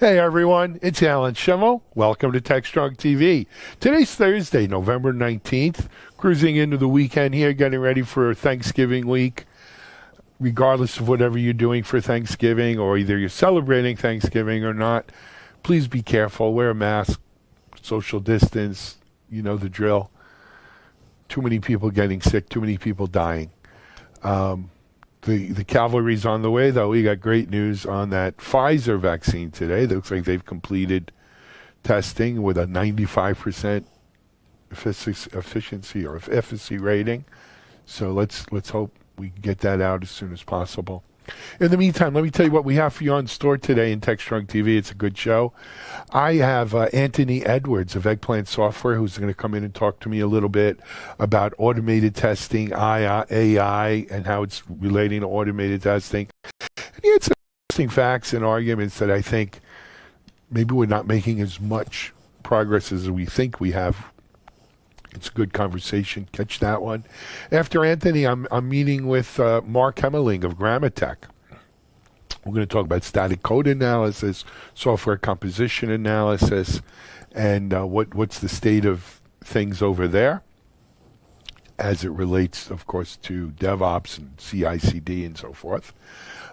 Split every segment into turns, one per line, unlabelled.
Hey everyone, it's Alan Schimmel. Welcome to TechStrong TV. Today's Thursday, November 19th. Cruising into the weekend here, getting ready for Thanksgiving week. Regardless of whatever you're doing for Thanksgiving, or either you're celebrating Thanksgiving or not, please be careful. Wear a mask, social distance, you know the drill. Too many people getting sick, too many people dying. The cavalry's on the way, though. We got great news on that Pfizer vaccine today. It looks like they've completed testing with a 95% efficiency or efficacy rating. So let's hope we can get that out as soon as possible. In the meantime, let me tell you what we have for you on store today in TechStrong TV. It's a good show. I have Anthony Edwards of Eggplant Software, who's going to come in and talk to me a little bit about automated testing, AI, and how it's relating to automated testing. And he had some interesting facts and arguments that I think maybe we're not making as much progress as we think we have. It's a good conversation. Catch that one. After Anthony, I'm meeting with Mark Hemmeling of Grammatech. We're going to talk about static code analysis, software composition analysis, and what's the state of things over there as it relates, of course, to DevOps and CI/CD and so forth.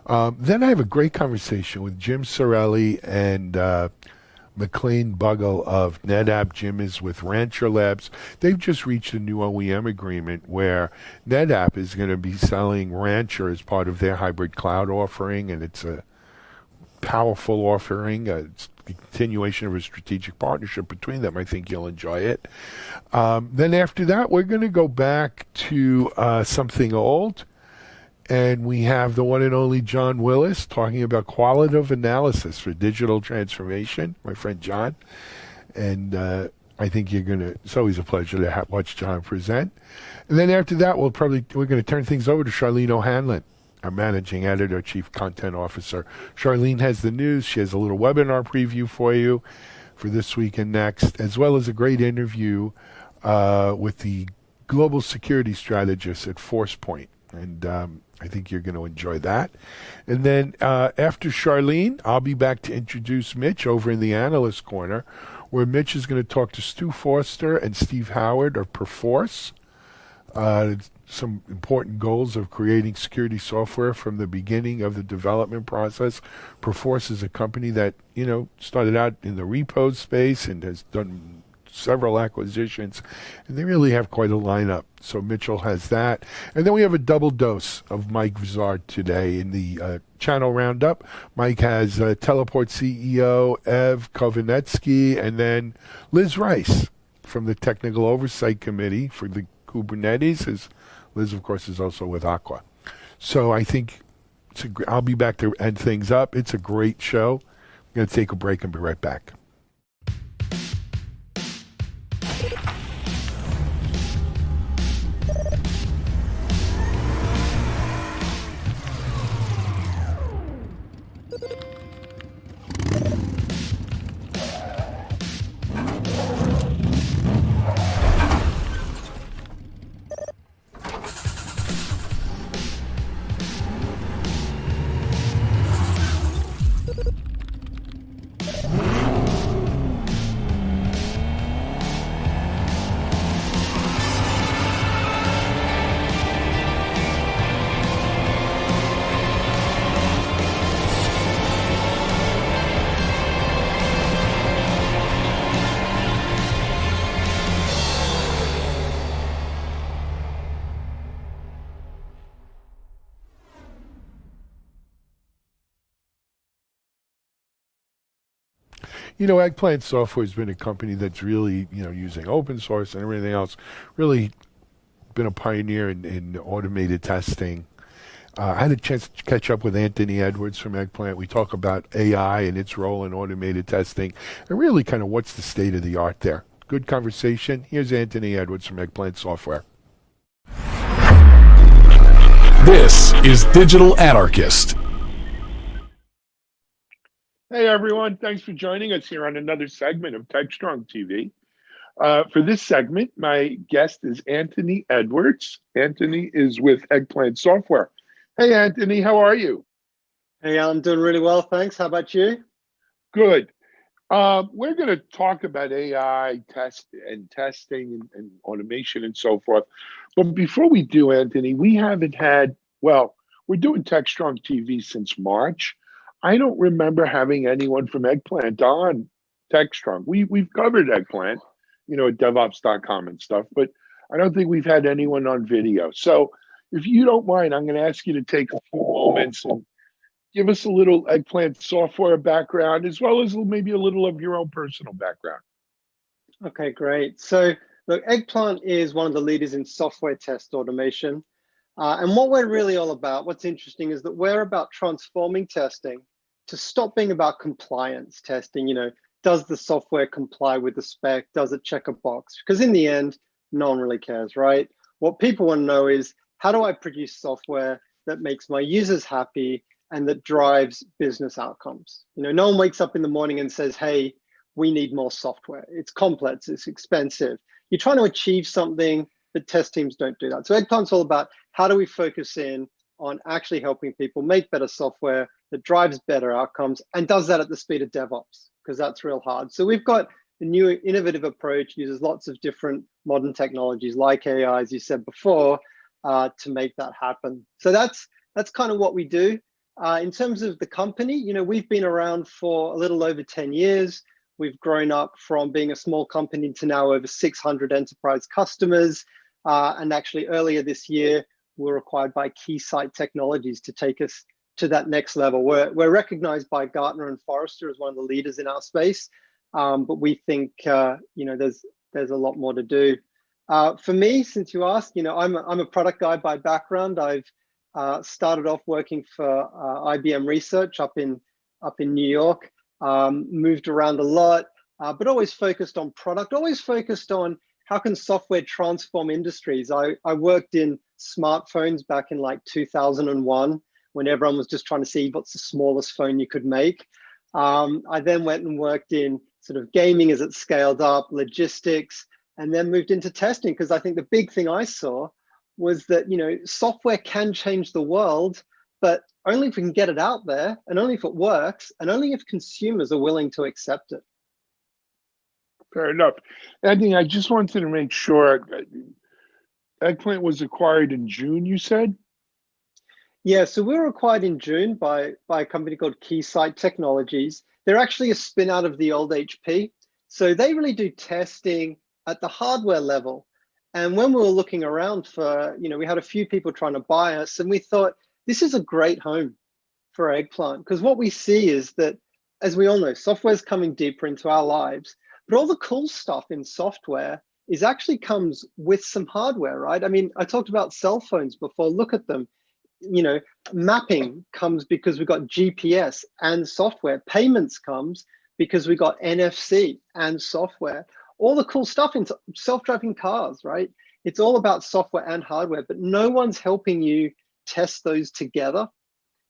Then I have a great conversation with Jim Sorelli and McLean Bugle of NetApp. Jim is with Rancher Labs. They've just reached a new OEM agreement where NetApp is going to be selling Rancher as part of their hybrid cloud offering, and it's a powerful offering. It's a continuation of a strategic partnership between them. I think you'll enjoy it. Then after that, we're going to go back to something old. And we have the one and only John Willis talking about qualitative analysis for digital transformation, my friend John. And I think it's always a pleasure to watch John present. And then after that, we're going to turn things over to Charlene O'Hanlon, our managing editor, chief content officer. Charlene has the news. She has a little webinar preview for you for this week and next, as well as a great interview with the global security strategist at ForcePoint. And I think you're going to enjoy that. And then after Charlene, I'll be back to introduce Mitch over in the Analyst Corner, where Mitch is going to talk to Stu Forster and Steve Howard of Perforce. Some important goals of creating security software from the beginning of the development process. Perforce is a company that, started out in the repo space and has done several acquisitions, and they really have quite a lineup. So Mitchell has that. And then we have a double dose of Mike Vizard today in the channel roundup. Mike has Teleport CEO Ev Kovenetsky, and then Liz Rice from the Technical Oversight Committee for the Kubernetes. Liz, of course, is also with Aqua. So I think I'll be back to end things up. It's a great show. I'm going to take a break and be right back. Eggplant Software has been a company that's really, using open source and everything else, really been a pioneer in automated testing. I had a chance to catch up with Anthony Edwards from Eggplant. We talk about AI and its role in automated testing, and really kind of what's the state of the art there. Good conversation. Here's Anthony Edwards from Eggplant Software.
This is Digital Anarchist.
Hey everyone, thanks for joining us here on another segment of TechStrong TV. For this segment, my guest is Anthony Edwards. Anthony is with Eggplant Software. Hey Anthony, how are you?
Hey, I'm doing really well, thanks. How about you?
Good. We're going to talk about AI testing and automation and so forth. But before we do, Anthony, we haven't had, well, we're doing TechStrong TV since March. I don't remember having anyone from Eggplant on TechStrong. We've covered Eggplant, at DevOps.com and stuff, but I don't think we've had anyone on video. So if you don't mind, I'm going to ask you to take a few moments and give us a little Eggplant software background, as well as maybe a little of your own personal background.
Okay, great. So look, Eggplant is one of the leaders in software test automation. And what we're really all about, what's interesting is that we're about transforming testing to stop being about compliance testing. Does the software comply with the spec? Does it check a box? Because in the end, no one really cares, right? What people want to know is, how do I produce software that makes my users happy and that drives business outcomes? No one wakes up in the morning and says, hey, we need more software. It's complex, it's expensive. You're trying to achieve something, but test teams don't do that. So Eggplant's all about, how do we focus in on actually helping people make better software that drives better outcomes and does that at the speed of DevOps, because that's real hard. So we've got a new innovative approach, uses lots of different modern technologies like AI, as you said before, to make that happen. So that's kind of what we do. In terms of the company, we've been around for a little over 10 years. We've grown up from being a small company to now over 600 enterprise customers. And actually earlier this year, we were acquired by Keysight Technologies to take us to that next level. We're recognized by Gartner and Forrester as one of the leaders in our space. But we think, there's a lot more to do. For me, since you asked, I'm a product guy by background. I've started off working for IBM Research up in New York, moved around a lot, but always focused on product, always focused on how can software transform industries. I worked in smartphones back in like 2001, when everyone was just trying to see what's the smallest phone you could make. I then went and worked in sort of gaming as it scaled up, logistics, and then moved into testing, because I think the big thing I saw was that, software can change the world, but only if we can get it out there, and only if it works, and only if consumers are willing to accept it.
Fair enough. Anthony, I just wanted to make sure, Eggplant was acquired in June, you said?
Yeah, so we were acquired in June by a company called Keysight Technologies. They're actually a spin out of the old HP. So they really do testing at the hardware level. And when we were looking around for, we had a few people trying to buy us, and we thought, this is a great home for Eggplant. Because what we see is that, as we all know, software is coming deeper into our lives, but all the cool stuff in software actually comes with some hardware, right? I mean, I talked about cell phones before. Look at them. Mapping comes because we got GPS and software. Payments comes because we got NFC and software. All the cool stuff in self-driving cars, right? It's all about software and hardware, but no one's helping you test those together.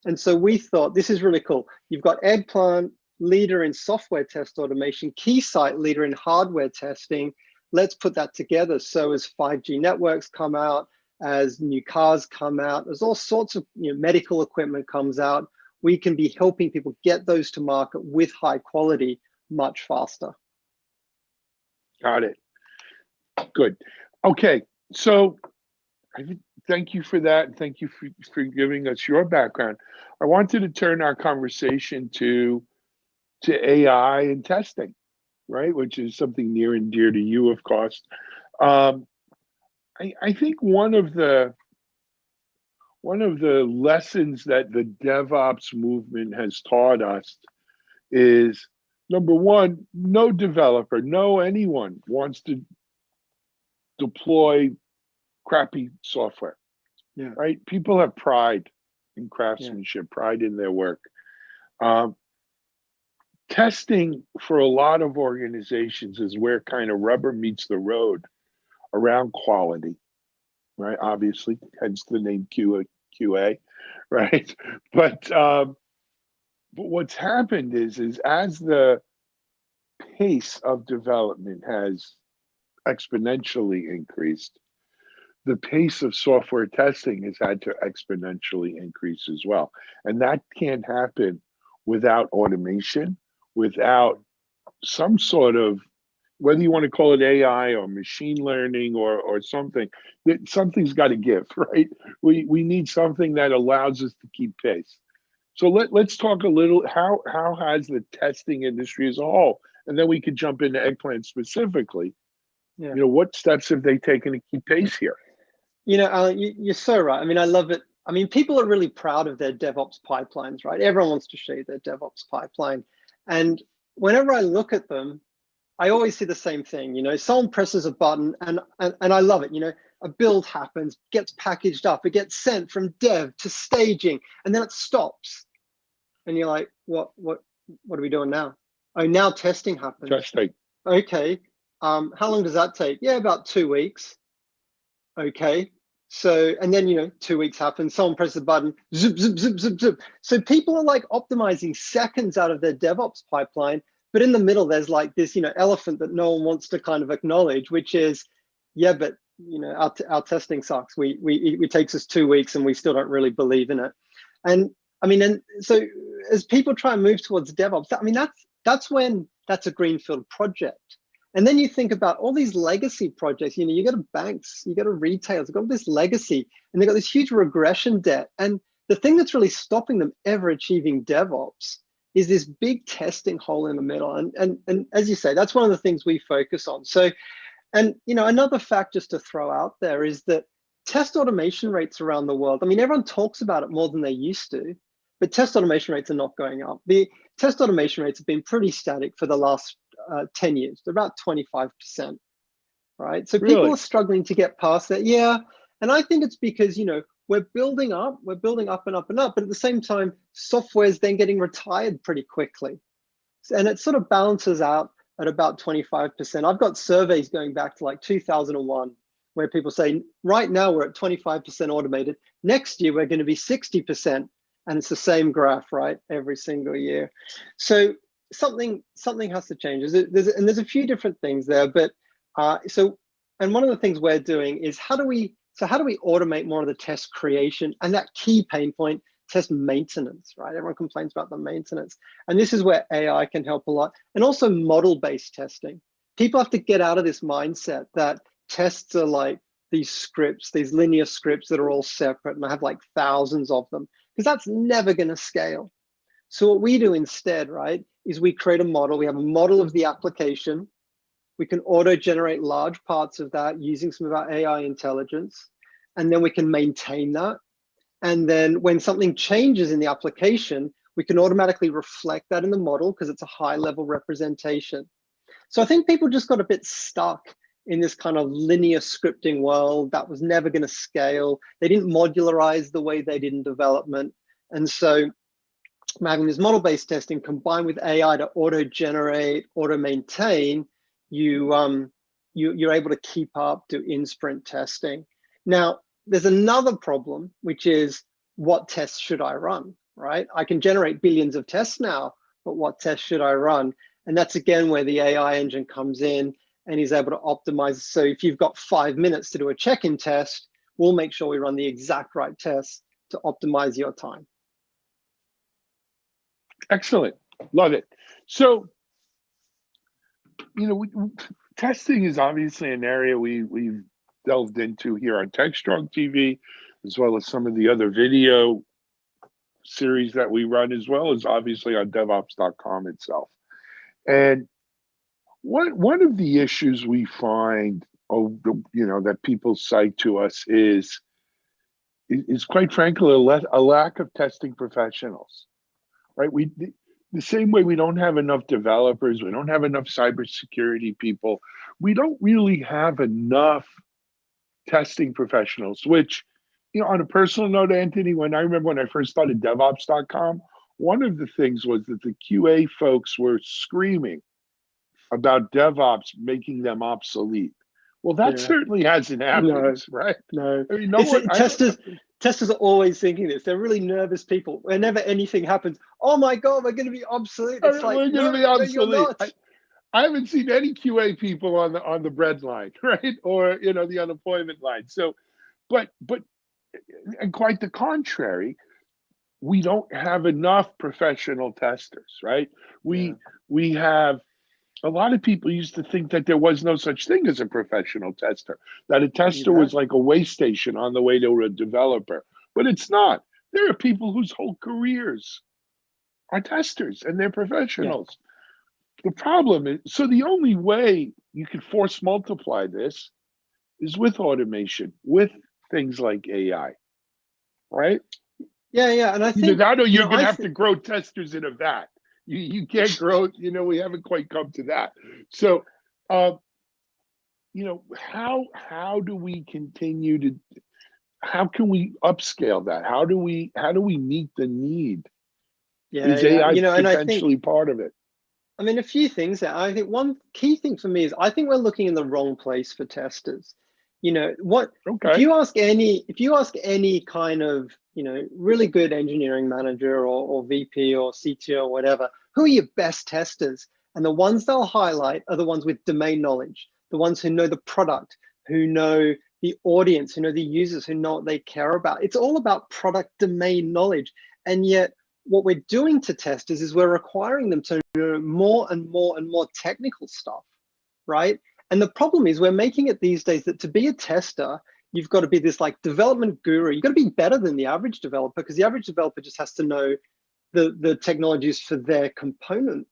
And so we thought, this is really cool. You've got Eggplant, leader in software test automation, Keysight, leader in hardware testing. Let's put that together. So as 5G networks come out, as new cars come out, as all sorts of medical equipment comes out, we can be helping people get those to market with high quality much faster.
Got it. Good. Okay. So thank you for that. And thank you for giving us your background. I wanted to turn our conversation to AI and testing, right? Which is something near and dear to you, of course. I think one of the lessons that the DevOps movement has taught us is, number one, no developer, no anyone wants to deploy crappy software.
Yeah.
Right? People have pride in craftsmanship, pride in their work. Testing for a lot of organizations is where kind of rubber meets the road around quality, right? Obviously, hence the name QA, right? But what's happened is as the pace of development has exponentially increased, the pace of software testing has had to exponentially increase as well. And that can't happen without automation, without some sort of, whether you want to call it AI or machine learning or something, that something's got to give, right? We need something that allows us to keep pace. So let's talk a little, how has the testing industry as a whole, and then we could jump into Eggplant specifically.
Yeah.
What steps have they taken to keep pace here?
Alan, you're so right. I mean, I love it. I mean, people are really proud of their DevOps pipelines, right? Everyone wants to show you their DevOps pipeline. And whenever I look at them, I always see the same thing. Someone presses a button and I love it. A build happens, gets packaged up, it gets sent from dev to staging, and then it stops. And you're like, what are we doing now? Oh, now testing happens.
Testing.
Okay. How long does that take? Yeah, about 2 weeks. Okay. So, and then, 2 weeks happen, someone presses the button, zip, zip, zip, zip, zip. So people are like optimizing seconds out of their DevOps pipeline, but in the middle, there's like this, elephant that no one wants to kind of acknowledge, which is, yeah, but, our testing sucks. It takes us 2 weeks and we still don't really believe in it. And I mean, and so as people try and move towards DevOps, I mean, that's when that's a greenfield project. And then you think about all these legacy projects, you got banks, you got retailers, you've got this legacy, and they've got this huge regression debt. And the thing that's really stopping them ever achieving DevOps is this big testing hole in the middle. And as you say, that's one of the things we focus on. So, and another fact just to throw out there is that test automation rates around the world, I mean, everyone talks about it more than they used to, but test automation rates are not going up. The test automation rates have been pretty static for the last 10 years. They're about 25%, right? So people are struggling to get past that. Yeah. And I think it's because, we're building up and up and up. But at the same time, software is then getting retired pretty quickly. And it sort of balances out at about 25%. I've got surveys going back to like 2001, where people say, right now we're at 25% automated. Next year, we're going to be 60%. And it's the same graph, right? Every single year. So something has to change. There's a few different things there, but and one of the things we're doing is how do we automate more of the test creation and that key pain point, test maintenance, right? Everyone complains about the maintenance. And this is where AI can help a lot. And also model-based testing. People have to get out of this mindset that tests are like these scripts, these linear scripts that are all separate, and I have like thousands of them, because that's never going to scale. So what we do instead, right, is we create a model. We have a model of the application. We can auto-generate large parts of that using some of our AI intelligence, and then we can maintain that. And then when something changes in the application, we can automatically reflect that in the model because it's a high-level representation. So I think people just got a bit stuck in this kind of linear scripting world that was never going to scale. They didn't modularize the way they did in development. And so having this model-based testing combined with AI to auto-generate, auto-maintain, you're able to keep up to in-sprint testing. Now, there's another problem, which is what tests should I run, right? I can generate billions of tests now, but what tests should I run? And that's again where the AI engine comes in and is able to optimize. So if you've got 5 minutes to do a check-in test, we'll make sure we run the exact right test to optimize your time.
Excellent. Love it. So, testing is obviously an area we've delved into here on TechStrong TV, as well as some of the other video series that we run, as well as obviously on DevOps.com itself. And one of the issues we find, that people cite to us is quite frankly a lack of testing professionals, right? The same way we don't have enough developers, we don't have enough cybersecurity people, we don't really have enough testing professionals, which, on a personal note, Anthony, when I first started DevOps.com, one of the things was that the QA folks were screaming about DevOps making them obsolete. Well, that certainly hasn't happened, right?
No.
I mean,
testers are always thinking this. They're really nervous people. Whenever anything happens, oh my God, we're going to be obsolete. It's like,
we're going to be obsolete.
No,
I haven't seen any QA people on the bread line, right? Or, the unemployment line. So, but and quite the contrary, we don't have enough professional testers, right?
Yeah.
We have a lot of people used to think that there was no such thing as a professional tester, that a
You
tester
bet.
was like a way station on the way to a developer, but it's not. There are people whose whole careers are testers and they're
Yeah.
professionals. The problem is, so the only way you can force multiply this is with automation, with things like AI, right?
Yeah. Yeah. And I
Either
think,
that or
you
you're
know,
going to have to grow testers in a vat. You can't grow, we haven't quite come to that. So, uh, how do we continue to, how can we upscale that? How do we meet the need?
yeah.
Is
Yeah.
AI
And I think,
potentially part of it?
I mean, a few things there. I think one key thing for me is I think we're looking in the wrong place for testers. What
Okay.
if you ask any kind of, really good engineering manager or VP or CTO or whatever, who are your best testers? And the ones they'll highlight are the ones with domain knowledge, the ones who know the product, who know the audience, who know the users, who know what they care about. It's all about product domain knowledge. And yet what we're doing to testers is we're requiring them to know more and more and more technical stuff, right? And the problem is we're making it these days that to be a tester, you've got to be this like development guru. You've got to be better than the average developer because the average developer just has to know the technologies for their component,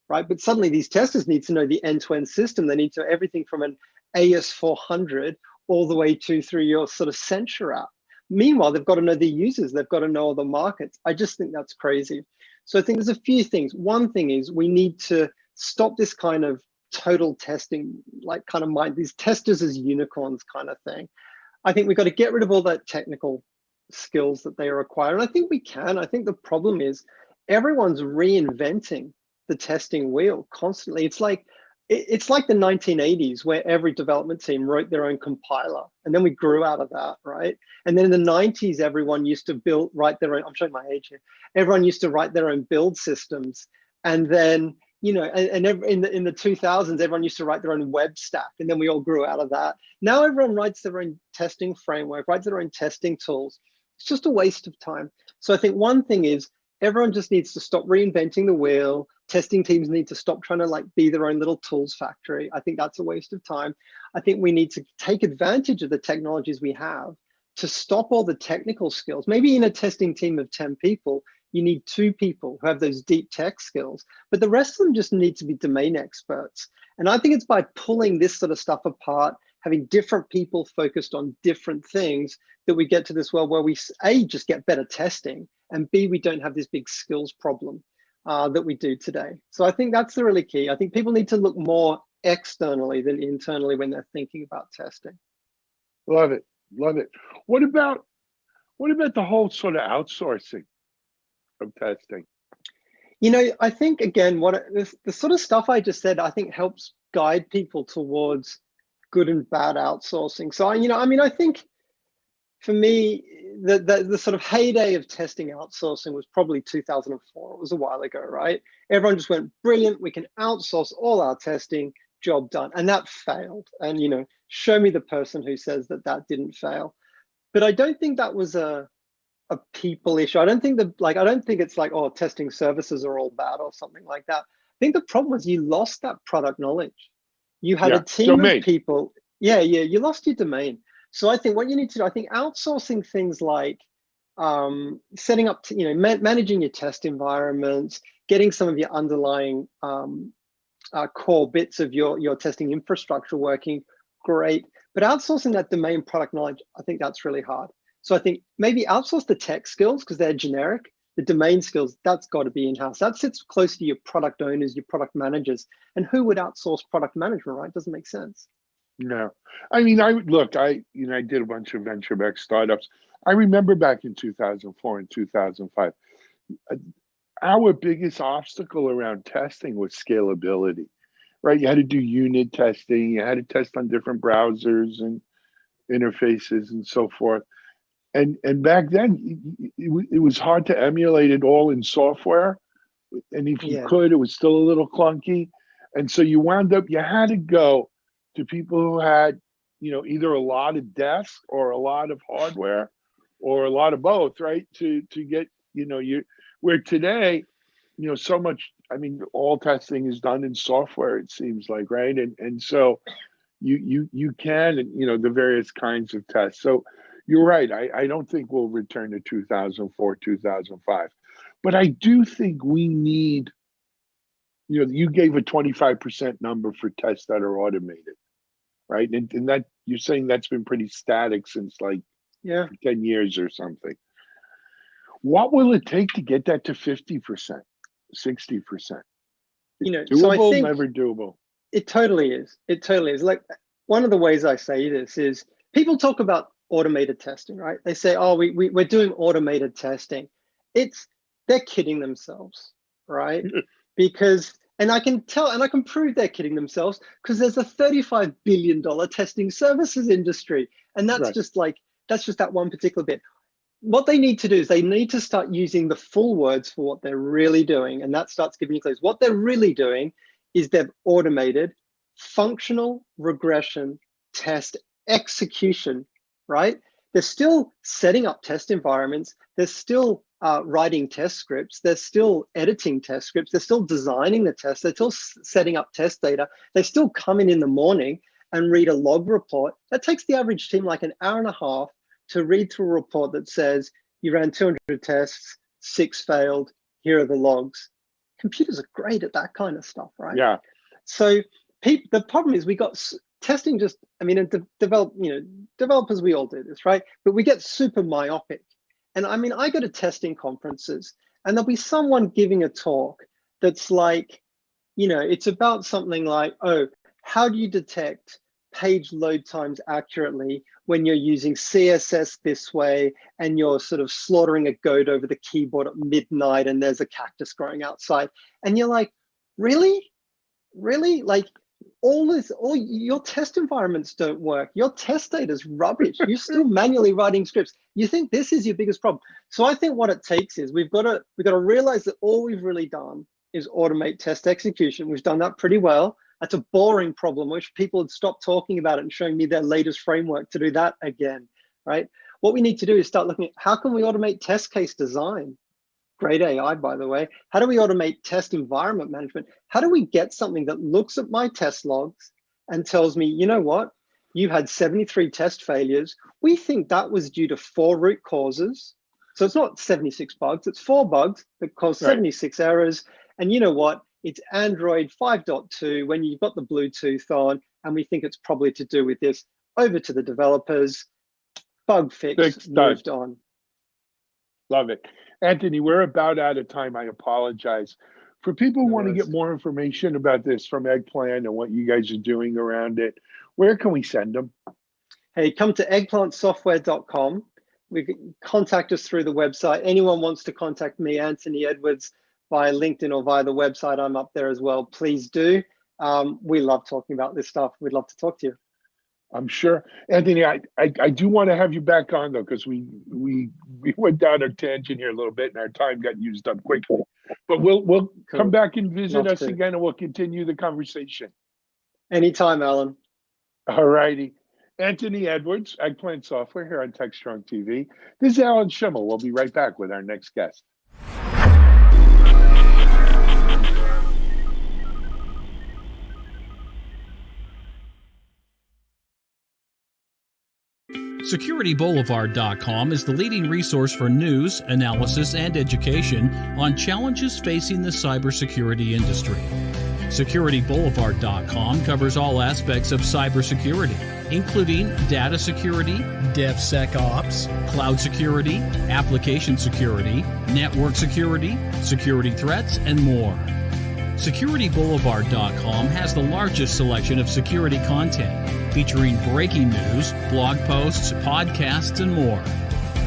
right? But suddenly these testers need to know the end-to-end system. They need to know everything from an AS400 all the way to through your sort of Censure app. Meanwhile, they've got to know the users. They've got to know all the markets. I just think that's crazy. So I think there's a few things. One thing is we need to stop this kind of total testing, like kind of mind these testers as unicorns kind of thing. I think we've got to get rid of all that technical skills that they require. And I think we can. I think the problem is everyone's reinventing the testing wheel constantly. It's like the 1980s where every development team wrote their own compiler. And then we grew out of that, right? And then in the 90s, everyone used to write their own, I'm showing my age here. Everyone used to write their own build systems. And then, in the 2000s, everyone used to write their own web stack. And then we all grew out of that. Now everyone writes their own testing framework, writes their own testing tools. It's just a waste of time. So I think one thing is everyone just needs to stop reinventing the wheel. Testing teams need to stop trying to like be their own little tools factory. I think that's a waste of time. I think we need to take advantage of the technologies we have to stop all the technical skills. Maybe in a testing team of 10 people, you need 2 people who have those deep tech skills, but the rest of them just need to be domain experts. And I think it's by pulling this sort of stuff apart, having different people focused on different things, that we get to this world where we, A, just get better testing, and B, we don't have this big skills problem that we do today. So I think that's the really key. I think people need to look more externally than internally when they're thinking about testing.
Love it. Love it. What about the whole sort of outsourcing of testing?
I think again, the sort of stuff I just said, I think helps guide people towards good and bad outsourcing. So I think for me, the sort of heyday of testing outsourcing was probably 2004. It was a while ago, right? Everyone just went, brilliant, we can outsource all our testing, job done. And that failed. And, show me the person who says that didn't fail. But I don't think that was a people issue. I don't think it's like, oh, testing services are all bad or something like that. I think the problem was you lost that product knowledge. You had
Yeah,
a team of
domain.
people. Yeah, you lost your domain. So I think what you need to do, I think outsourcing things like setting up, managing your test environments, getting some of your underlying core bits of your testing infrastructure working, great. But outsourcing that domain product knowledge, I think that's really hard. So I think maybe outsource the tech skills because they're generic. The domain skills, that's got to be in-house. That sits close to your product owners, your product managers. And who would outsource product management, right? Doesn't make sense.
No, I mean, I did a bunch of venture-backed startups. I remember back in 2004 and 2005, our biggest obstacle around testing was scalability, right? You had to do unit testing, you had to test on different browsers and interfaces and so forth. And back then, it was hard to emulate it all in software. And if you could, it was still a little clunky. And so you had to go to people who had, either a lot of desks or a lot of hardware or a lot of both, right? To get where today, so much, I mean, all testing is done in software, it seems like, right? And so you can, the various kinds of tests. So you're right. I don't think we'll return to 2004, 2005. But I do think we need, you gave a 25% number for tests that are automated, right? And that you're saying that's been pretty static since like 10 years or something. What will it take to get that to 50%, 60%? Doable,
so I think
never doable.
It totally is. It totally is. Like, one of the ways I say this is people talk about automated testing, right? They say, oh, we're doing automated testing. They're kidding themselves, right? Because, and I can tell, and I can prove they're kidding themselves, because there's a $35 billion testing services industry. And that's just that one particular bit. What they need to do is they need to start using the full words for what they're really doing. And that starts giving you clues. What they're really doing is they've automated functional regression test execution, right? They're still setting up test environments. They're still writing test scripts. They're still editing test scripts. They're still designing the tests. They're still setting up test data. They still come in the morning and read a log report. That takes the average team like an hour and a half to read through a report that says you ran 200 tests, 6 failed, here are the logs. Computers are great at that kind of stuff, right?
Yeah.
So the problem is we got testing developers, we all do this, right? But we get super myopic. And I mean, I go to testing conferences and there'll be someone giving a talk that's like, it's about something like, oh, how do you detect page load times accurately when you're using CSS this way and you're sort of slaughtering a goat over the keyboard at midnight and there's a cactus growing outside? And you're like, really? Like, all your test environments don't work. Your test data is rubbish. You're still manually writing scripts. You think this is your biggest problem. So I think what it takes is we've got to realize that all we've really done is automate test execution. We've done that pretty well. That's a boring problem. Wish people had stopped talking about it and showing me their latest framework to do that again, right? What we need to do is start looking at how can we automate test case design? Great AI, by the way. How do we automate test environment management? How do we get something that looks at my test logs and tells me, you know what? You had 73 test failures. We think that was due to 4 root causes. So it's not 76 bugs, it's 4 bugs that caused 76 errors. And you know what? It's Android 5.2 when you've got the Bluetooth on, and we think it's probably to do with this. Over to the developers, bug fixed, moved on.
Love it. Anthony, we're about out of time. I apologize. For people who want to get more information about this from Eggplant and what you guys are doing around it, where can we send them?
Hey, come to eggplantsoftware.com. We can contact us through the website. Anyone wants to contact me, Anthony Edwards, via LinkedIn or via the website, I'm up there as well. Please do. We love talking about this stuff. We'd love to talk to you.
I'm sure. Anthony, I do want to have you back on, though, because we went down a tangent here a little bit and our time got used up quickly. But we'll come back and visit us again, and we'll continue the conversation.
Anytime, Alan.
All righty. Anthony Edwards, Eggplant Software, here on TechStrong TV. This is Alan Schimmel. We'll be right back with our next guest.
SecurityBoulevard.com is the leading resource for news, analysis, and education on challenges facing the cybersecurity industry. SecurityBoulevard.com covers all aspects of cybersecurity, including data security, DevSecOps, cloud security, application security, network security, security threats, and more. SecurityBoulevard.com has the largest selection of security content, featuring breaking news, blog posts, podcasts, and more.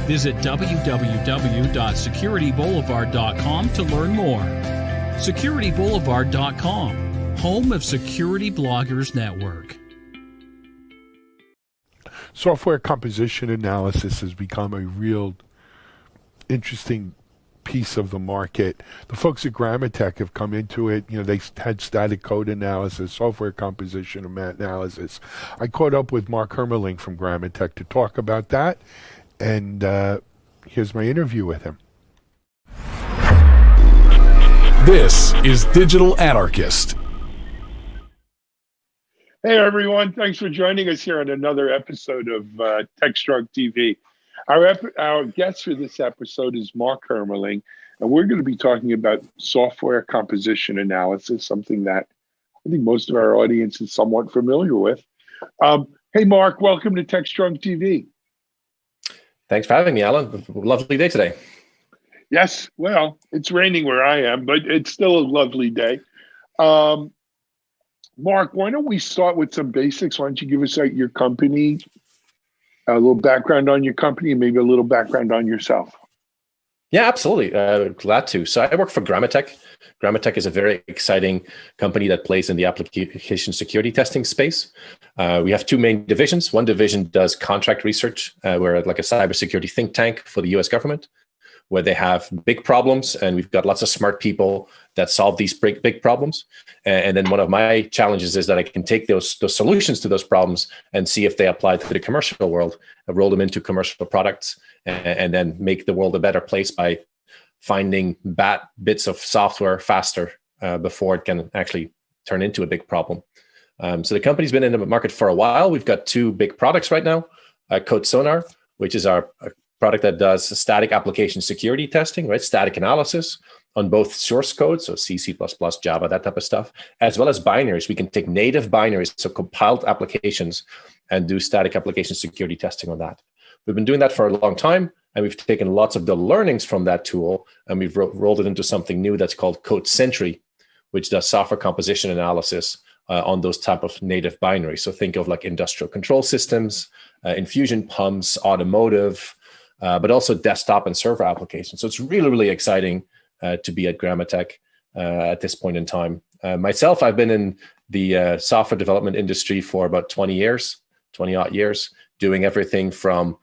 Visit www.securityboulevard.com to learn more. SecurityBoulevard.com, home of Security Bloggers Network.
Software composition analysis has become a real interesting piece of the market. The folks at Grammatech have come into it. They had static code analysis, software composition analysis. I caught up with Mark Hermeling from Grammatech to talk about that, and here's my interview with him.
This is Digital Anarchist.
Hey everyone, thanks for joining us here on another episode of TechStrong TV. Our guest for this episode is Mark Hermeling, and we're going to be talking about software composition analysis, something that I think most of our audience is somewhat familiar with. Hey Mark, welcome to TechStrong TV.
Thanks for having me, Alan. Lovely day today.
Yes, well, it's raining where I am, but it's still a lovely day. Mark, why don't we start with some basics? Why don't you give us your company, a little background on your company, and maybe a little background on yourself?
Yeah, absolutely. Glad to. So I work for Grammatech. Grammatech is a very exciting company that plays in the application security testing space. We have two main divisions. One division does contract research. We're like a cybersecurity think tank for the US government, where they have big problems, and we've got lots of smart people that solve these big problems. And then one of my challenges is that I can take those solutions to those problems and see if they apply to the commercial world, roll them into commercial products, and then make the world a better place by finding bad bits of software faster before it can actually turn into a big problem. So the company's been in the market for a while. We've got two big products right now, Code Sonar, which is our product that does static application security testing, right? Static analysis on both source code, so C, C++, Java, that type of stuff, as well as binaries. We can take native binaries, so compiled applications, and do static application security testing on that. We've been doing that for a long time, and we've taken lots of the learnings from that tool, and we've rolled it into something new that's called Code Sentry, which does software composition analysis on those type of native binaries. So think of like industrial control systems, infusion pumps, automotive, but also desktop and server applications. So it's really, really exciting to be at Grammatech at this point in time. Myself, I've been in the software development industry for about 20 odd years, doing everything from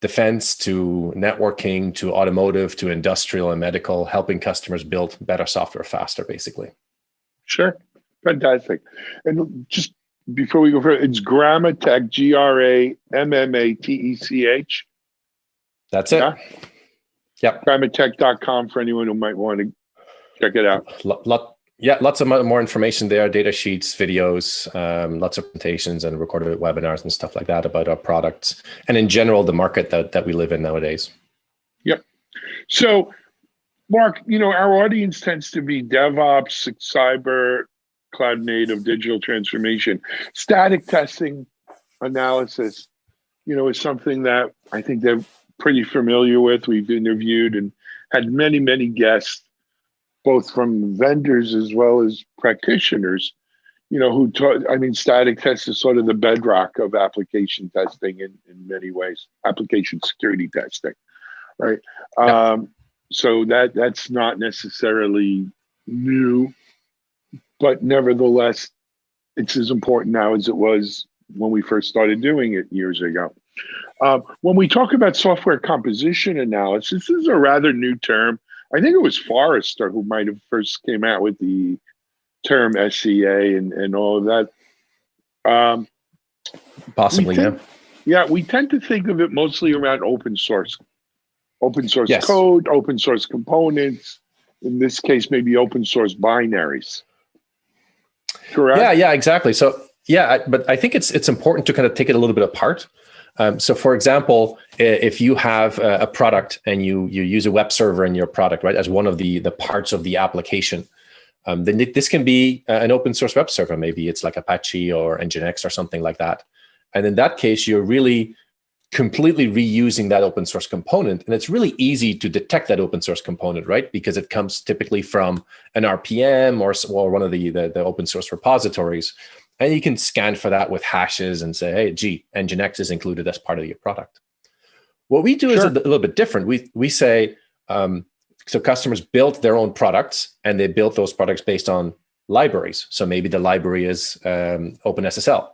defense to networking to automotive to industrial and medical, helping customers build better software faster, basically.
Sure, fantastic. And just before we go further, it's Grammatech, Grammatech.
That's it.
Yeah?
Yep.
Grammatech.com for anyone who might want to check it out.
Lots of more information there, data sheets, videos, lots of presentations and recorded webinars and stuff like that about our products and in general, the market that we live in nowadays.
Yep. So, Mark, our audience tends to be DevOps, cyber, cloud native, digital transformation. Static testing analysis, is something that I think they're pretty familiar with. We've interviewed and had many, many guests, both from vendors as well as practitioners, who taught, static test is sort of the bedrock of application testing in many ways, application security testing, right? Yeah. So that's not necessarily new, but nevertheless, it's as important now as it was when we first started doing it years ago. When we talk about software composition analysis, this is a rather new term. I think it was Forrester who might have first came out with the term SCA and all of that.
Possibly, yeah.
Yeah, we tend to think of it mostly around open source yes. Code, open source components. In this case, maybe open source binaries. Correct?
Yeah, exactly. So, but I think it's important to kind of take it a little bit apart. So, for example, if you have a product and you use a web server in your product, right, as one of the parts of the application, then this can be an open source web server. Maybe it's like Apache or Nginx or something like that. And in that case, you're really completely reusing that open source component. And it's really easy to detect that open source component, right? Because it comes typically from an RPM or one of the open source repositories. And you can scan for that with hashes and say, hey, gee, Nginx is included as part of your product. What we do is a little bit different. We say, so customers built their own products and they built those products based on libraries. So maybe the library is OpenSSL,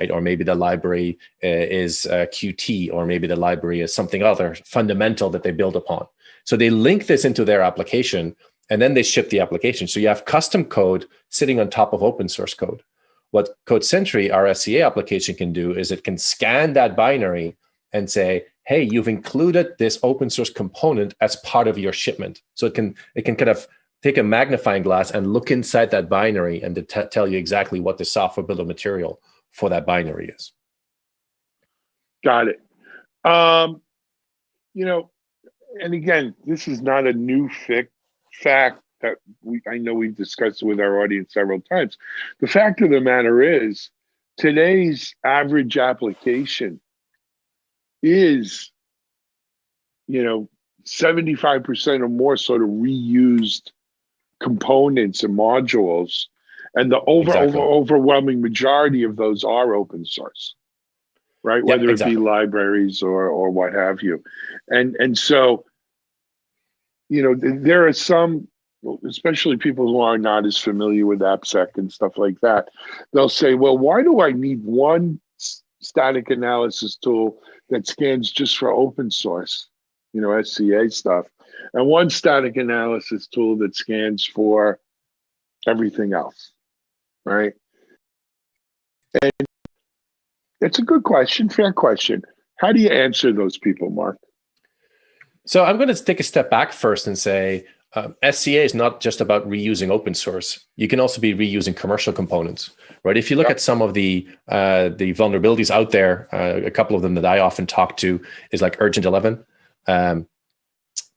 right? Or maybe the library is Qt, or maybe the library is something other fundamental that they build upon. So they link this into their application and then they ship the application. So you have custom code sitting on top of open source code. What Code Sentry, our SCA application, can do is it can scan that binary and say, hey, you've included this open source component as part of your shipment. So it can kind of take a magnifying glass and look inside that binary and to tell you exactly what the software bill of material for that binary is.
Got it. You know, and again, this is not a new fact that I know we've discussed with our audience several times. The fact of the matter is, today's average application is, 75% or more sort of reused components and modules, and the overwhelming majority of those are open source, right? Whether it be libraries or what have you. And so, there are some, especially people who are not as familiar with AppSec and stuff like that, they'll say, well, why do I need one static analysis tool that scans just for open source, SCA stuff, and one static analysis tool that scans for everything else, right? And it's a good question, fair question. How do you answer those people, Mark?
So I'm going to take a step back first and say, SCA is not just about reusing open source. You can also be reusing commercial components, right? If you look at some of the vulnerabilities out there, a couple of them that I often talk to is like Urgent 11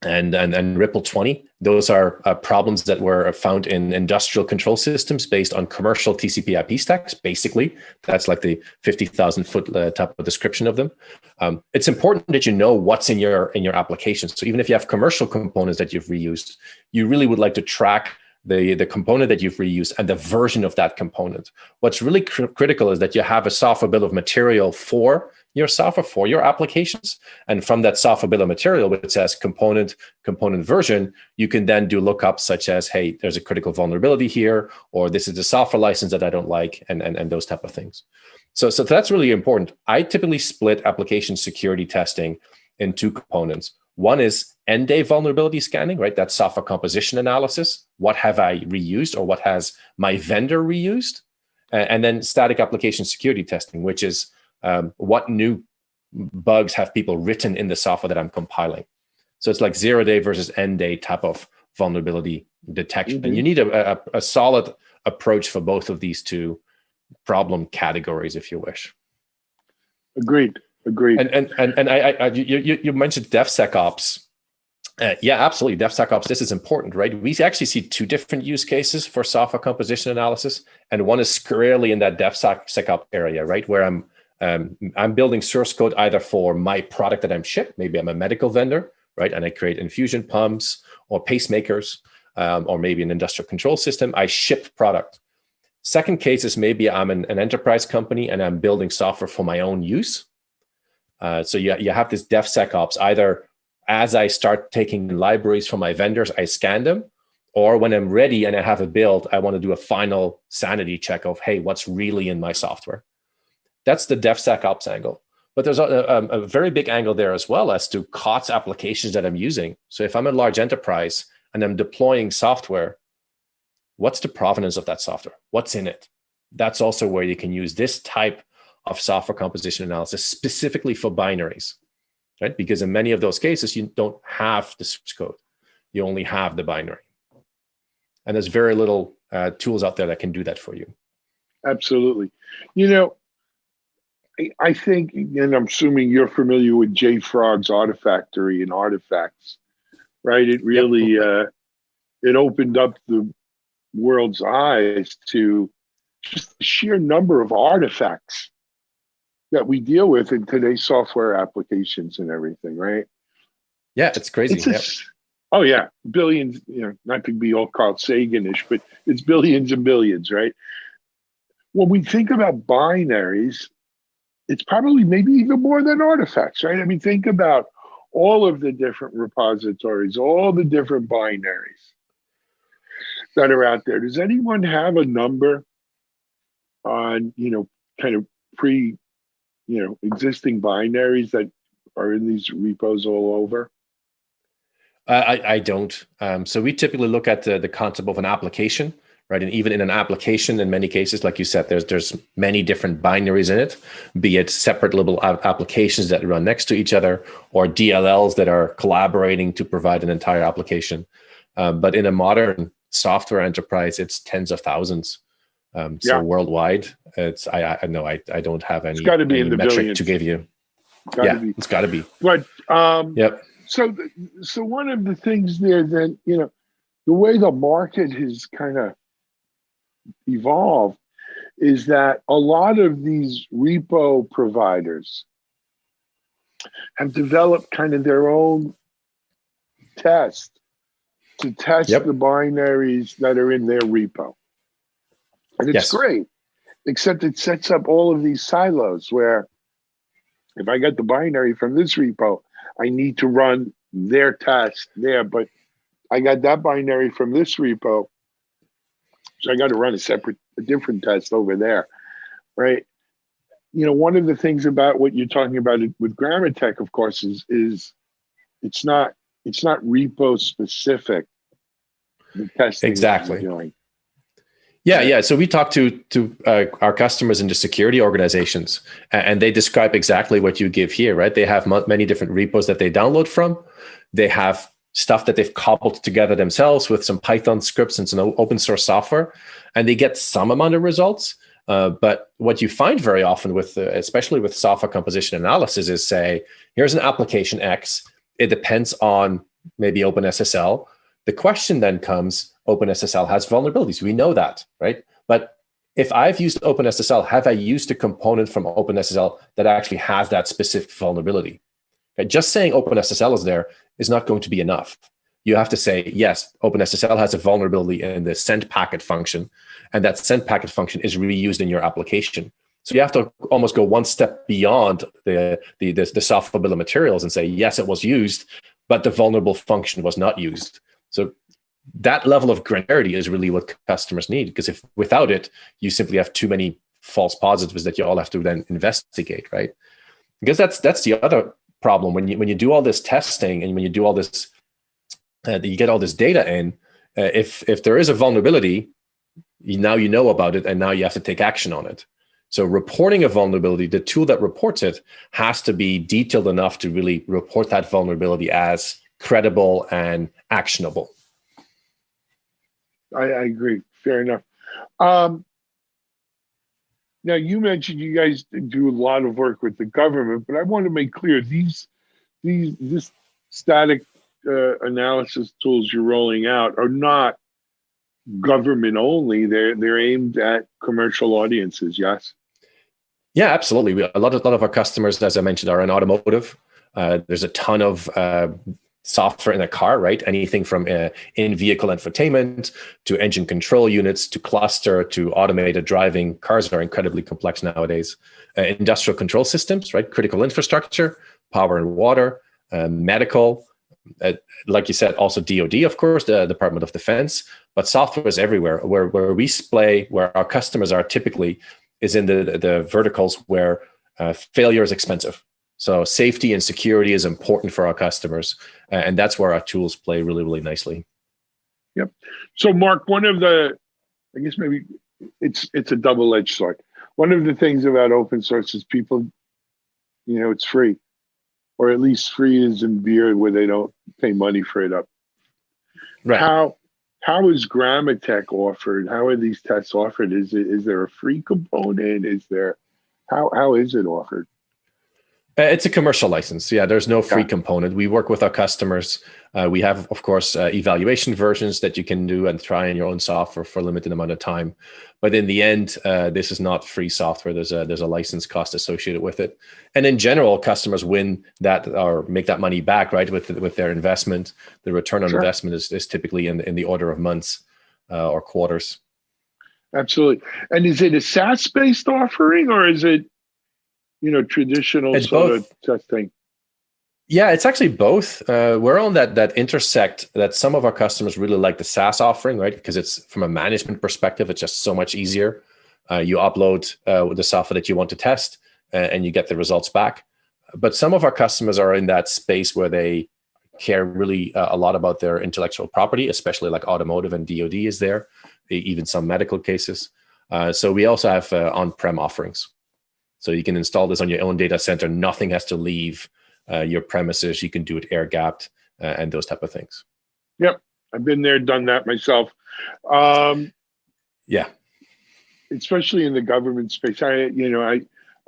and Ripple 20. Those are problems that were found in industrial control systems based on commercial TCP/IP stacks. Basically, that's like the 50,000-foot type of description of them. It's important that you know what's in your application. So even if you have commercial components that you've reused, you really would like to track the component that you've reused and the version of that component. What's really critical is that you have a software bill of material for your software, for your applications. And from that software bill of material, which says component version, you can then do lookups such as, hey, there's a critical vulnerability here, or this is the software license that I don't like, and those type of things. So that's really important. I typically split application security testing in two components. One is end-day vulnerability scanning, right? That's software composition analysis. What have I reused, or what has my vendor reused? And then static application security testing, which is what new bugs have people written in the software that I'm compiling. So it's like 0-day versus end-day type of vulnerability detection. And you need a solid approach for both of these two problem categories, if you wish.
Agreed.
And you mentioned DevSecOps. Yeah, absolutely. DevSecOps, this is important, right? We actually see two different use cases for software composition analysis, and one is squarely in that DevSecOps area, right, where I'm building source code either for my product that I'm shipping. Maybe I'm a medical vendor, right, and I create infusion pumps or pacemakers, or maybe an industrial control system. I ship product. Second case is maybe I'm an enterprise company and I'm building software for my own use. So you have this DevSecOps, either as I start taking libraries from my vendors, I scan them, or when I'm ready and I have a build, I want to do a final sanity check of, hey, what's really in my software? That's the DevSecOps angle. But there's a very big angle there as well as to COTS applications that I'm using. So if I'm a large enterprise and I'm deploying software, what's the provenance of that software? What's in it? That's also where you can use this type of software composition analysis specifically for binaries, right? Because in many of those cases, you don't have the source code. You only have the binary. And there's very little tools out there that can do that for you.
Absolutely. I think, and I'm assuming you're familiar with JFrog's Artifactory and artifacts, right? It really, it opened up the world's eyes to just the sheer number of artifacts that we deal with in today's software applications and everything, right?
Yeah, it's crazy.
Oh yeah, billions, not to be all Carl Sagan-ish, but it's billions and billions, right? When we think about binaries, it's probably maybe even more than artifacts, right? I mean, think about all of the different repositories, all the different binaries that are out there. Does anyone have a number on, kind of existing binaries that are in these repos all over?
I don't. So we typically look at the concept of an application, right? And even in an application, in many cases, like you said, there's many different binaries in it, be it separate little applications that run next to each other, or DLLs that are collaborating to provide an entire application. But in a modern software enterprise, it's tens of thousands. So worldwide, I don't have any,
it's got to be in the
metric
billions
to give you. It's got to be.
But
yep.
So one of the things there that, the way the market has kind of evolved is that a lot of these repo providers have developed kind of their own test to test the binaries that are in their repo. And it's great, except it sets up all of these silos where if I get the binary from this repo, I need to run their test there, but I got that binary from this repo, so I got to run a different test over there, right? One of the things about what you're talking about with Grammatech, of course, is it's not repo specific. The testing
exactly.
that you're doing.
Yeah. So we talk to our customers in the security organizations, and they describe exactly what you give here, right? They have many different repos that they download from. They have stuff that they've cobbled together themselves with some Python scripts and some open source software, and they get some amount of results. But what you find very often especially with software composition analysis is, say, here's an application X. It depends on maybe OpenSSL. The question then comes, OpenSSL has vulnerabilities. We know that, right? But if I've used OpenSSL, have I used a component from OpenSSL that actually has that specific vulnerability? Okay, just saying OpenSSL is there is not going to be enough. You have to say, yes, OpenSSL has a vulnerability in the send packet function, and that send packet function is reused in your application. So you have to almost go one step beyond the software bill of materials and say, yes, it was used, but the vulnerable function was not used. So that level of granularity is really what customers need, because if without it, you simply have too many false positives that you all have to then investigate, right? Because that's the other problem when you do all this testing and when you do all this, you get all this data in. If there is a vulnerability, now you know about it, and now you have to take action on it. So reporting a vulnerability, the tool that reports it has to be detailed enough to really report that vulnerability as credible and actionable.
I agree. Fair enough. Now, you mentioned you guys do a lot of work with the government, but I want to make clear this static analysis tools you're rolling out are not government only. They're aimed at commercial audiences. Yes.
Yeah, absolutely. A lot of our customers, as I mentioned, are in automotive. There's a ton of software in a car, right? Anything from in-vehicle infotainment to engine control units to cluster to automated driving. Cars are incredibly complex nowadays. Industrial control systems, right? Critical infrastructure, power and water, medical, like you said, also DoD, of course, the Department of Defense. But software is everywhere. Where we play, where our customers are typically, is in the verticals where failure is expensive. So safety and security is important for our customers, and that's where our tools play really, really nicely.
Yep. So, Mark, one of the, I guess maybe it's a double-edged sword. One of the things about open source is people, it's free, or at least free is imbued where they don't pay money for it up.
Right.
How is Grammatech offered? How are these tests offered? Is there a free component? How is it offered?
It's a commercial license. Yeah, there's no free component. We work with our customers. We have, of course, evaluation versions that you can do and try in your own software for a limited amount of time. But in the end, this is not free software. There's a license cost associated with it. And in general, customers win that or make that money back, right, with their investment. The return on investment is typically in the order of months or quarters.
Absolutely. And is it a SaaS-based offering, or is it traditional
it's
sort
both.
of testing?
Yeah, it's actually both. We're on that intersect that some of our customers really like the SaaS offering, right? Because it's, from a management perspective, it's just so much easier. You upload the software that you want to test, and you get the results back. But some of our customers are in that space where they care really a lot about their intellectual property, especially like automotive and DoD is there. even some medical cases. So we also have on-prem offerings. So you can install this on your own data center. Nothing has to leave your premises. You can do it air-gapped and those type of things.
Yep, I've been there, done that myself.
Yeah,
especially in the government space. I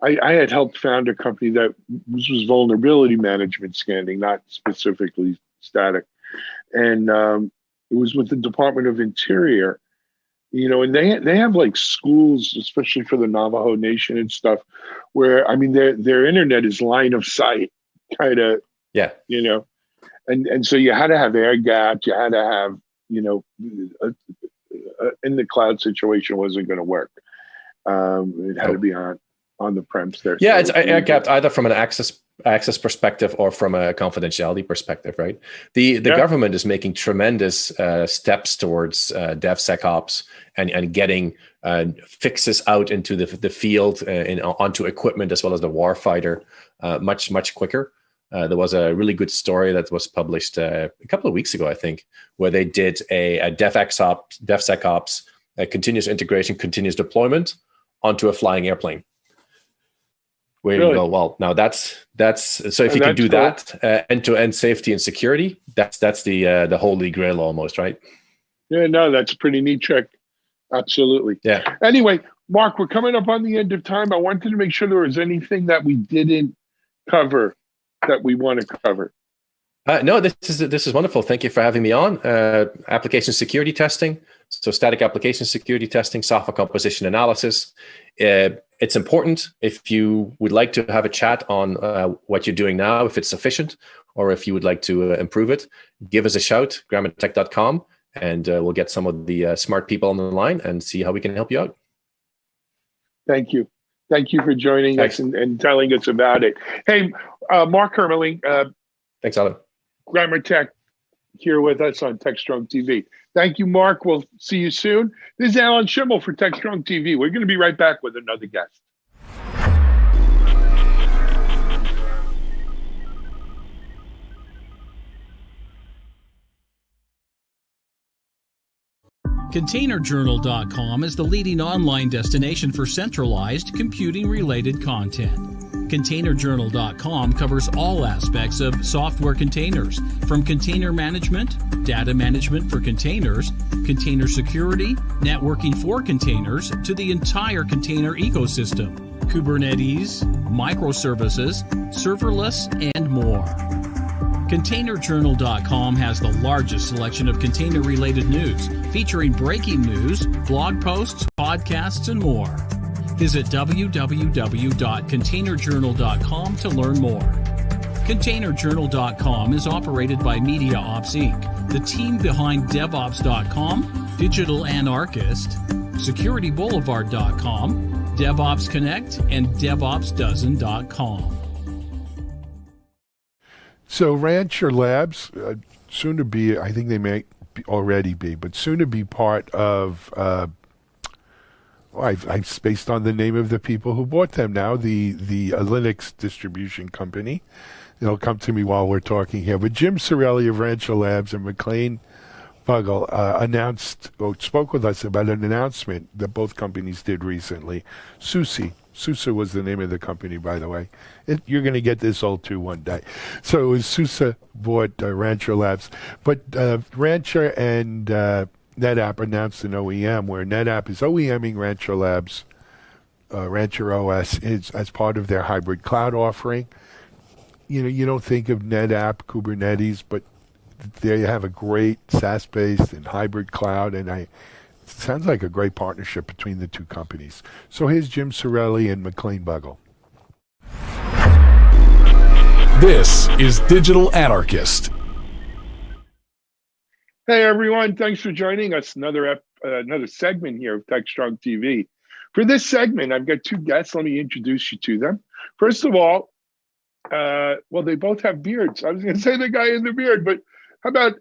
had helped found a company that this was vulnerability management scanning, not specifically static, and it was with the Department of Interior. And they have like schools, especially for the Navajo Nation and stuff, where their internet is line of sight, kind of.
Yeah.
And so you had to have air gapped. You had to have in the cloud situation wasn't going to work. It had to be on the premise there.
Yeah,
so
it's air gapped either from an access perspective or from a confidentiality perspective, right? The government is making tremendous steps towards DevSecOps and getting fixes out into the field and onto equipment as well as the warfighter much quicker. There was a really good story that was published a couple of weeks ago, I think, where they did a DevSecOps, a continuous integration, continuous deployment onto a flying airplane. Where you go, well, now that's so if you can do that end-to-end safety and security, that's the holy grail almost, right?
Yeah, no, that's a pretty neat trick. Absolutely.
Yeah.
Anyway, Mark, we're coming up on the end of time. I wanted to make sure there was anything that we didn't cover that we want to cover.
No, this is wonderful. Thank you for having me on. Application security testing, so static application security testing, software composition analysis. It's important if you would like to have a chat on what you're doing now, if it's sufficient, or if you would like to improve it, give us a shout, grammatech.com, and we'll get some of the smart people on the line and see how we can help you out.
Thank you. Thank you for joining us and telling us about it. Hey, Mark Hermeling.
Thanks, Alan.
Grammatech here with us on TechStrong TV. Thank you, Mark. We'll see you soon. This is Alan Schimmel for TechStrong TV. We're going to be right back with another guest.
ContainerJournal.com is the leading online destination for centralized computing-related content. ContainerJournal.com covers all aspects of software containers, from container management, data management for containers, container security, networking for containers, to the entire container ecosystem, Kubernetes, microservices, serverless, and more. ContainerJournal.com has the largest selection of container-related news, featuring breaking news, blog posts, podcasts, and more. Visit www.containerjournal.com to learn more. ContainerJournal.com is operated by MediaOps Inc., the team behind DevOps.com, Digital Anarchist, SecurityBoulevard.com, DevOps Connect, and DevOpsDozen.com.
So Rancher Labs, soon to be, I think they may already be, but soon to be part of, I've spaced on the name of the people who bought them now, the Linux distribution company. It'll come to me while we're talking here. But Jim Sorelli of Rancher Labs and McLean Bugle spoke with us about an announcement that both companies did recently. SUSE was the name of the company, by the way. You're going to get this all too one day. So it was SUSE bought Rancher Labs. But Rancher and NetApp announced an OEM where NetApp is OEMing Rancher Labs, Rancher OS is as part of their hybrid cloud offering. You don't think of NetApp, Kubernetes, but they have a great SaaS-based and hybrid cloud, and it sounds like a great partnership between the two companies. So here's Jim Sorelli and McLean Bugle.
This is Digital Anarchist.
Hey everyone, thanks for joining us. Another segment here of TechStrong TV. For this segment, I've got two guests. Let me introduce you to them. First of all, they both have beards. I was going to say the guy in the beard, but how about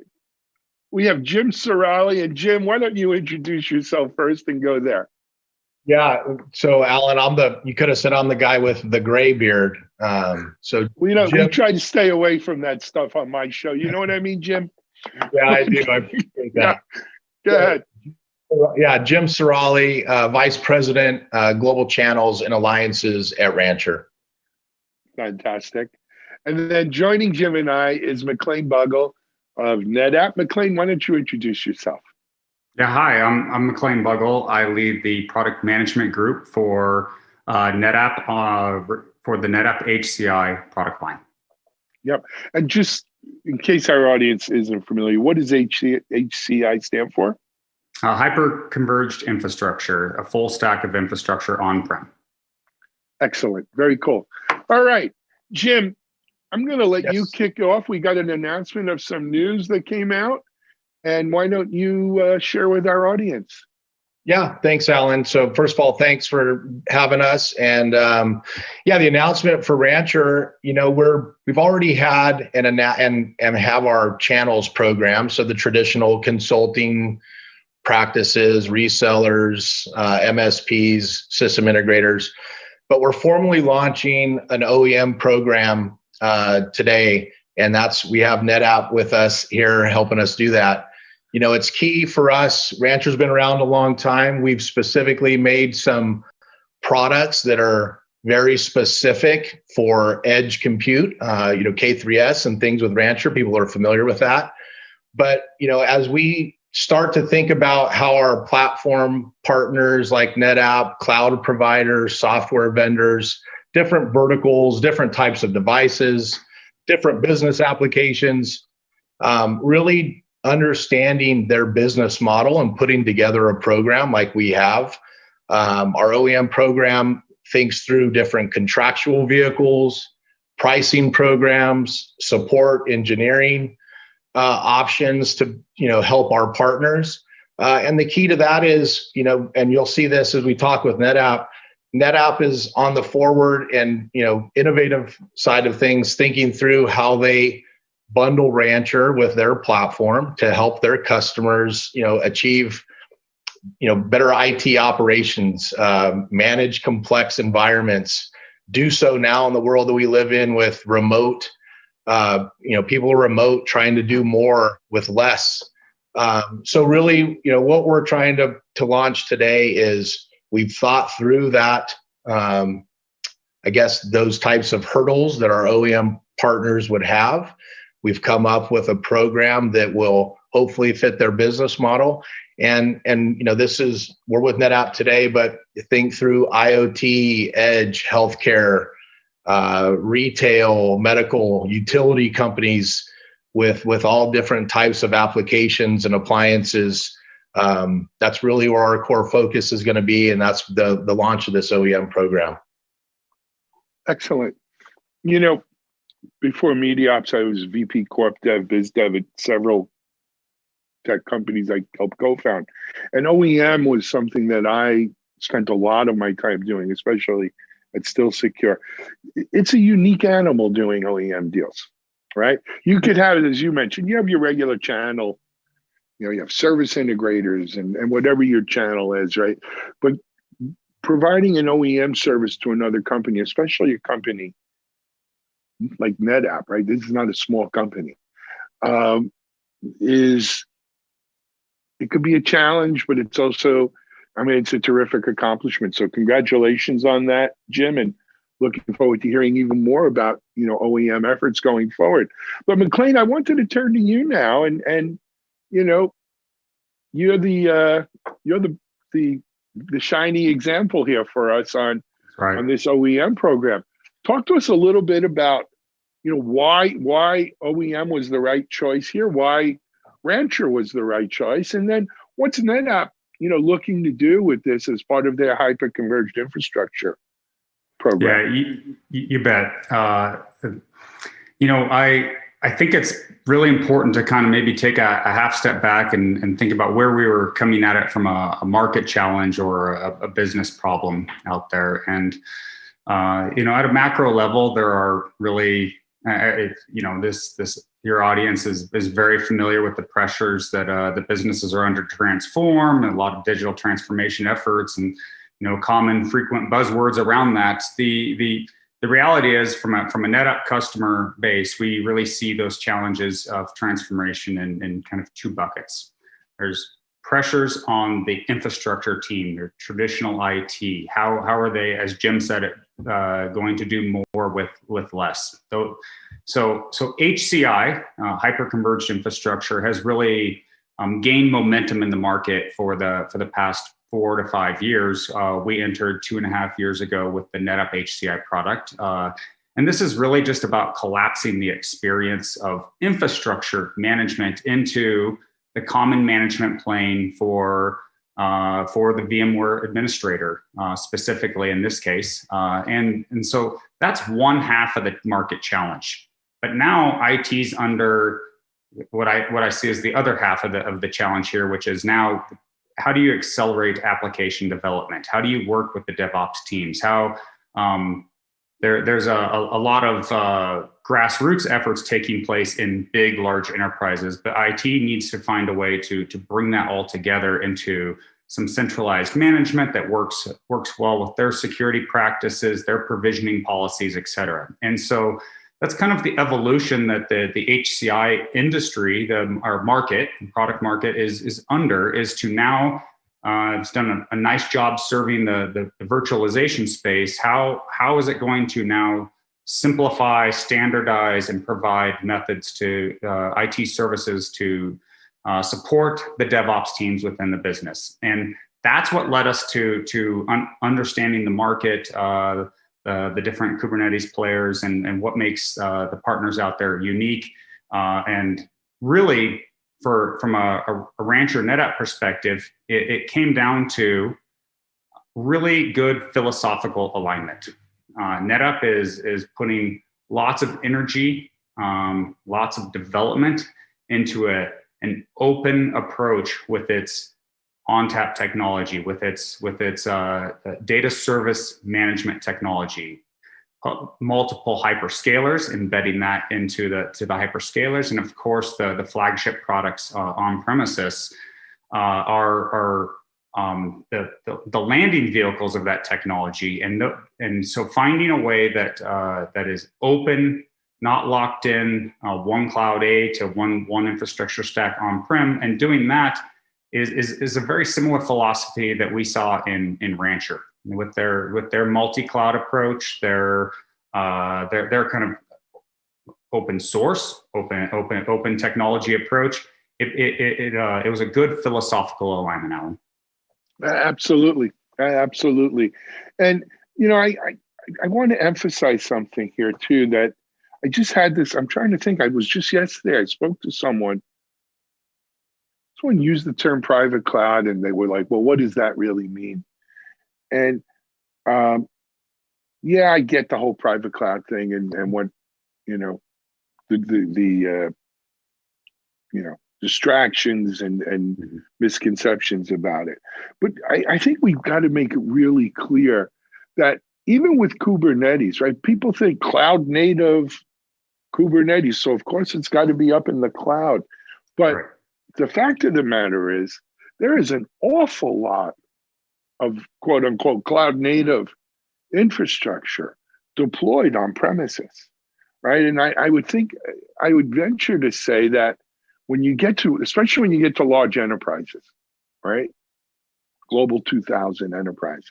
we have Jim Sorelli, and Jim, why don't you introduce yourself first and go there?
Yeah. So Alan, you could have said I'm the guy with the gray beard.
We try to stay away from that stuff on my show. You know what I mean, Jim?
Yeah, I do. I appreciate that.
Yeah. Go ahead.
Yeah, Jim Cirali, Vice President, Global Channels and Alliances at Rancher.
Fantastic. And then joining Jim and I is McLean Bugle of NetApp. McLean, why don't you introduce yourself?
Yeah, hi, I'm McLean Bugle. I lead the product management group for NetApp, for the NetApp HCI product line.
Yep. And just in case our audience isn't familiar, what does HCI stand for?
Hyper-converged infrastructure, a full stack of infrastructure on-prem.
Excellent. Very cool. All right, Jim, I'm going to let you kick off. We got an announcement of some news that came out. And why don't you share with our audience?
Yeah, thanks, Alan. So first of all, thanks for having us. And yeah, the announcement for Rancher, we've already had and have our channels program. So the traditional consulting practices, resellers, MSPs, system integrators, but we're formally launching an OEM program today. And we have NetApp with us here helping us do that. It's key for us. Rancher's been around a long time. We've specifically made some products that are very specific for edge compute, K3S and things with Rancher. People are familiar with that. But, as we start to think about how our platform partners like NetApp, cloud providers, software vendors, different verticals, different types of devices, different business applications, really understanding their business model and putting together a program like we have. Our OEM program thinks through different contractual vehicles, pricing programs, support, engineering options to help our partners. And the key to that is, and you'll see this as we talk with NetApp. NetApp is on the forward and innovative side of things, thinking through how they bundle Rancher with their platform to help their customers, achieve, better IT operations, manage complex environments, do so now in the world that we live in with remote, people are remote trying to do more with less. So really, what we're trying to launch today is we've thought through that, those types of hurdles that our OEM partners would have. We've come up with a program that will hopefully fit their business model. And we're with NetApp today, but think through IoT, edge, healthcare, retail, medical, utility companies with all different types of applications and appliances. That's really where our core focus is going to be. And that's the launch of this OEM program.
Excellent. Before MediaOps, I was VP Corp Dev, Biz Dev at several tech companies I helped co-found. And OEM was something that I spent a lot of my time doing, especially at Still Secure. It's a unique animal doing OEM deals, right? You could have, as you mentioned, you have your regular channel, you have service integrators and whatever your channel is, right? But providing an OEM service to another company, especially a company like NetApp, right? This is not a small company. It could be a challenge, but it's also, it's a terrific accomplishment. So congratulations on that, Jim, and looking forward to hearing even more about, OEM efforts going forward. But McLean, I wanted to turn to you now, and you're the shiny example here for us on this OEM program. Talk to us a little bit about, why OEM was the right choice here, why Rancher was the right choice, and then what's NetApp, looking to do with this as part of their hyper-converged infrastructure program?
Yeah, you bet. I think it's really important to kind of maybe take a half step back and think about where we were coming at it from a market challenge or a business problem out there. And at a macro level, there are really, your audience is very familiar with the pressures that the businesses are under to transform, and a lot of digital transformation efforts, and common frequent buzzwords around that. The reality is, from a NetApp customer base, we really see those challenges of transformation in kind of two buckets. There's pressures on the infrastructure team, your traditional IT. How are they, as Jim said, going to do more with less? So HCI, hyperconverged infrastructure, has really gained momentum in the market for the past 4 to 5 years. We entered 2.5 years ago with the NetApp HCI product. And this is really just about collapsing the experience of infrastructure management into the common management plane for the VMware administrator, specifically in this case. And so that's one half of the market challenge. But now IT's under what I see as the other half of the challenge here, which is now, how do you accelerate application development? How do you work with the DevOps teams? How there's a lot of grassroots efforts taking place in big, large enterprises, but IT needs to find a way to bring that all together into some centralized management that works well with their security practices, their provisioning policies, et cetera. And so that's kind of the evolution that the HCI industry, our product market is to now, it's done a nice job serving the virtualization space. How is it going to now simplify, standardize, and provide methods to IT services to support the DevOps teams within the business? And that's what led us to understanding the market, the different Kubernetes players, and what makes the partners out there unique. And really, from a Rancher NetApp perspective, it came down to really good philosophical alignment. NetApp is putting lots of energy, lots of development into an open approach with its ONTAP technology, with its data service management technology, multiple hyperscalers, embedding that into the hyperscalers, and of course the flagship products on premises are the landing vehicles of that technology. And so finding a way that is open, not locked in one cloud A to one infrastructure stack on-prem, and doing that is a very similar philosophy that we saw in Rancher with their multi-cloud approach, their kind of open source, open technology approach. It was a good philosophical alignment, Alan.
Absolutely. And I want to emphasize something here too, that I just had this. I'm trying to think. I was just yesterday. I spoke to someone. Someone used the term private cloud, and they were like, "Well, what does that really mean?" And yeah, I get the whole private cloud thing, and what the distractions and misconceptions about it. But I think we've got to make it really clear that even with Kubernetes, right? People think cloud native Kubernetes, so of course it's got to be up in the cloud, but right. The fact of the matter is, there is an awful lot of quote unquote cloud native infrastructure deployed on premises, right? And I would venture to say that especially when you get to large enterprises, right? Global 2000 enterprises,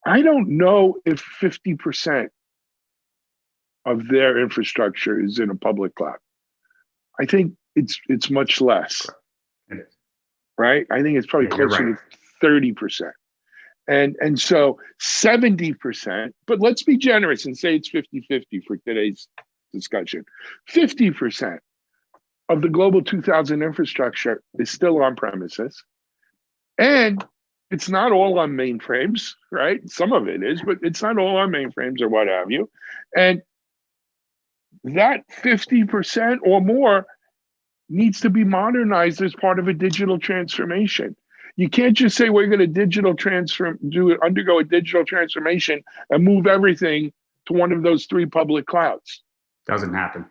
I don't know if 50% of their infrastructure is in a public cloud. I think it's much less, right? I think it's probably closer to 30%. And so 70%, but let's be generous and say it's 50-50 for today's discussion. 50% of the global 2000 infrastructure is still on premises. And it's not all on mainframes, right? Some of it is, but it's not all on mainframes or what have you. And that 50% or more needs to be modernized as part of a digital transformation. You can't just say we're going to undergo a digital transformation and move everything to one of those 3 public clouds.
Doesn't happen.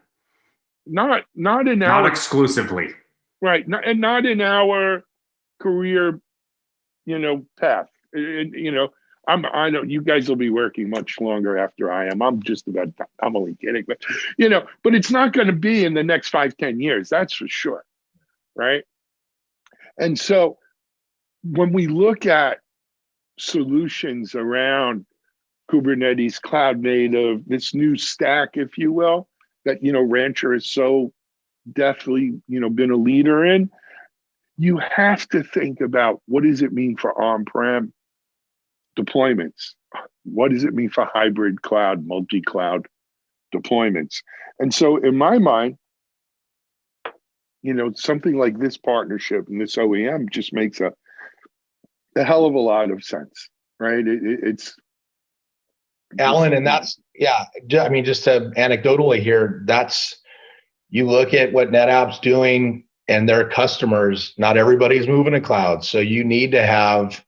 Not
exclusively.
Right. Not in our career, path. I know you guys will be working much longer after I am. I'm only kidding, but but it's not going to be in the next 5-10 years. That's for sure. Right. And so when we look at solutions around Kubernetes, cloud native, this new stack, if you will, that, Rancher is so definitely, been a leader in, you have to think about what does it mean for on-prem deployments? What does it mean for hybrid cloud, multi-cloud deployments? And so in my mind, something like this partnership and this OEM just makes a hell of a lot of sense, right? It's
Alan, and that's, yeah, I mean, just to anecdotally here, you look at what NetApp's doing and their customers, not everybody's moving to cloud. So you need to have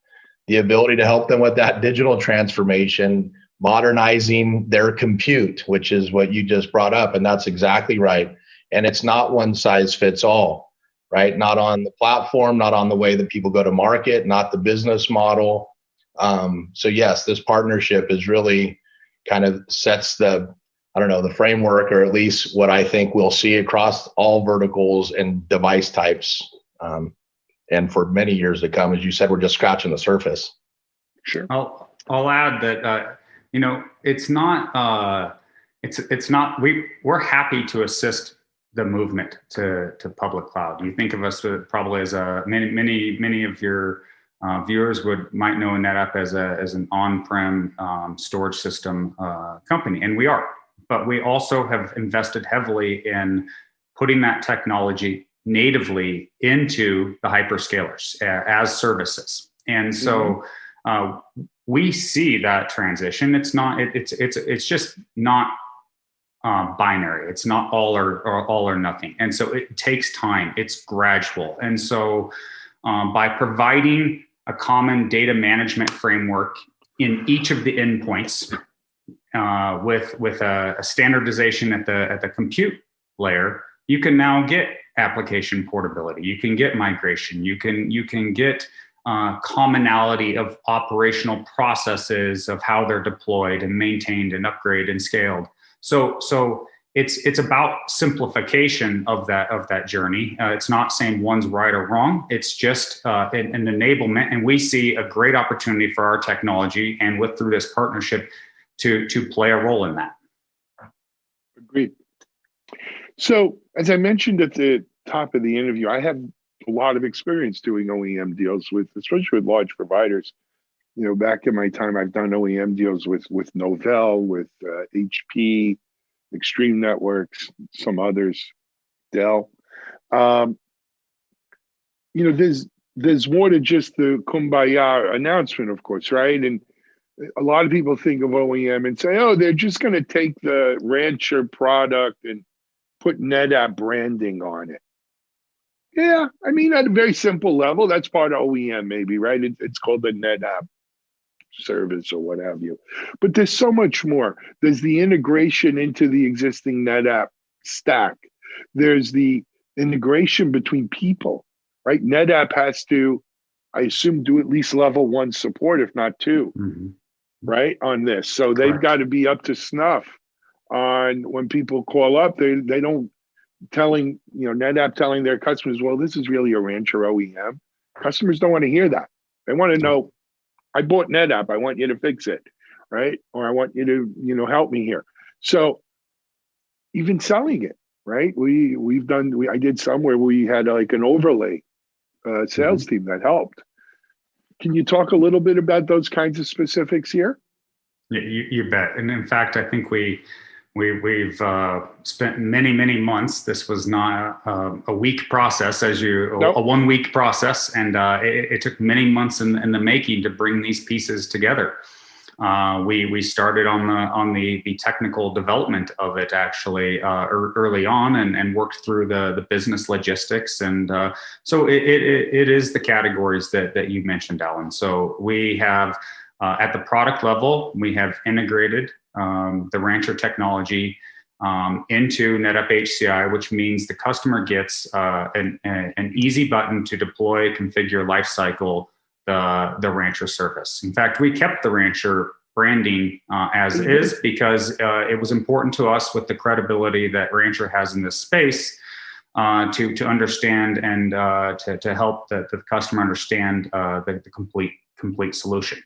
the ability to help them with that digital transformation, modernizing their compute, which is what you just brought up. And that's exactly right. And it's not one size fits all, right? Not on the platform, not on the way that people go to market, not the business model. So yes, this partnership is really kind of sets the framework, or at least what I think we'll see across all verticals and device types. And for many years to come, as you said, we're just scratching the surface.
Sure.
I'll add that, it's not, we're happy to assist the movement to public cloud. You think of us probably as many of your viewers might know NetApp as an on-prem storage system company, and we are. But we also have invested heavily in putting that technology natively into the hyperscalers as services, and so we see that transition. It's just not binary. It's not all or nothing, and so it takes time. It's gradual, and so by providing a common data management framework in each of the endpoints, with a standardization at the compute layer, you can now get application portability. You can get migration. You can get commonality of operational processes of how they're deployed and maintained and upgraded and scaled. So it's about simplification of that journey. It's not saying one's right or wrong. It's just an enablement, and we see a great opportunity for our technology and through this partnership to play a role in that.
Agreed. So as I mentioned at the top of the interview, I have a lot of experience doing OEM deals especially with large providers. Back in my time, I've done OEM deals with Novell, with HP, Extreme Networks, some others, Dell. There's more to just the Kumbaya announcement, of course, right? And a lot of people think of OEM and say, oh, they're just going to take the Rancher product and put NetApp branding on it. Yeah, I mean, at a very simple level, that's part of OEM maybe, right? It's called the NetApp service or what have you. But there's so much more. There's the integration into the existing NetApp stack. There's the integration between people, right? NetApp has to, I assume, do at least level 1 support, if not 2, right, on this. So they've got to be up to snuff on when people call up. They don't NetApp telling their customers, well, this is really a Rancher OEM. Customers don't want to hear that. They want to know, I bought NetApp, I want you to fix it, right? Or I want you to, help me here. So even selling it, right? I did some where we had like an overlay sales team that helped. Can you talk a little bit about those kinds of specifics here?
Yeah, you bet. And in fact, I think we've spent many months. This was not a week process, a 1 week process, and it took many months in the making to bring these pieces together. We started on the technical development of it actually early on, and worked through the business logistics, and so it is the categories that you mentioned, Alan. So we have at the product level, we have integrated the Rancher technology into NetApp HCI, which means the customer gets an easy button to deploy, configure, lifecycle the Rancher service. In fact, we kept the Rancher branding as is because it was important to us with the credibility that Rancher has in this space to understand and to help the customer understand the complete solution.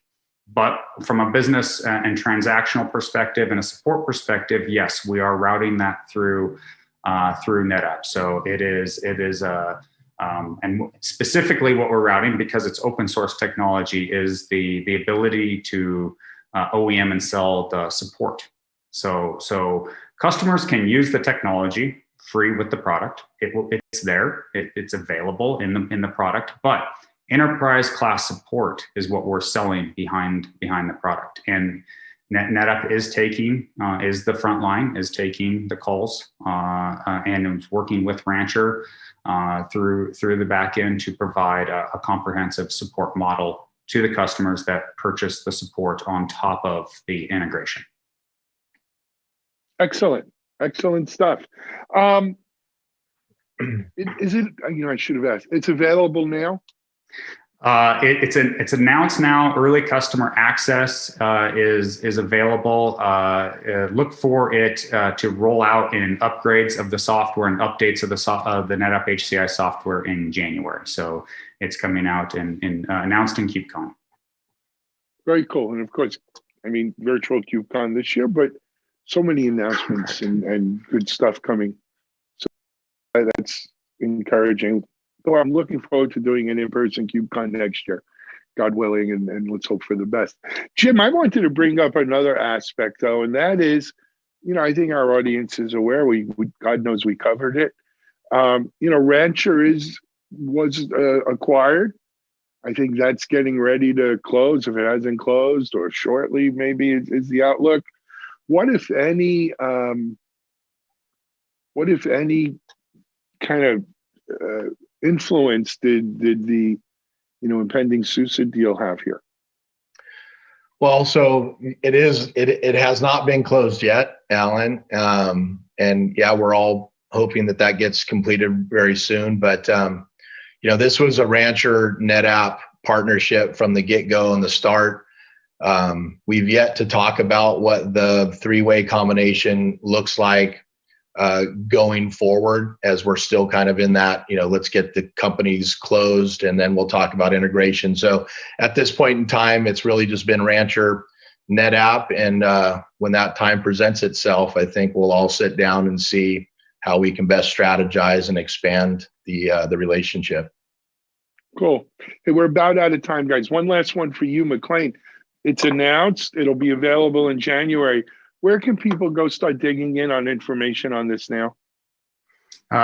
But from a business and transactional perspective and a support perspective, yes, we are routing that through NetApp. So it is and specifically what we're routing, because it's open source technology, is the ability to OEM and sell the support. So customers can use the technology free with the product. It's there. It's available in the product, but enterprise class support is what we're selling behind the product. And NetApp is the front line, is taking the calls, and is working with Rancher through the back end to provide a comprehensive support model to the customers that purchase the support on top of the integration.
Excellent stuff. Is it? I should have asked. It's available now.
It's announced now. Early customer access is available. Look for it to roll out in upgrades of the software and updates of the NetApp HCI software in January. So it's coming out and announced in KubeCon. Very cool. And of course, virtual KubeCon this year, but so many announcements and good stuff coming. So that's encouraging. So I'm looking forward to doing an in-person KubeCon next year, God willing, and let's hope for the best. Jim, I wanted to bring up another aspect, though, and that is, I think our audience is aware. God knows we covered it. Rancher was acquired. I think that's getting ready to close, if it hasn't closed, or shortly maybe is the outlook. What if any kind of influence did the impending SUSE deal have here?
Well, so it has not been closed yet, Alan. And yeah, we're all hoping that gets completed very soon. But this was a Rancher NetApp partnership from the get-go and the start. We've yet to talk about what the three-way combination looks like going forward, as we're still kind of in that, let's get the companies closed and then we'll talk about integration. So at this point in time, it's really just been Rancher NetApp. And when that time presents itself, I think we'll all sit down and see how we can best strategize and expand the relationship.
Cool. Hey, we're about out of time, guys. One last one for you, McLean. It's announced. It'll be available in January. Where can people go start digging in on information on this now? We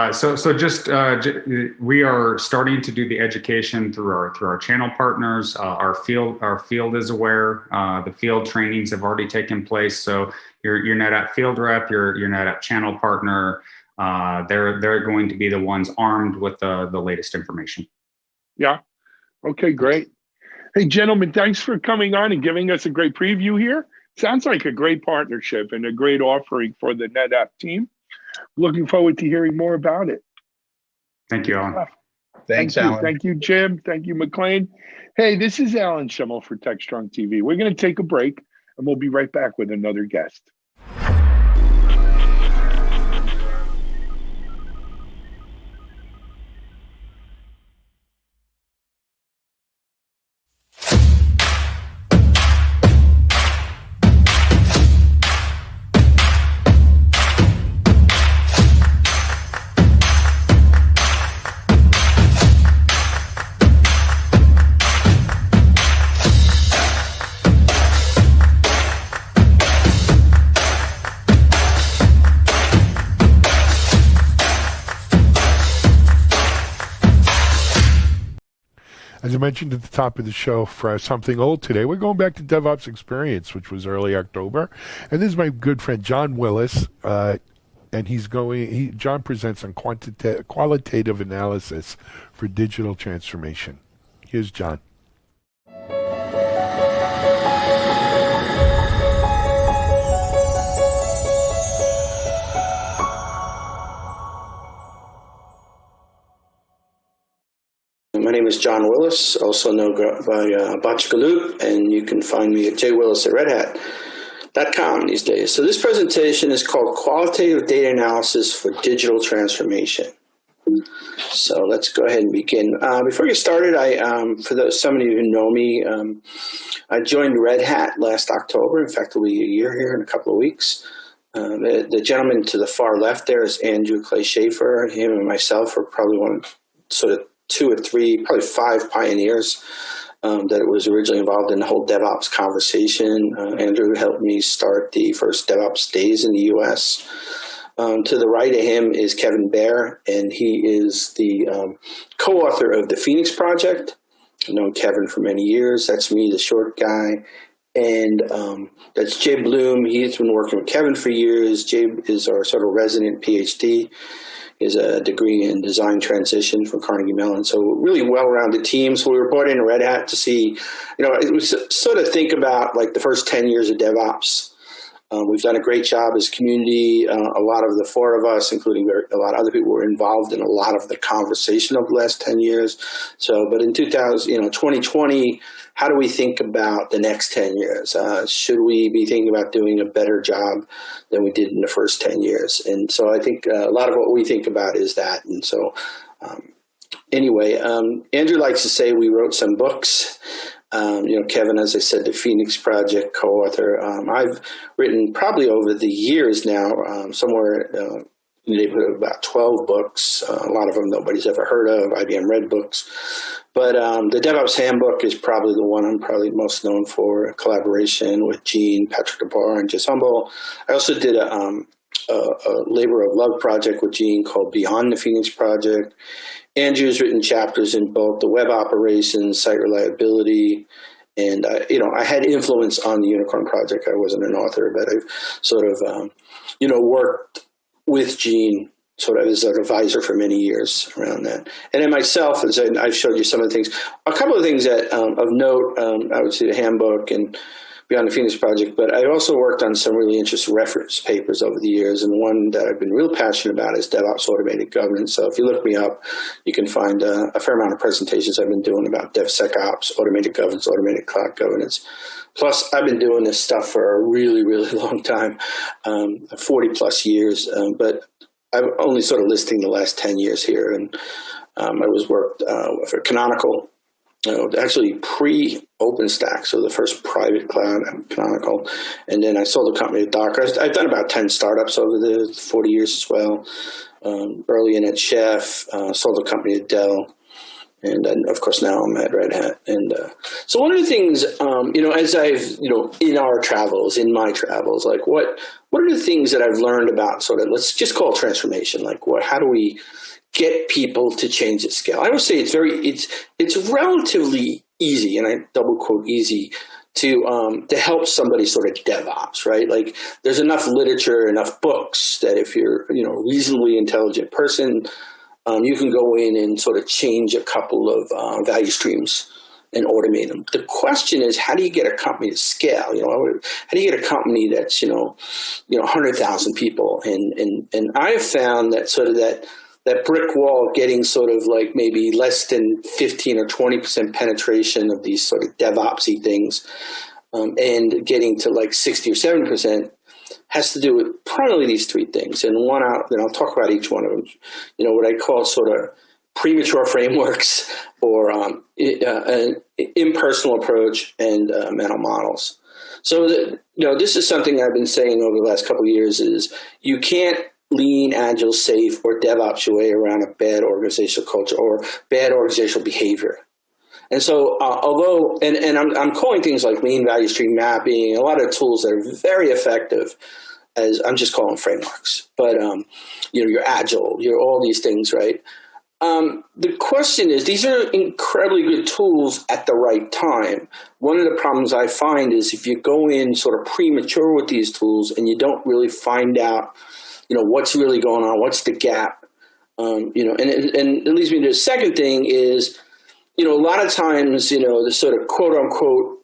are starting to do the education through our channel partners. Our field is aware. The field trainings have already taken place. So your NetApp field rep, your NetApp channel partner, they're going to be the ones armed with the latest information. Yeah. Okay, great. Hey, gentlemen, thanks for coming on and giving us a great preview here. Sounds like a great partnership and a great offering for the NetApp team. Looking forward to hearing more about it. Thank you, Alan.
Thanks, Alan.
Thank you, Jim. Thank you, McLean. Hey, this is Alan Schimmel for TechStrong TV. We're going to take a break, and we'll be right back with another guest. As I mentioned at the top of the show, for something old today, we're going back to DevOps Experience, which was early October. And this is my good friend, John Willis. And John presents on qualitative analysis for digital transformation. Here's John.
My name is John Willis, also known by Bachgaloo, and you can find me at jwillis@redhat.com these days. So this presentation is called Qualitative Data Analysis for Digital Transformation. So let's go ahead and begin. Before we get started, for some of you who know me, I joined Red Hat last October. In fact, it'll be a year here in a couple of weeks. The gentleman to the far left there is Andrew Clay Schaefer. Him and myself are probably two or three, probably five pioneers that was originally involved in the whole DevOps conversation. Andrew helped me start the first DevOps days in the U.S. To the right of him is Kevin Baer, and he is the co-author of the Phoenix Project. I've known Kevin for many years. That's me, the short guy. And that's Jay Bloom. He's been working with Kevin for years. Jay is our sort of resident PhD. He has a degree in design transition from Carnegie Mellon. So really well-rounded team. So we were brought into Red Hat to see, it was sort of think about like the first 10 years of DevOps. We've done a great job as a community. A lot of the four of us, including a lot of other people, were involved in a lot of the conversation of the last 10 years. So, but in 2020, how do we think about the next 10 years? Should we be thinking about doing a better job than we did in the first 10 years? And so I think a lot of what we think about is that. And so anyway, Andrew likes to say we wrote some books. Kevin, as I said, the Phoenix Project co-author. I've written probably over the years now, somewhere in the neighborhood of about 12 books. A lot of them nobody's ever heard of, IBM Red books. But the DevOps Handbook is probably the one I'm probably most known for, a collaboration with Gene, Patrick DeBar, and Jess Humble. I also did a labor of love project with Gene called Beyond the Phoenix Project. Andrew's written chapters in both the web operations, site reliability, and I had influence on the Unicorn Project. I wasn't an author, but I've sort of worked with Gene sort of as an advisor for many years around that. And then myself, as I've showed you some of the things, a couple of things that of note. I would say the handbook and Beyond the Phoenix Project, but I also worked on some really interesting reference papers over the years, and one that I've been real passionate about is DevOps Automated Governance. So if you look me up, you can find a fair amount of presentations I've been doing about DevSecOps, Automated Governance, Automated Cloud Governance. Plus, I've been doing this stuff for a really, really long time, 40 plus years, but I'm only sort of listing the last 10 years here. And I was worked for Canonical, actually pre-OpenStack, so the first private cloud Canonical, and then I sold the company to Docker. I've done about 10 startups over the 40 years as well. Early in at Chef, sold the company to Dell, and then of course now I'm at Red Hat. And so one of the things, as I've, in our travels, in my travels, like what are the things that I've learned about sort of, let's just call it transformation, like how do we get people to change at scale? I would say it's relatively easy, and I double quote easy, to help somebody sort of DevOps, right? Like there's enough literature, enough books that if you're a reasonably intelligent person, you can go in and sort of change a couple of value streams and automate them. The question is, how do you get a company to scale? How do you get a company that's 100,000 people? And I have found that sort of that brick wall getting sort of like maybe less than 15 or 20% penetration of these sort of DevOpsy things, and getting to like 60 or 70% has to do with primarily these three things. And then I'll talk about each one of them. What I call sort of premature frameworks, or an impersonal approach, and mental models. So this is something I've been saying over the last couple of years is you can't lean, agile, safe, or DevOps your way around a bad organizational culture or bad organizational behavior. And so, although, and I'm calling things like lean value stream mapping, a lot of tools that are very effective, as I'm just calling frameworks. But you're agile, you're all these things, right? The question is, these are incredibly good tools at the right time. One of the problems I find is if you go in sort of premature with these tools and you don't really find out what's really going on, what's the gap, and it leads me to the second thing is, a lot of times, the sort of quote unquote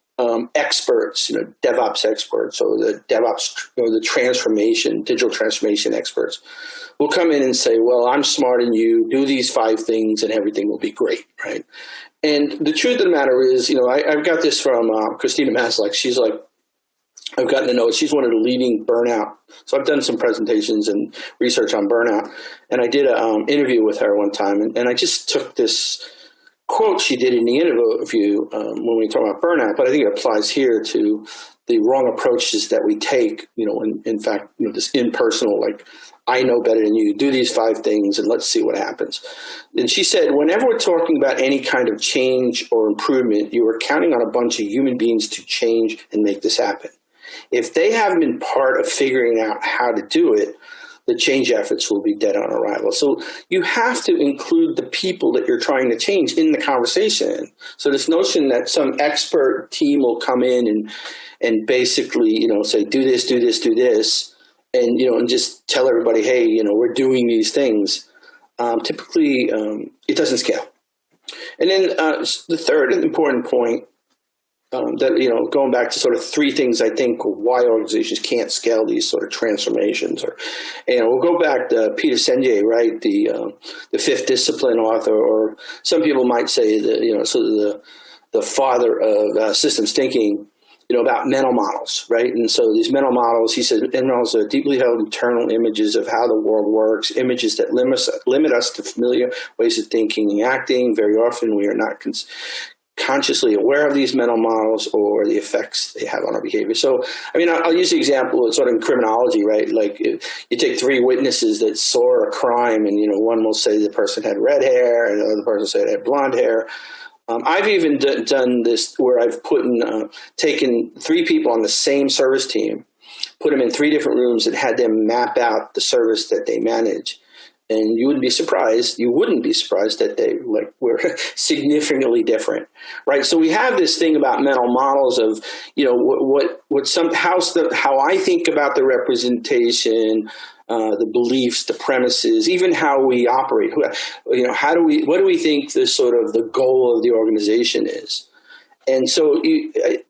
experts, DevOps experts, or the DevOps, the transformation, digital transformation experts will come in and say, well, I'm smarter than you, do these 5 things and everything will be great, right? And the truth of the matter is, I've got this from Christina Maslach. She's like, I've gotten to know, she's one of the leading burnout. So I've done some presentations and research on burnout. And I did an interview with her one time. And I just took this quote she did in the interview when we talk about burnout, but I think it applies here to the wrong approaches that we take, in fact, this impersonal, like, I know better than you, do these 5 things and let's see what happens. And she said, whenever we're talking about any kind of change or improvement, you are counting on a bunch of human beings to change and make this happen. If they haven't been part of figuring out how to do it, the change efforts will be dead on arrival. So you have to include the people that you're trying to change in the conversation. So this notion that some expert team will come in and basically, say, do this, do this, do this, and, and just tell everybody, hey, we're doing these things. Typically, it doesn't scale. And then the third important point, that, going back to sort of 3 things I think why organizations can't scale these sort of transformations, or, we'll go back to Peter Senge, right, the 5th discipline author, or some people might say that, sort of the father of systems thinking, about mental models, right? And so these mental models, he said, mental models are deeply held internal images of how the world works, images that limit us to familiar ways of thinking and acting. Very often we are not consciously aware of these mental models or the effects they have on our behavior. So, I'll use the example of sort of in criminology, right? Like you take 3 witnesses that saw a crime and, one will say the person had red hair and the other person said they had blonde hair. I've even done this where I've taken 3 people on the same service team, put them in 3 different rooms and had them map out the service that they manage. And you wouldn't be surprised that they were significantly different, right? So we have this thing about mental models of, how I think about the representation, the beliefs, the premises, even how we operate. What do we think the sort of the goal of the organization is? And so,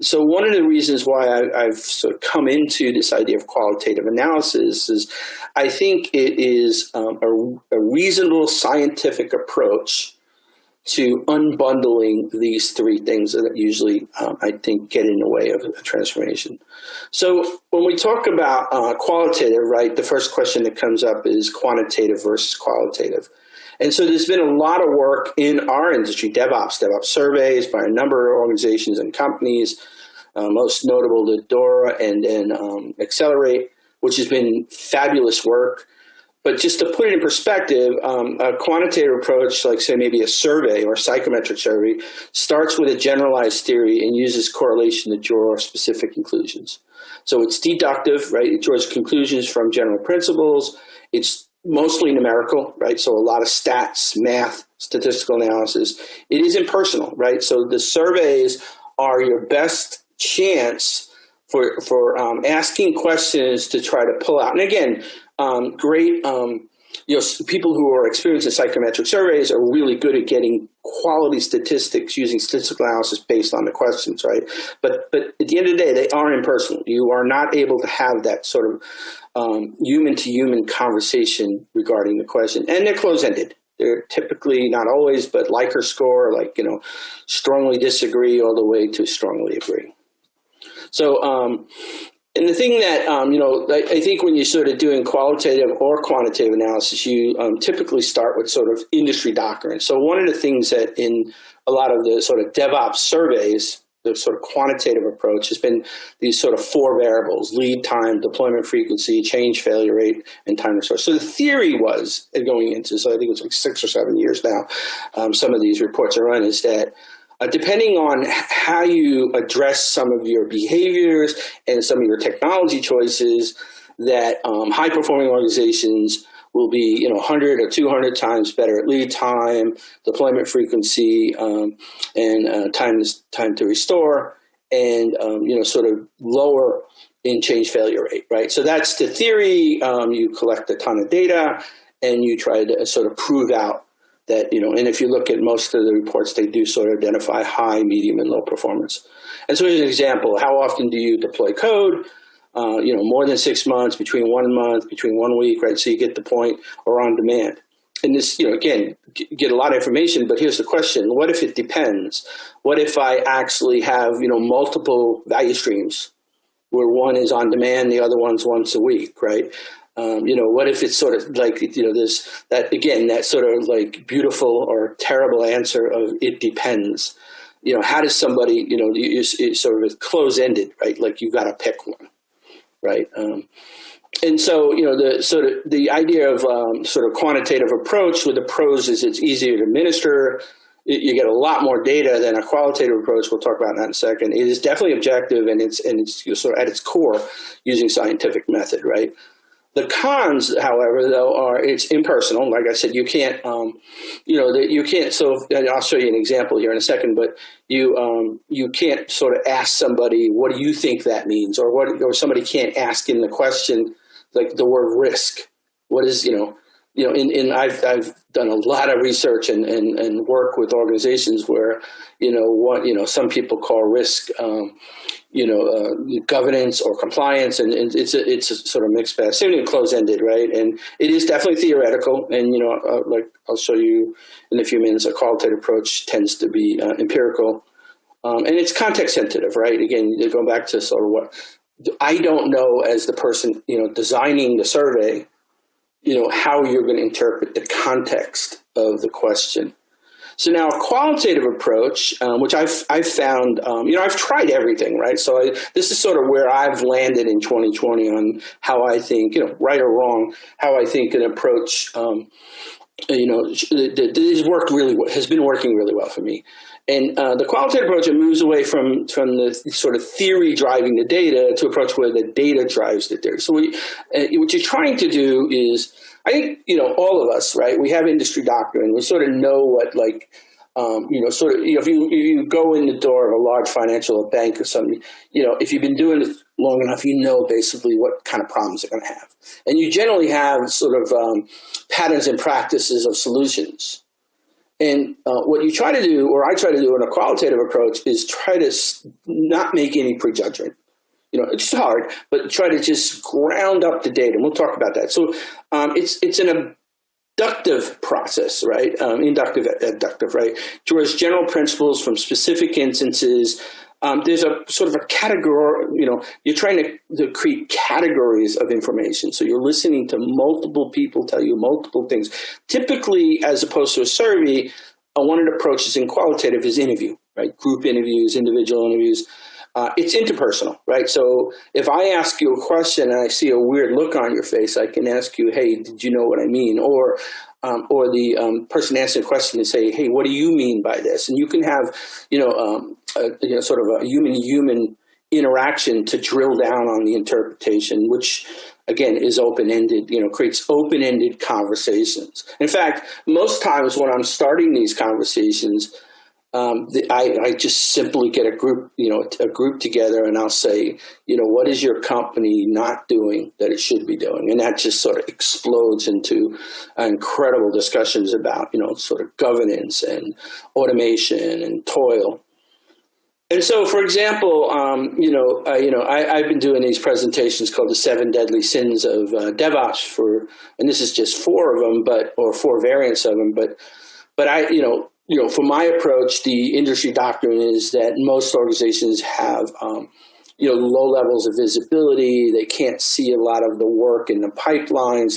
so one of the reasons why I've sort of come into this idea of qualitative analysis is I think it is a reasonable scientific approach to unbundling these 3 things that usually, I think, get in the way of a transformation. So when we talk about qualitative, right, the first question that comes up is quantitative versus qualitative. And so there's been a lot of work in our industry, DevOps surveys by a number of organizations and companies, most notable the Dora and then Accelerate, which has been fabulous work. But just to put it in perspective, a quantitative approach, like say maybe a survey or a psychometric survey, starts with a generalized theory and uses correlation to draw specific conclusions. So it's deductive, right? It draws conclusions from general principles. It's mostly numerical, right? So a lot of stats, math, statistical analysis. It is impersonal, right? So the surveys are your best chance for asking questions to try to pull out. And again, great, people who are experienced in psychometric surveys are really good at getting quality statistics using statistical analysis based on the questions, right? But at the end of the day, they are impersonal. You are not able to have that sort of human-to-human conversation regarding the question. And they're close-ended. They're typically, not always, but Likert score, strongly disagree all the way to strongly agree. So, and the thing that, I think when you're sort of doing qualitative or quantitative analysis, you typically start with sort of industry doctrine. So one of the things that in a lot of the sort of DevOps surveys, the sort of quantitative approach has been these sort of 4 variables: lead time, deployment frequency, change failure rate, and time to restore. So the theory was going into, so I think it was like 6 or 7 years now, some of these reports are run, is that depending on how you address some of your behaviors and some of your technology choices, that high-performing organizations will be 100 or 200 times better at lead time, deployment frequency, and time to restore, and sort of lower in change failure rate, right? So that's the theory. You collect a ton of data, and you try to sort of prove out that, and if you look at most of the reports, they do sort of identify high, medium, and low performance. And so here's an example. How often do you deploy code? More than 6 months, between 1 month, between 1 week, right? So you get the point, or on demand. And this, again, get a lot of information, but here's the question. What if it depends? What if I actually have, multiple value streams? where one is on demand, the other one's once a week, right? What if it's sort of like, there's that, again, that sort of like beautiful or terrible answer of it depends. How does somebody, it's sort of close-ended, right? Like you've got to pick one, right? And so, the idea of sort of quantitative approach with the pros is it's easier to administer. You get a lot more data than a qualitative approach. We'll talk about that in a second. It is definitely objective, and it's sort of at its core using scientific method, right? The cons, however, though, are it's impersonal. Like I said, you can't, you can't. So I'll show you an example here in a second. But you can't sort of ask somebody, "What do you think that means?" Or somebody can't ask in the question like the word risk. What is I've done a lot of research and work with organizations where some people call risk governance or compliance, and it's a sort of mixed bag. Same thing, close-ended, right? And it is definitely theoretical, and like I'll show you in a few minutes, a qualitative approach tends to be empirical, and it's context sensitive, right? Again, going back to sort of what I don't know as the person designing the survey, how you're going to interpret the context of the question. So now a qualitative approach, which I've found, I've tried everything, right? So this is sort of where I've landed in 2020 on how I think, right or wrong, how I think an approach, has been working really well for me. And the qualitative approach, it moves away from the sort of theory driving the data to approach where the data drives the theory. So what you're trying to do is, I think, all of us, right, we have industry doctrine. We sort of know what, like, if you go in the door of a large financial bank or something, if you've been doing it long enough, basically what kind of problems they're going to have. And you generally have sort of patterns and practices of solutions. And what you try to do, or I try to do in a qualitative approach, is try to not make any prejudgment. It's hard, but try to just ground up the data. And we'll talk about that. So it's an abductive process, right? Inductive, abductive, right? Towards general principles from specific instances. There's a sort of a category, you're trying to create categories of information. So you're listening to multiple people tell you multiple things. Typically, as opposed to a survey, one of the approaches in qualitative is interview, right? Group interviews, individual interviews. It's interpersonal, right? So if I ask you a question and I see a weird look on your face, I can ask you, hey, did you know what I mean? Or the person answering the question and say, hey, what do you mean by this? And you can have, sort of a human-to-human interaction to drill down on the interpretation, which, again, is open-ended, creates open-ended conversations. In fact, most times when I'm starting these conversations, I just simply get a group together, and I'll say, what is your company not doing that it should be doing? And that just sort of explodes into incredible discussions about, sort of governance and automation and toil. And so, for example, I've been doing these presentations called the 7 Deadly Sins of DevOps and this is just 4 of them, or 4 variants of them, but I, for my approach, the industry doctrine is that most organizations have, low levels of visibility. They can't see a lot of the work in the pipelines.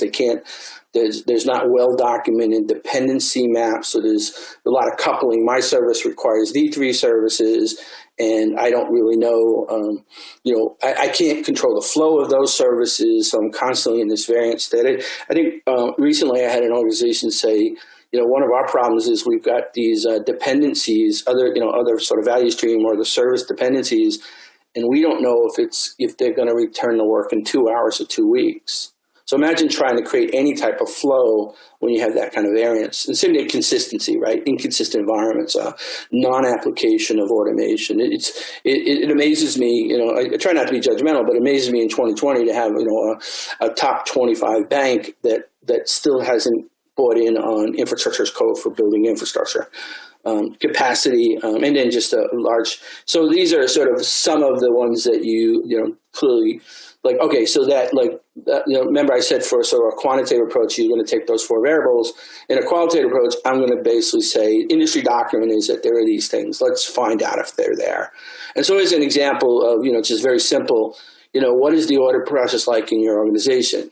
There's not well-documented dependency maps. So there's a lot of coupling. My service requires D3 services, and I don't really know, I can't control the flow of those services. So I'm constantly in this variant state. I think recently I had an organization say, one of our problems is we've got these dependencies, other sort of value stream or the service dependencies, and we don't know if they're going to return the work in 2 hours or 2 weeks. So imagine trying to create any type of flow when you have that kind of variance. And same thing, consistency, right? Inconsistent environments, non-application of automation. It amazes me, I try not to be judgmental, but it amazes me in 2020 to have, a top 25 bank that still hasn't bought in on infrastructure as code for building infrastructure. Capacity, and then just a large. So these are sort of some of the ones that you clearly like. Okay, so remember I said for sort of a quantitative approach, you're going to take those 4 variables. In a qualitative approach, I'm going to basically say industry doctrine is that there are these things. Let's find out if they're there. And so as an example of just very simple. what is the audit process like in your organization?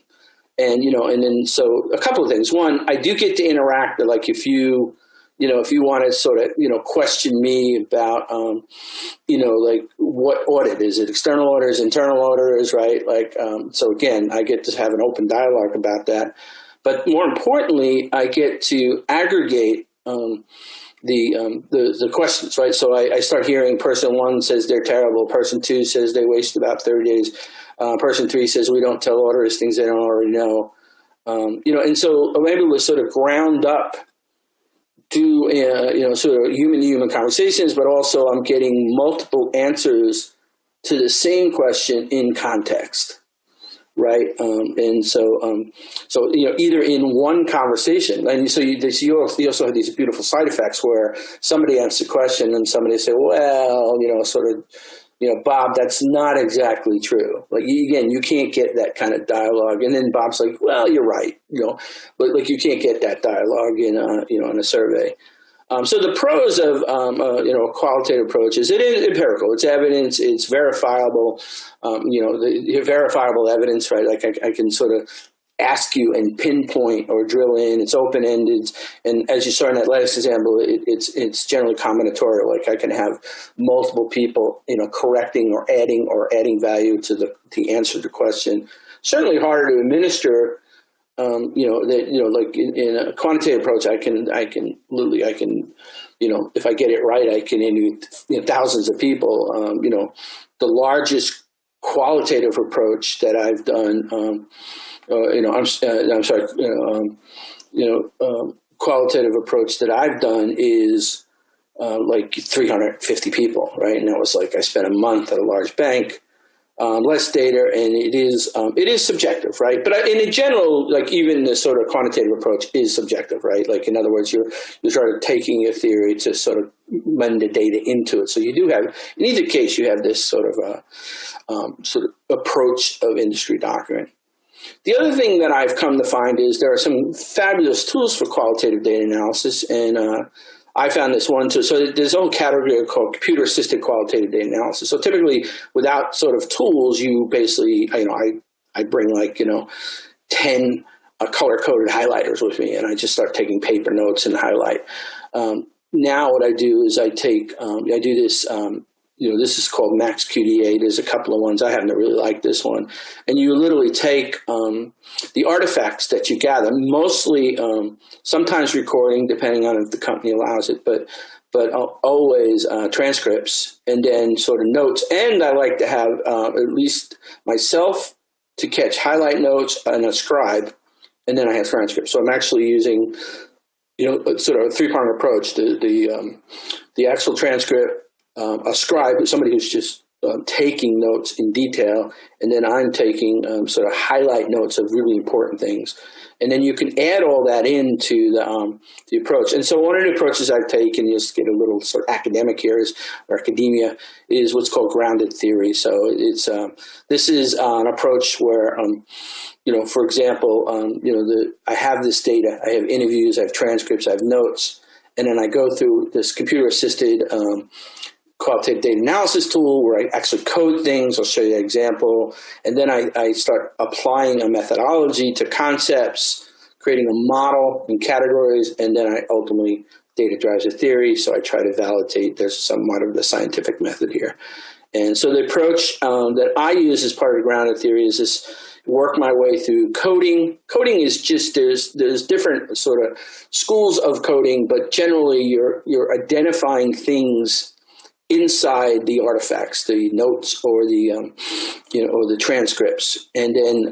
And, and then so a couple of things. One, I do get to interact, like if you want to sort of, question me about, like what audit, is it external auditors, internal auditors, right? Like, so again, I get to have an open dialogue about that. But more importantly, I get to aggregate the questions, right? So I start hearing person 1 says they're terrible, person 2 says they waste about 30 days, person 3 says we don't tell auditors things they don't already know, and so I'm able to sort of ground up, do sort of human-to-human conversations, but also I'm getting multiple answers to the same question in context. Right, and so either in one conversation, and so you also have these beautiful side effects where somebody asks a question and somebody say, well, Bob, that's not exactly true. Like again, you can't get that kind of dialogue, and then Bob's like, well, you're right, but like you can't get that dialogue in in a survey. So the pros of a qualitative approach is it is empirical. It's evidence. It's verifiable. The verifiable evidence, right? Like I can sort of ask you and pinpoint or drill in. It's open ended, and as you saw in that last example, it's generally combinatorial. Like I can have multiple people, correcting or adding value to the answer to the question. Certainly harder to administer. Like in a quantitative approach, I can literally, if I get it right, I can interview thousands of people. The largest qualitative approach that I've done, qualitative approach that I've done is like 350 people, right? And that was like I spent a month at a large bank. Less data, and it is subjective, right? But in general, like even the sort of quantitative approach is subjective, right? Like in other words, you're sort of taking a theory to sort of blend the data into it. So you do have, in either case, you have this sort of approach of industry document. The other thing that I've come to find is there are some fabulous tools for qualitative data analysis, and I found this one too. So there's a whole category called computer-assisted qualitative data analysis. So typically, without sort of tools, you basically, I bring like 10 color-coded highlighters with me, and I just start taking paper notes and highlight. Now what I do is I take, I do this. This is called Max QDA. There's a couple of ones. I happen to really like this one. And you literally take the artifacts that you gather, mostly sometimes recording, depending on if the company allows it, but always transcripts, and then sort of notes. And I like to have at least myself to catch highlight notes and a scribe, and then I have transcripts. So I'm actually using, sort of a three-pronged approach: the actual transcript, a scribe, somebody who's just taking notes in detail, and then I'm taking sort of highlight notes of really important things. And then you can add all that into the approach. And so one of the approaches I've taken, just get a little sort of academic here, or academia, is what's called grounded theory. So it's this is an approach where, for example, I have this data, I have interviews, I have transcripts, I have notes, and then I go through this computer-assisted qualitative data analysis tool where I actually code things. I'll show you an example. And then I start applying a methodology to concepts, creating a model in categories, and then I ultimately, data drives a theory. So I try to validate there's somewhat of the scientific method here. And so the approach that I use as part of grounded theory is this: work my way through coding. Coding is just, there's different sort of schools of coding, but generally you're identifying things inside the artifacts, the notes or the or the transcripts, and then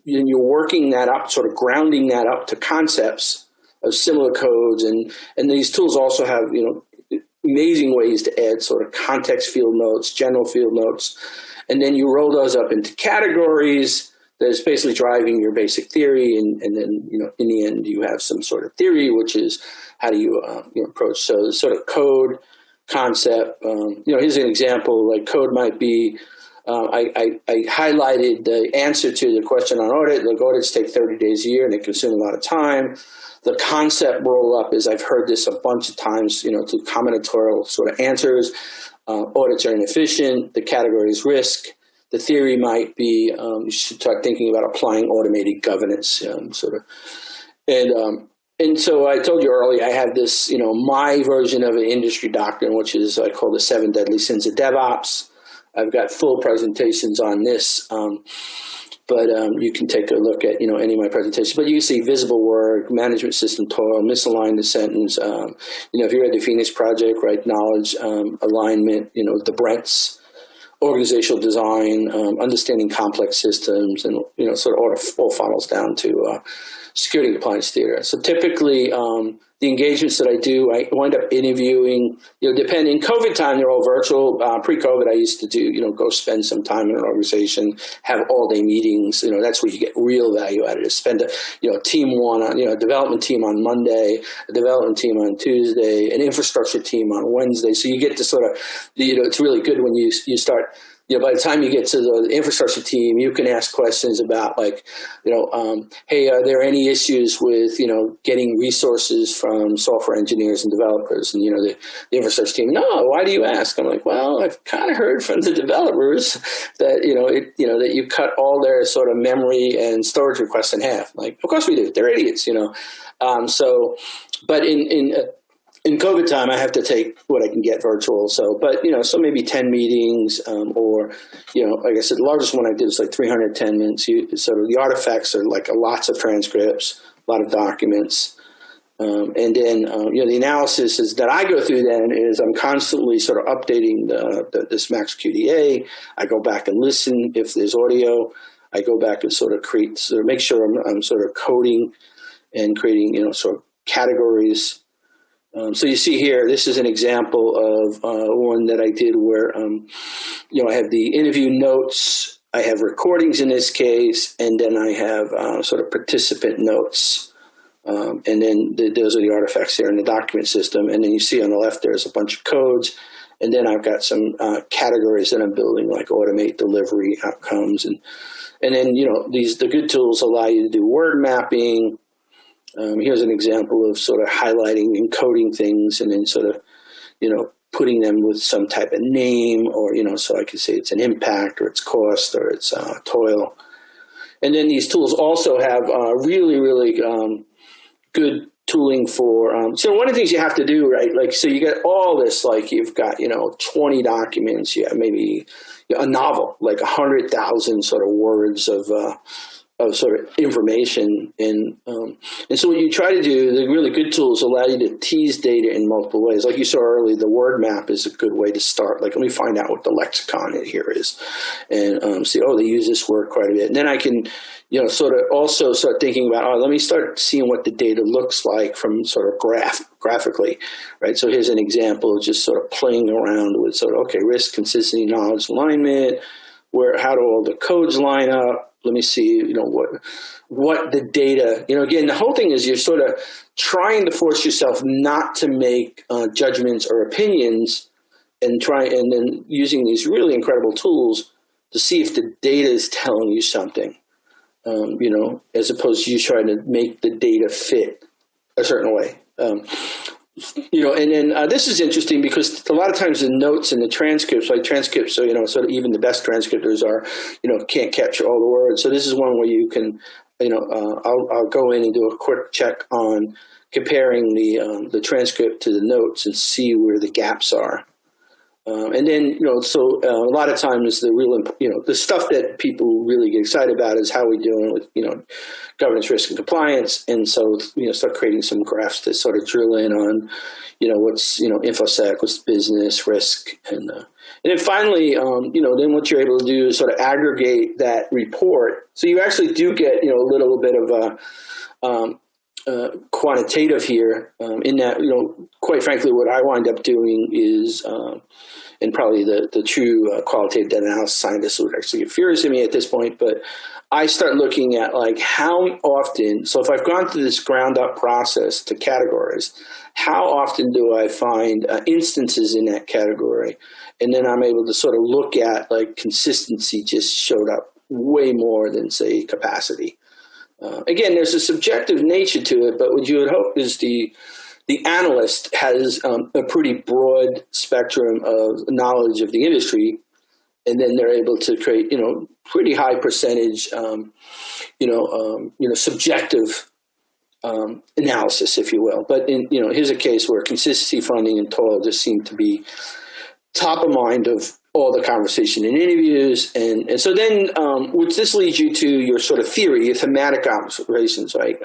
you're working that up, sort of grounding that up to concepts of similar codes, and these tools also have amazing ways to add sort of context field notes, general field notes, and then you roll those up into categories that's basically driving your basic theory, and then in the end you have some sort of theory, which is how do you approach. So the sort of code, concept, here's an example. Like code might be, I highlighted the answer to the question on audit. Like audits take 30 days a year and they consume a lot of time. The concept roll up is, I've heard this a bunch of times, to combinatorial sort of answers. Audits are inefficient. The category is risk. the theory might be you should start thinking about applying automated governance, and so I told you earlier, I have this, my version of an industry doctrine, which is I call the 7 deadly sins of DevOps. I've got full presentations on this, but you can take a look at, any of my presentations. But you see visible work, management system toil, misaligned the sentence. If you're at the Phoenix Project, right, knowledge, alignment, the Brents, organizational design, understanding complex systems, and, sort of all funnels down to security compliance theater. So typically, the engagements that I do, I wind up interviewing, depending, COVID time, they're all virtual. Pre-COVID, I used to do, go spend some time in an organization, have all-day meetings. That's where you get real value out of it. Spend a team one on, a development team on Monday, a development team on Tuesday, an infrastructure team on Wednesday. So you get to sort of, it's really good when you start, by the time you get to the infrastructure team, you can ask questions about hey, are there any issues with, getting resources from software engineers and developers? And, the infrastructure team, no, why do you ask? I'm like, well, I've kind of heard from the developers that, that you cut all their sort of memory and storage requests in half. Like, of course we do. They're idiots, but in COVID time, I have to take what I can get virtual. So, but, so maybe 10 meetings, or, like I said, the largest one I did was like 310 minutes. So the artifacts are like lots of transcripts, a lot of documents. And then, the analysis is that I go through then is I'm constantly sort of updating this Max QDA. I go back and listen if there's audio. I go back and sort of make sure I'm sort of coding and creating, sort of categories. So you see here, this is an example of one that I did where, I have the interview notes, I have recordings in this case, and then I have sort of participant notes. And then those are the artifacts here in the document system. And then you see on the left, there's a bunch of codes. And then I've got some categories that I'm building, like automate delivery outcomes. And then, the good tools allow you to do word mapping. Here's an example of sort of highlighting and coding things and then sort of, putting them with some type of name or, so I can say it's an impact or it's cost or it's toil. And then these tools also have really, really good tooling for, so one of the things you have to do, right? Like, so you get all this, like you've got, 20 documents, you have maybe a novel, like 100,000 sort of words of sort of information. And so what you try to do, the really good tools allow you to tease data in multiple ways. Like you saw earlier, the word map is a good way to start. Like, let me find out what the lexicon here is and see, they use this word quite a bit. And then I can, sort of also start thinking about, let me start seeing what the data looks like from sort of graphically, right? So here's an example of just sort of playing around with sort of, okay, risk, consistency, knowledge, alignment, how do all the codes line up? Let me see, what the data, again, the whole thing is you're sort of trying to force yourself not to make judgments or opinions and then using these really incredible tools to see if the data is telling you something, as opposed to you trying to make the data fit a certain way. And then this is interesting because a lot of times the notes and the transcripts, like transcripts, so, sort of even the best transcriptors are, can't capture all the words. So this is one where you can, I'll go in and do a quick check on comparing the transcript to the notes and see where the gaps are. And then, so a lot of times the real, the stuff that people really get excited about is how we're doing with, governance, risk, and compliance. And so, start creating some graphs that sort of drill in on, what's, InfoSec, what's business, risk. And then finally, then what you're able to do is sort of aggregate that report. So you actually do get, a little bit of a quantitative here in that, quite frankly, what I wind up doing is, and probably the true qualitative data analysis scientists would actually get furious at me at this point, but I start looking at like how often, so if I've gone through this ground up process to categories, how often do I find instances in that category? And then I'm able to sort of look at like consistency just showed up way more than say capacity. Again, there's a subjective nature to it, but what you would hope is the analyst has a pretty broad spectrum of knowledge of the industry, and then they're able to create, pretty high percentage, subjective analysis, if you will. But here's a case where consistency, funding, and toil just seem to be top of mind of all the conversation in interviews. And so then, which this leads you to your sort of theory, your thematic observations, right?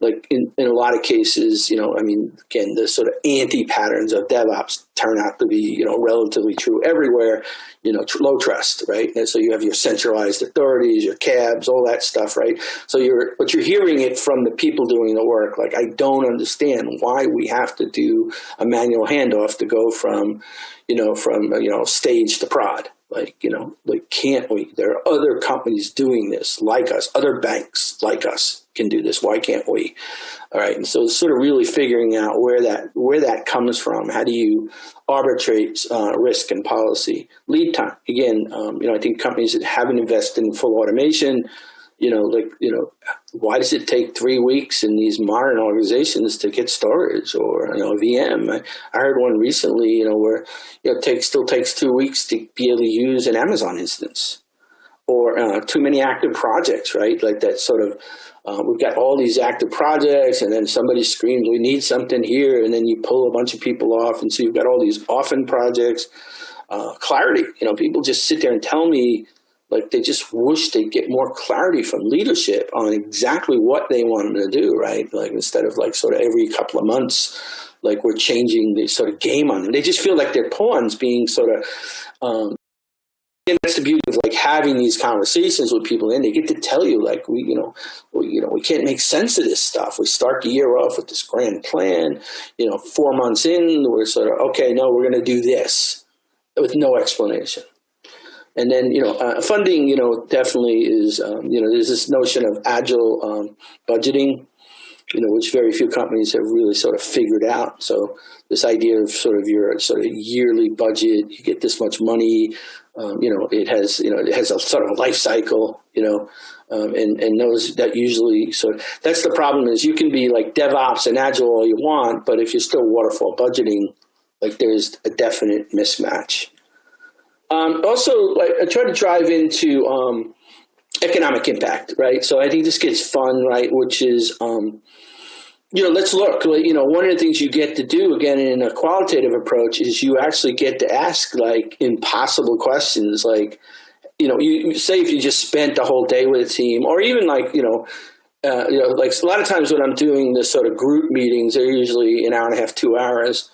Like in a lot of cases, again, the sort of anti-patterns of DevOps turn out to be, relatively true everywhere, low trust, right? And so you have your centralized authorities, your cabs, all that stuff, right? So but you're hearing it from the people doing the work. Like, I don't understand why we have to do a manual handoff to go from stage to prod. Like, can't we? There are other companies doing this like us. Other banks like us can do this. Why can't we? All right. And so sort of really figuring out where that comes from. How do you arbitrate risk and policy? Lead time. Again, I think companies that haven't invested in full automation, why does it take 3 weeks in these modern organizations to get storage or VM? I heard one recently, where it still takes 2 weeks to be able to use an Amazon instance, or too many active projects, right? Like that sort of we've got all these active projects, and then somebody screams, "We need something here," and then you pull a bunch of people off, and so you've got all these often projects. Clarity, people just sit there and tell me, like, they just wish they'd get more clarity from leadership on exactly what they want them to do, right? Like, instead of like sort of every couple of months, like we're changing the sort of game on them. They just feel like they're pawns being sort of, and that's the beauty of like having these conversations with people, and they get to tell you, like, we can't make sense of this stuff. We start the year off with this grand plan, 4 months in, we're sort of, okay, no, we're going to do this with no explanation. And then, funding, definitely is, there's this notion of agile budgeting, which very few companies have really sort of figured out. So this idea of sort of your sort of yearly budget, you get this much money, it has a sort of a life cycle, and those that usually, so that's the problem is you can be like DevOps and agile all you want, but if you're still waterfall budgeting, like there's a definite mismatch. Also, like I try to drive into economic impact, right? So I think this gets fun, right? Which is, let's look. One of the things you get to do, again, in a qualitative approach, is you actually get to ask like impossible questions. Like, you say if you just spent a whole day with a team, or even like, like a lot of times when I'm doing this sort of group meetings, they're usually an hour and a half, 2 hours.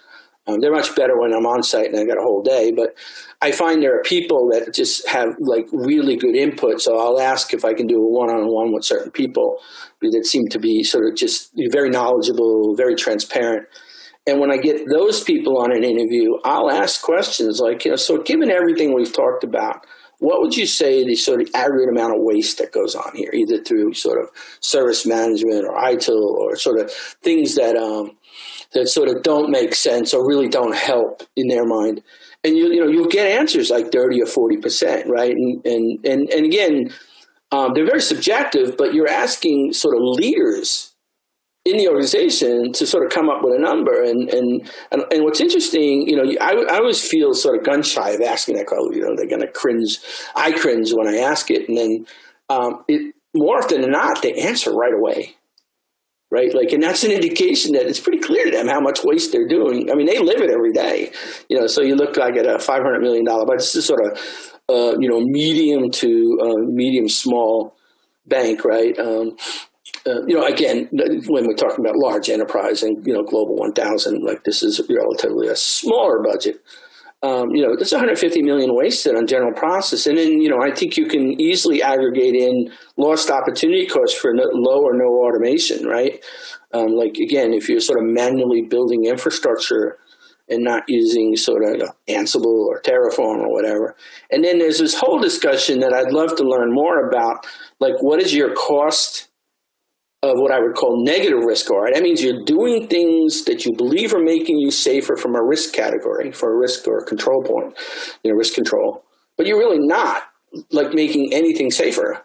They're much better when I'm on site and I got a whole day, but I find there are people that just have like really good input. So I'll ask if I can do a one-on-one with certain people that seem to be sort of just very knowledgeable, very transparent. And when I get those people on an interview, I'll ask questions like, so given everything we've talked about, what would you say the sort of aggregate amount of waste that goes on here, either through sort of service management or ITIL or sort of things that sort of don't make sense or really don't help in their mind? And you'll get answers like 30 or 40%, right? And again, they're very subjective, but you're asking sort of leaders in the organization to sort of come up with a number. And what's interesting, I always feel sort of gun shy of asking that question. They're going to cringe. I cringe when I ask it, and then more often than not, they answer right away. Right, like, and that's an indication that it's pretty clear to them how much waste they're doing. I mean, they live it every day, so you look like at a $500 million budget. This is sort of, medium to medium small bank, right? Again, when we're talking about large enterprise and global 1,000, like this is relatively a smaller budget. There's 150 million wasted on general process. And then, I think you can easily aggregate in lost opportunity costs for low or no automation, right? Like, again, if you're sort of manually building infrastructure and not using sort of Ansible or Terraform or whatever. And then there's this whole discussion that I'd love to learn more about, like, what is your cost of what I would call negative risk, all right? That means you're doing things that you believe are making you safer from a risk category, for a risk or a control point, risk control, but you're really not like making anything safer.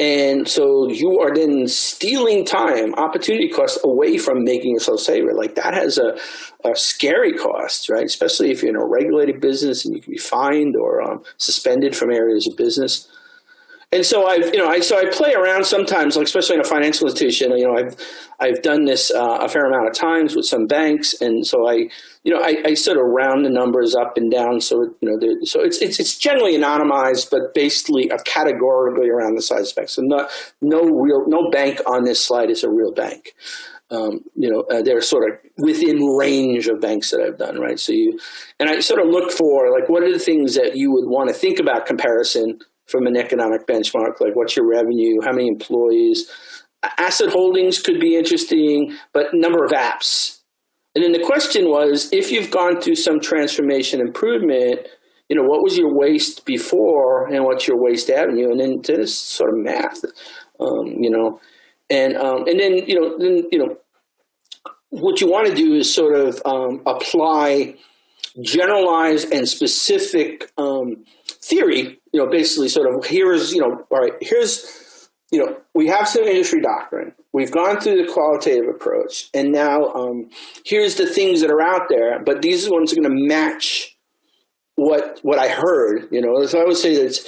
And so you are then stealing time, opportunity cost away from making yourself safer. Like that has a scary cost, right? Especially if you're in a regulated business and you can be fined or suspended from areas of business. And so I play around sometimes, like especially in a financial institution. I've done this a fair amount of times with some banks, and so I sort of round the numbers up and down. So so it's generally anonymized, but basically categorically around the size of banks. So no bank on this slide is a real bank. They're sort of within range of banks that I've done, right? So I sort of look for like what are the things that you would want to think about comparison from an economic benchmark, like what's your revenue, how many employees, asset holdings could be interesting, but number of apps. And then the question was, if you've gone through some transformation improvement, what was your waste before and what's your waste avenue? And then this sort of math, and then what you want to do is sort of apply generalized and specific theory, basically sort of we have some industry doctrine. We've gone through the qualitative approach, and now here's the things that are out there, but these ones are going to match what I heard, So I would say that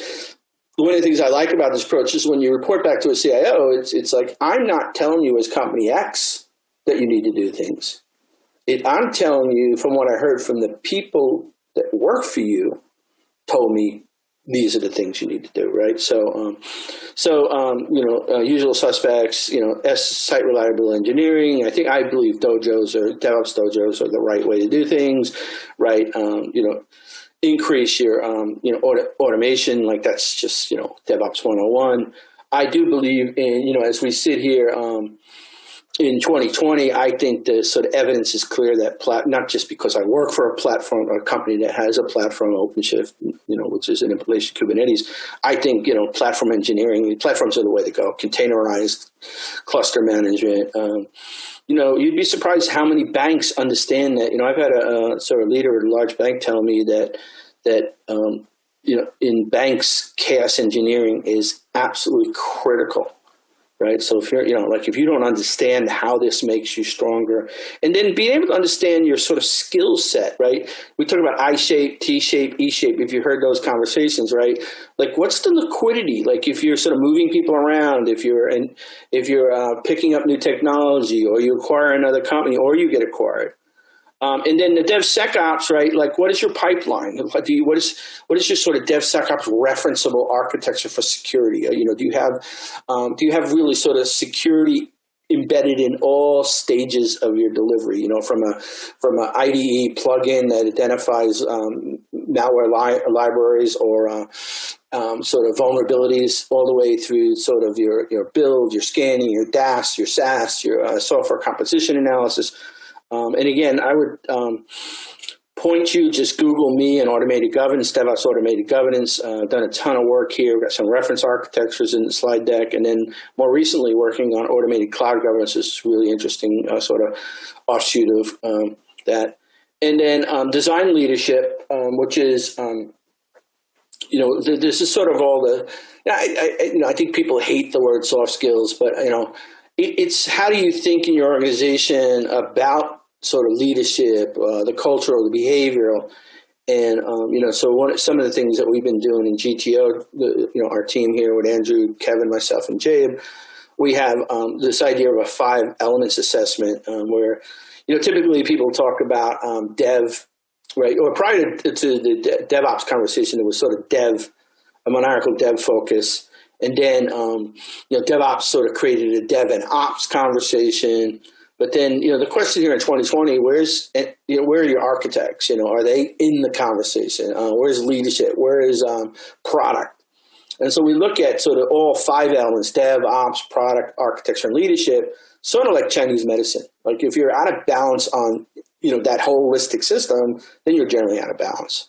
one of the things I like about this approach is when you report back to a CIO, it's like, I'm not telling you as company X that you need to do things. I'm telling you from what I heard from the people that work for you told me these are the things you need to do, right? So, usual suspects, site reliable engineering. I believe DevOps dojos are the right way to do things, right? Increase your, automation, like that's just, DevOps 101. I do believe in, as we sit here, in 2020, I think the sort of evidence is clear that not just because I work for a company that has a platform, OpenShift, which is an implementation of Kubernetes. I think, platform engineering, platforms are the way to go. Containerized cluster management. You'd be surprised how many banks understand that. I've had a sort of leader at a large bank tell me that in banks, chaos engineering is absolutely critical. Right. So if if you don't understand how this makes you stronger, and then being able to understand your sort of skill set, right? We talk about I shape, T shape, E shape. If you heard those conversations, right? Like what's the liquidity? Like if you're sort of moving people around, if you're picking up new technology, or you acquire another company, or you get acquired. And then the DevSecOps, right? Like, what is your pipeline? What is your sort of DevSecOps referenceable architecture for security? Do you have really sort of security embedded in all stages of your delivery? From a IDE plugin that identifies malware libraries or sort of vulnerabilities, all the way through sort of your build, your scanning, your DAS, your SaaS, your software composition analysis. And again, I would point you, just Google me and automated governance, DevOps automated governance. Done a ton of work here. We've got some reference architectures in the slide deck. And then more recently working on automated cloud governance is really interesting sort of offshoot of that. And then design leadership, which is, this is sort of all the, I think people hate the word soft skills, but, it's how do you think in your organization about sort of leadership, the cultural, the behavioral, and some of the things that we've been doing in GTO, our team here with Andrew, Kevin, myself, and Jabe, we have this idea of a 5 elements assessment where typically people talk about dev, right? Or prior to the DevOps conversation, there was sort of a monarchical dev focus. And then, DevOps sort of created a dev and ops conversation. But then, the question here in 2020, where are your architects? Are they in the conversation? Where's leadership? Where is product? And so we look at sort of all 5 elements: dev, ops, product, architecture, and leadership, sort of like Chinese medicine. Like if you're out of balance on, that holistic system, then you're generally out of balance.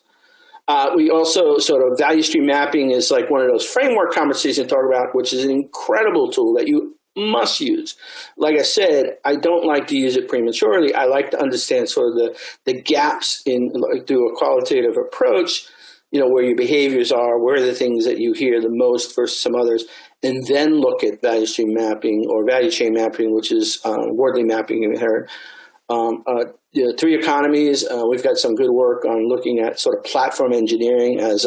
We also sort of value stream mapping is like one of those framework conversations talk about, which is an incredible tool that you must use. Like I said, I don't like to use it prematurely. I like to understand sort of the gaps in, like, do a qualitative approach. where your behaviors are, where are the things that you hear the most versus some others, and then look at value stream mapping or value chain mapping, which is wordly mapping you heard. Three economies, we've got some good work on looking at sort of platform engineering as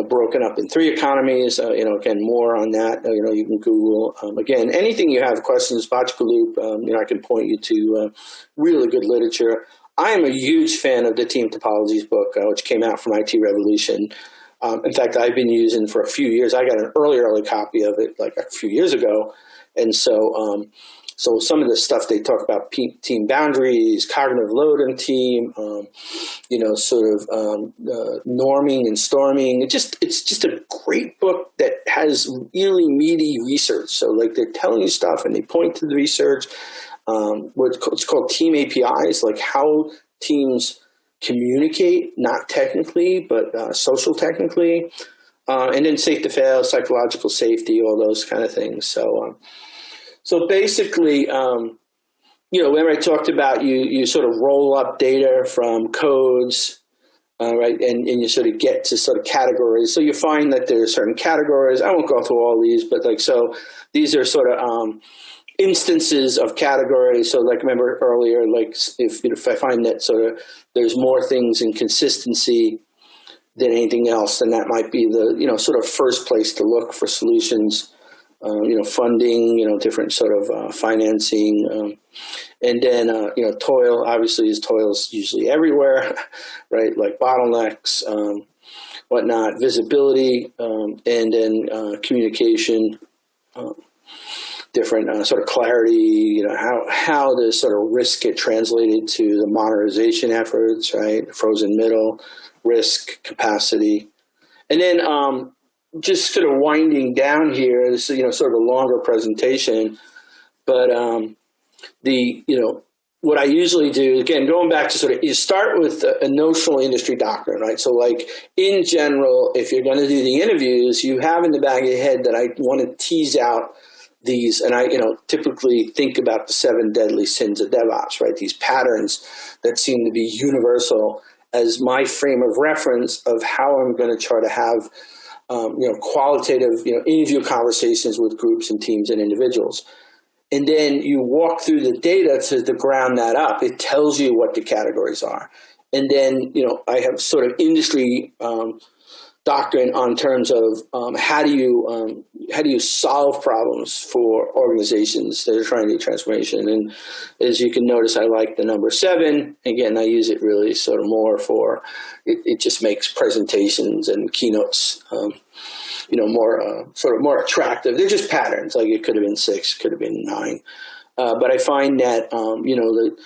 broken up in three economies. Again, more on that. You can Google. Again, anything you have questions, Logical Loop, I can point you to really good literature. I am a huge fan of the Team Topologies book, which came out from IT Revolution. In fact, I've been using for a few years. I got an early copy of it like a few years ago. And so some of the stuff they talk about team boundaries, cognitive load in team, norming and storming. It's just a great book that has really meaty research. So like they're telling you stuff and they point to the research. It's called team APIs, like how teams communicate, not technically, but social technically. And then safe to fail, psychological safety, all those kind of things. So basically, when I talked about you sort of roll up data from codes, right, and you sort of get to sort of categories. So you find that there are certain categories. I won't go through all these, but these are sort of instances of categories. So like remember earlier, like if I find that sort of there's more things in consistency than anything else, then that might be the sort of first place to look for solutions. Funding, different sort of financing, and then toil. Obviously, toil's usually everywhere, right? Like bottlenecks, whatnot, visibility, and then communication, different sort of clarity. How the sort of risk get translated to the modernization efforts, right? Frozen middle, risk, capacity, and then. Just sort of winding down here, this is, sort of a longer presentation, but what I usually do, again, going back to sort of, you start with a notional industry doctrine, right? So like in general, if you're going to do the interviews, you have in the back of your head that I want to tease out these, and I, typically think about the 7 deadly sins of DevOps, right? These patterns that seem to be universal as my frame of reference of how I'm going to try to have qualitative, interview conversations with groups and teams and individuals. And then you walk through the data to ground that up. It tells you what the categories are. And then, I have sort of industry doctrine on terms of how do you solve problems for organizations that are trying to do transformation. And as you can notice, I like the number 7. Again, I use it really sort of more for it just makes presentations and keynotes more attractive. They're just patterns. Like it could have been 6, could have been 9. But I find that the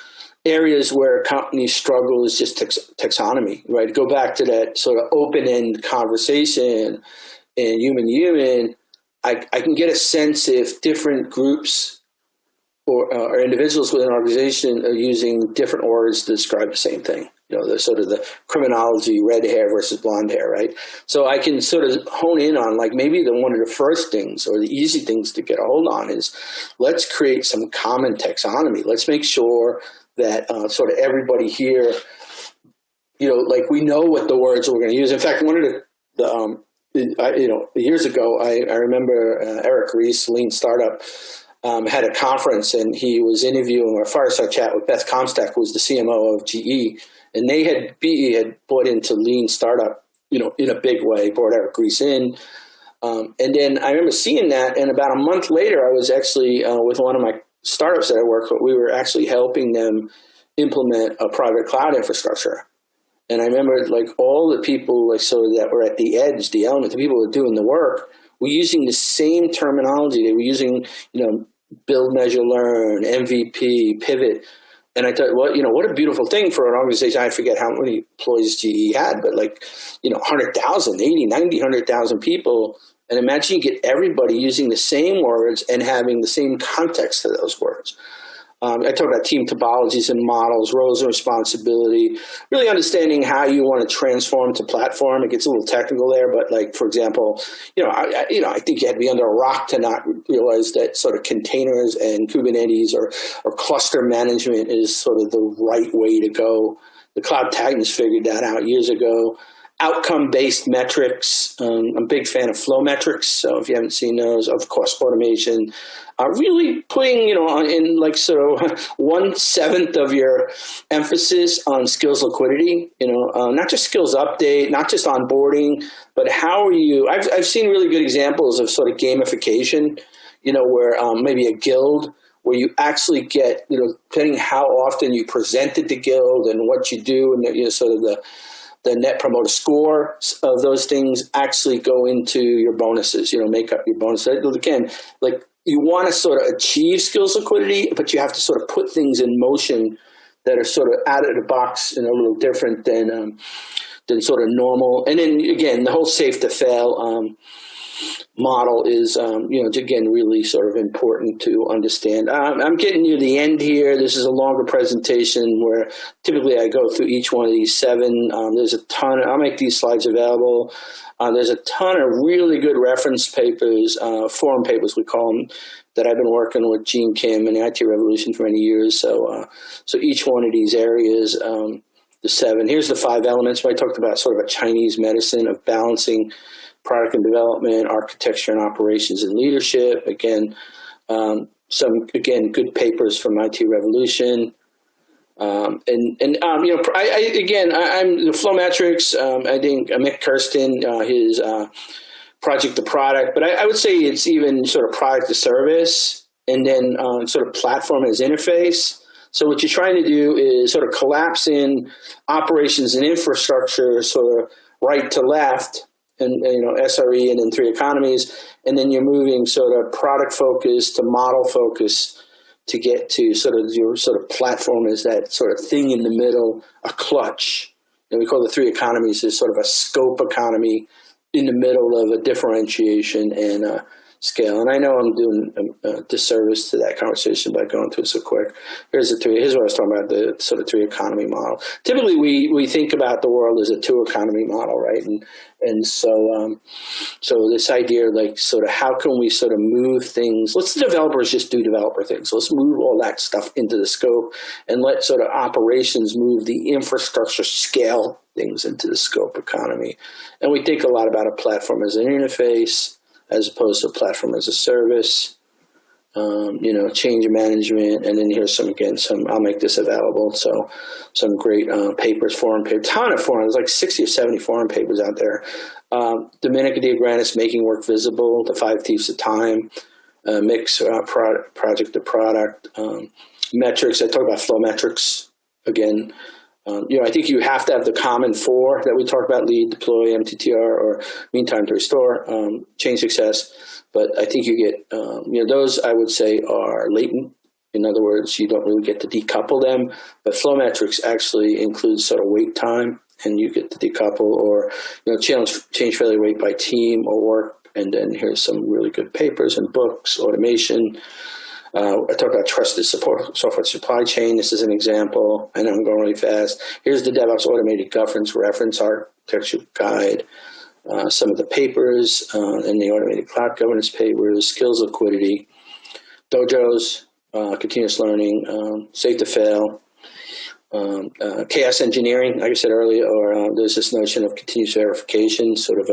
areas where companies struggle is just taxonomy, right? Go back to that sort of open-end conversation and human. I can get a sense if different groups or individuals within an organization are using different words to describe the same thing. The sort of the criminology, red hair versus blonde hair, right? So I can sort of hone in on like maybe one of the first things or the easy things to get a hold on is let's create some common taxonomy. Let's make sure that sort of everybody here, like we know what the words we're going to use. In fact, one of the years ago, I remember Eric Rees, Lean Startup, had a conference and he was interviewing a fireside chat with Beth Comstock, who was the CMO of GE. And BE had bought into Lean Startup, in a big way, brought Eric Rees in. And then I remember seeing that. And about a month later, I was actually with one of my startups that I work with, we were actually helping them implement a private cloud infrastructure. And I remember like all the people that were at the edge, the element, the people who were doing the work, were using the same terminology. They were using, build, measure, learn, MVP, pivot. And I thought, well, what a beautiful thing for an organization. I forget how many employees GE had, but 100,000, 80, 90, 100,000 people. And imagine you get everybody using the same words and having the same context to those words. I talk about team topologies and models, roles and responsibility, really understanding how you want to transform to platform. It gets a little technical there, but for example, I think you had to be under a rock to not realize that sort of containers and Kubernetes or cluster management is sort of the right way to go. The cloud titans figured that out years ago. outcome-based metrics. I'm a big fan of flow metrics. So if you haven't seen those, of course, automation, really putting, in like sort of 1/7 of your emphasis on skills liquidity, not just skills update, not just onboarding, but how are you, I've seen really good examples of sort of gamification, where maybe a guild where you actually get, depending how often you presented the guild and what you do and sort of the net promoter score of those things actually go into your bonuses, make up your bonuses. Again, like you want to sort of achieve skills liquidity, but you have to sort of put things in motion that are sort of out of the box and a little different than sort of normal. And then again, the whole safe to fail model is, again, really sort of important to understand. I'm getting near the end here. This is a longer presentation where typically I go through each one of these 7. There's a ton. I'll make these slides available. There's a ton of really good reference papers, forum papers we call them, that I've been working with Gene Kim and the IT Revolution for many years. So each one of these areas, the 7. Here's the 5 elements. I talked about sort of a Chinese medicine of balancing product and development, architecture and operations and leadership. Again, some good papers from IT Revolution. I'm the flow metrics. I think Mick Kirsten, his project to product, but I would say it's even sort of product to service, and then sort of platform as interface. So what you're trying to do is sort of collapse in operations and infrastructure, sort of right to left, and SRE and then 3 economies, and then you're moving sort of product focus to model focus to get to sort of your sort of platform is that sort of thing in the middle, a clutch. And we call the 3 economies as sort of a scope economy in the middle of a differentiation and scale. And I know I'm doing a disservice to that conversation by going through it so quick. Here's what I was talking about, the sort of 3 economy model. Typically, we think about the world as a 2 economy model, right? And so this idea, like sort of how can we sort of move things? Let's the developers just do developer things. Let's move all that stuff into the scope and let sort of operations move the infrastructure scale things into the scope economy. And we think a lot about a platform as an interface, as opposed to a platform as a service, change management. And then here's I'll make this available. So some great papers, forum papers, ton of forums, like 60 or 70 forum papers out there. Dominica Diagranis, Making Work Visible, The 5 Thieves of Time, Mix Project to Product, metrics. I talk about flow metrics again. I think you have to have the common 4 that we talk about: lead, deploy, MTTR, or mean time to restore, change success. But I think you get, those I would say are latent. In other words, you don't really get to decouple them. But flow metrics actually includes sort of wait time, and you get to decouple or, change failure rate by team or work. And then here's some really good papers and books, automation. I talk about trusted support, software supply chain. This is an example. I know I'm going really fast. Here's the DevOps Automated Governance Reference Architecture Guide. Some of the papers in the Automated Cloud Governance papers, skills liquidity, dojos, continuous learning, safe to fail, chaos engineering, like I said earlier, or there's this notion of continuous verification, sort of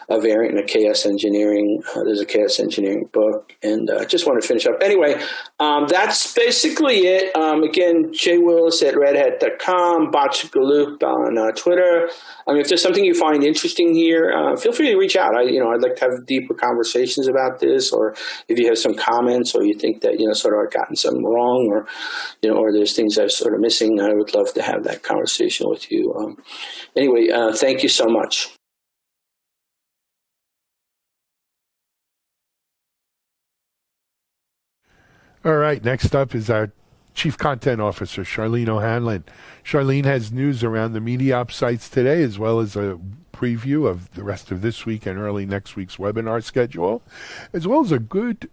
a variant in a chaos engineering. There's a chaos engineering book, and I just want to finish up. Anyway, that's basically it. Again, Jay Willis at redhat.com, Botchgaloop on Twitter. If there's something you find interesting here, feel free to reach out. I'd like to have deeper conversations about this, or if you have some comments, or you think that sort of I've gotten something wrong, or or there's things I'm sort of missing, I would love to have that conversation with you. Anyway, thank you so much.
All right, next up is our Chief Content Officer, Charlene O'Hanlon. Charlene has news around the MediaOps sites today, as well as a preview of the rest of this week and early next week's webinar schedule, as well as a good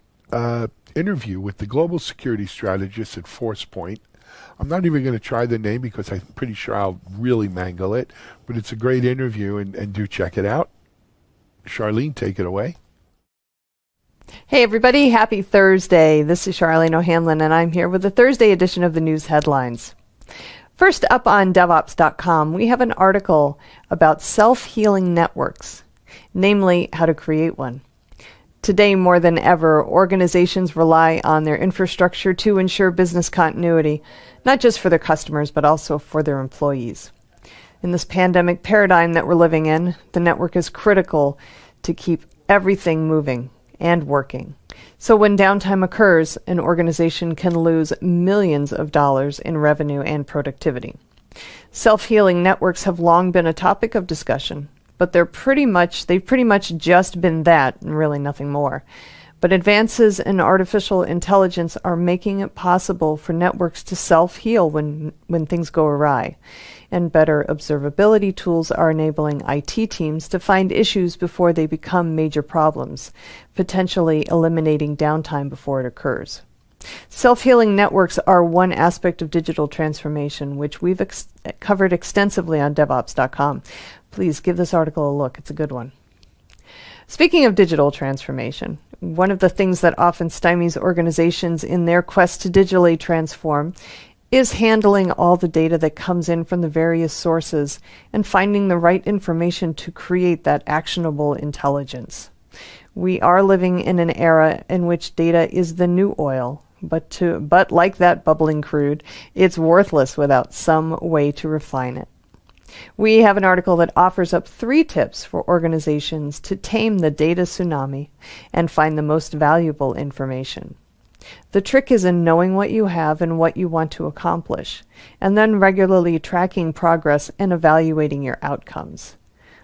interview with the global security strategist at ForcePoint. I'm not even going to try the name because I'm pretty sure I'll really mangle it, but it's a great interview, and do check it out. Charlene, take it away.
Hey everybody, happy Thursday. This is Charlene O'Hanlon, and I'm here with the Thursday edition of the news headlines. First up on DevOps.com, we have an article about self-healing networks, namely how to create one. Today, more than ever, organizations rely on their infrastructure to ensure business continuity, not just for their customers, but also for their employees. In this pandemic paradigm that we're living in, the network is critical to keep everything moving and working. So when downtime occurs, an organization can lose millions of dollars in revenue and productivity. Self-healing networks have long been a topic of discussion, but they've pretty much just been that and really nothing more. But advances in artificial intelligence are making it possible for networks to self-heal when things go awry. And better observability tools are enabling IT teams to find issues before they become major problems, potentially eliminating downtime before it occurs. Self-healing networks are one aspect of digital transformation, which we've covered extensively on DevOps.com. Please give this article a look. It's a good one. Speaking of digital transformation, one of the things that often stymies organizations in their quest to digitally transform is handling all the data that comes in from the various sources and finding the right information to create that actionable intelligence. We are living in an era in which data is the new oil, but like that bubbling crude, it's worthless without some way to refine it. We have an article that offers up 3 tips for organizations to tame the data tsunami and find the most valuable information. The trick is in knowing what you have and what you want to accomplish, and then regularly tracking progress and evaluating your outcomes.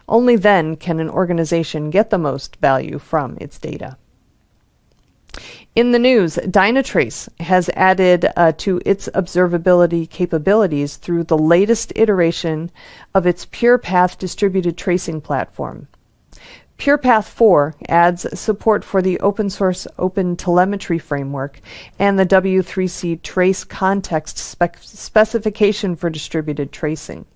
Only then can an organization get the most value from its data. In the news, Dynatrace has added to its observability capabilities through the latest iteration of its PurePath distributed tracing platform. PurePath 4 adds support for the open source Open Telemetry framework and the W3C trace context specification for distributed tracing.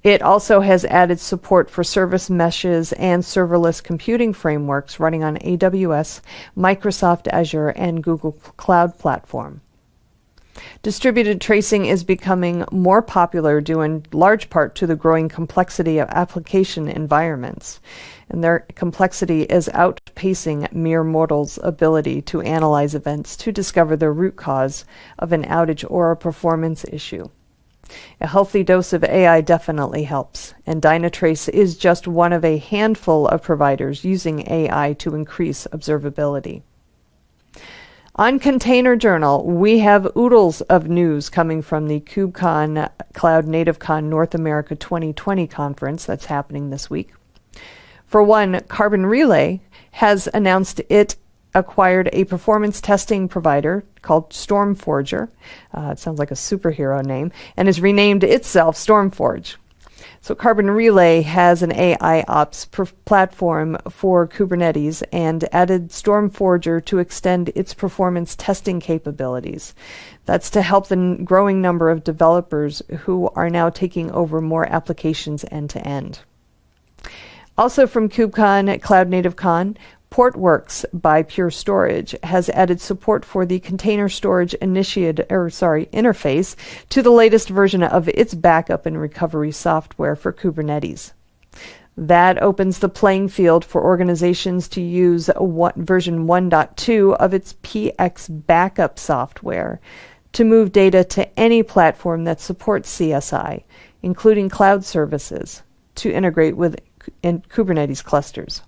It also has added support for service meshes and serverless computing frameworks running on AWS, Microsoft Azure, and Google Cloud Platform. Distributed tracing is becoming more popular due in large part to the growing complexity of application environments, and their complexity is outpacing mere mortals' ability to analyze events to discover the root cause of an outage or a performance issue. A healthy dose of AI definitely helps, and Dynatrace is just one of a handful of providers using AI to increase observability. On Container Journal, we have oodles of news coming from the KubeCon Cloud Native Con North America 2020 conference that's happening this week. For one, Carbon Relay has announced it acquired a performance testing provider called StormForger. It sounds like a superhero name, and has renamed itself StormForge. So Carbon Relay has an AI ops platform for Kubernetes and added StormForger to extend its performance testing capabilities. That's to help the growing number of developers who are now taking over more applications end to end. Also from KubeCon Cloud Native Con, Portworx by Pure Storage has added support for the container storage interface to the latest version of its backup and recovery software for Kubernetes. That opens the playing field for organizations to use version 1.2 of its PX backup software to move data to any platform that supports CSI, including cloud services, to integrate with Kubernetes clusters.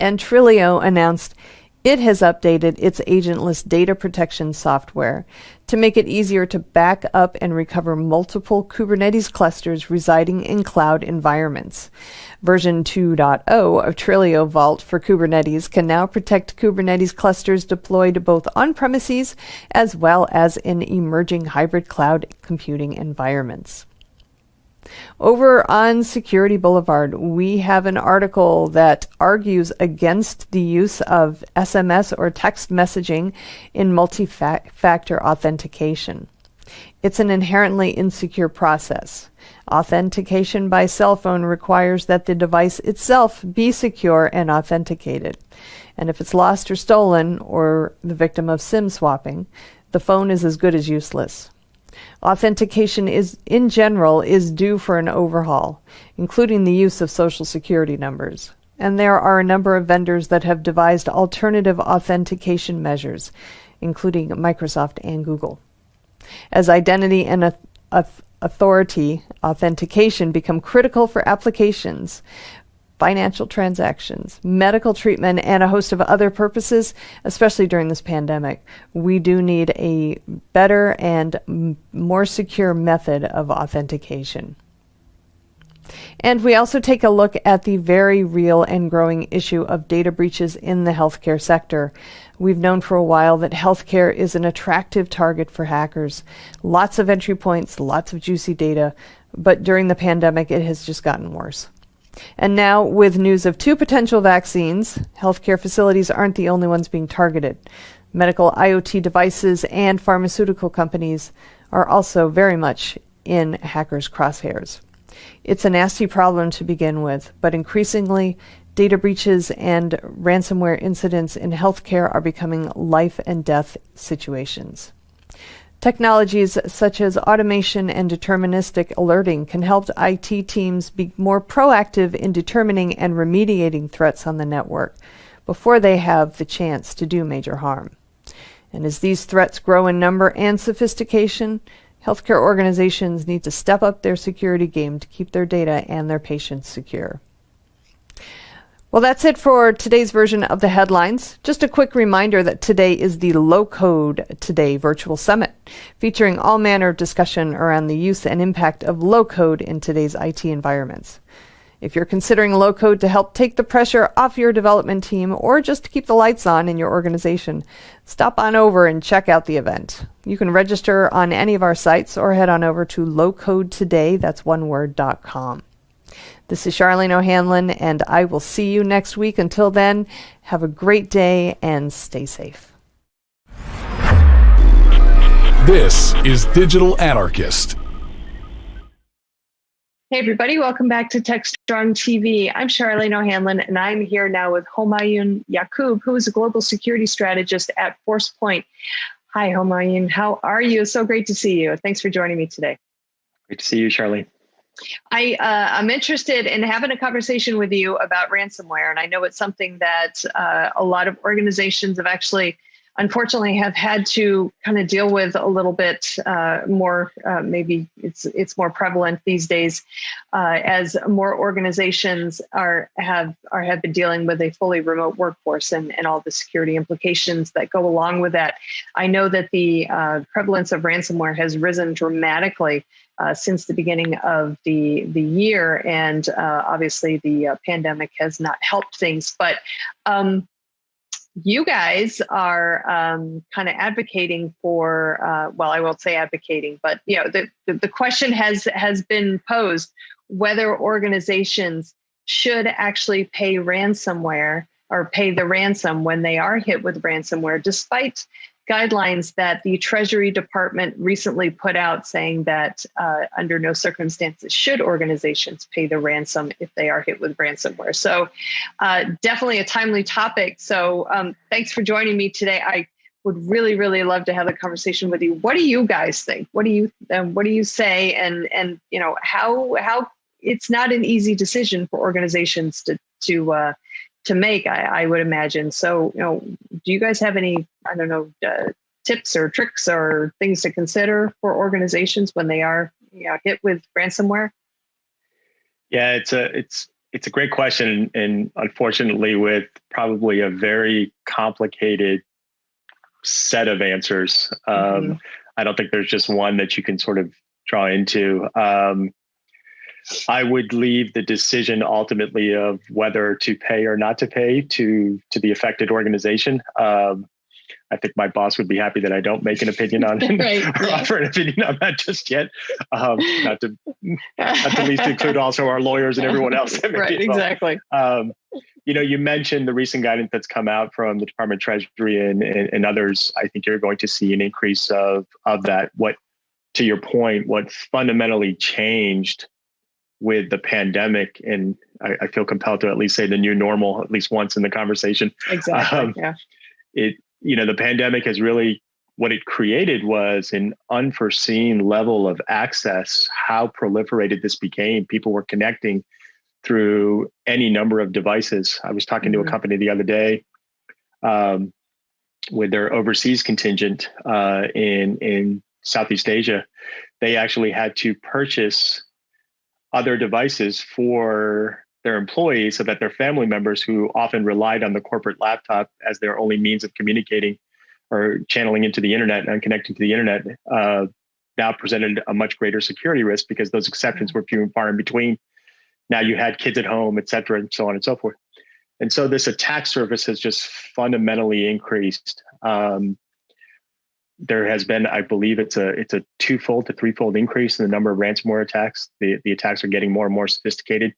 And Twilio announced it has updated its agentless data protection software to make it easier to back up and recover multiple Kubernetes clusters residing in cloud environments. Version 2.0 of Twilio Vault for Kubernetes can now protect Kubernetes clusters deployed both on-premises as well as in emerging hybrid cloud computing environments. Over on Security Boulevard, we have an article that argues against the use of SMS or text messaging in multi-factor authentication. It's an inherently insecure process. Authentication by cell phone requires that the device itself be secure and authenticated. And if it's lost or stolen or the victim of SIM swapping, the phone is as good as useless. Authentication in general is due for an overhaul, including the use of social security numbers. And there are a number of vendors that have devised alternative authentication measures, including Microsoft and Google. As identity and authority authentication become critical for applications, financial transactions, medical treatment, and a host of other purposes, especially during this pandemic, we do need a better and more secure method of authentication. And we also take a look at the very real and growing issue of data breaches in the healthcare sector. We've known for a while that healthcare is an attractive target for hackers. Lots of entry points, lots of juicy data, but during the pandemic, it has just gotten worse. And now, with news of 2 potential vaccines, healthcare facilities aren't the only ones being targeted. Medical IoT devices and pharmaceutical companies are also very much in hackers' crosshairs. It's a nasty problem to begin with, but increasingly, data breaches and ransomware incidents in healthcare are becoming life and death situations. Technologies such as automation and deterministic alerting can help IT teams be more proactive in determining and remediating threats on the network before they have the chance to do major harm. And as these threats grow in number and sophistication, healthcare organizations need to step up their security game to keep their data and their patients secure. Well, that's it for today's version of the headlines. Just a quick reminder that today is the Low Code Today Virtual Summit, featuring all manner of discussion around the use and impact of low code in today's IT environments. If you're considering low code to help take the pressure off your development team or just to keep the lights on in your organization, stop on over and check out the event. You can register on any of our sites or head on over to lowcodetoday, that's one word.com. This is Charlene O'Hanlon, and I will see you next week. Until then, have a great day and stay safe.
This is Digital Anarchist.
Hey, everybody. Welcome back to TechStrong TV. I'm Charlene O'Hanlon, and I'm here now with Homayun Yaqub, who is a global security strategist at ForcePoint. Hi, Homayun. How are you? So great to see you. Thanks for joining me today.
Great to see you, Charlene.
I'm interested in having a conversation with you about ransomware. And I know it's something that a lot of organizations have actually, unfortunately, have had to kind of deal with a little bit more. Maybe it's more prevalent these days as more organizations have been dealing with a fully remote workforce and all the security implications that go along with that. I know that the prevalence of ransomware has risen dramatically since the beginning of the year, and obviously the pandemic has not helped things. But you guys are kind of advocating for, well, I won't say advocating, but the question has been posed whether organizations should actually pay ransomware or pay the ransom when they are hit with ransomware, despite guidelines that the Treasury Department recently put out saying that under no circumstances should organizations pay the ransom if they are hit with ransomware. So definitely a timely topic. So thanks for joining me today. I would really, really love to have a conversation with you. What do you guys think? What do you say? And how it's not an easy decision for organizations to make, I would imagine. So, do you guys have any, tips or tricks or things to consider for organizations when they are hit with ransomware?
Yeah, it's a great question, and unfortunately, with probably a very complicated set of answers. I don't think there's just one that you can sort of draw into. I would leave the decision ultimately of whether to pay or not to pay to the affected organization. I think my boss would be happy that I don't make an opinion on it or offer an opinion on that just yet. Not to least include also our lawyers and everyone else.
Right, exactly.
You mentioned the recent guidance that's come out from the Department of Treasury and others. I think you're going to see an increase of that. What, to your point, what fundamentally changed with the pandemic, and I feel compelled to at least say the new normal at least once in the conversation.
Exactly.
The pandemic has really what it created was an unforeseen level of access, how proliferated this became. People were connecting through any number of devices. I was talking to a company the other day with their overseas contingent in Southeast Asia. They actually had to purchase other devices for their employees so that their family members, who often relied on the corporate laptop as their only means of communicating or channeling into the internet and connecting to the internet, now presented a much greater security risk because those exceptions were few and far in between. Now you had kids at home, et cetera, and so on and so forth. And so this attack surface has just fundamentally increased. There has been, I believe it's a twofold to threefold increase in the number of ransomware attacks. The attacks are getting more and more sophisticated.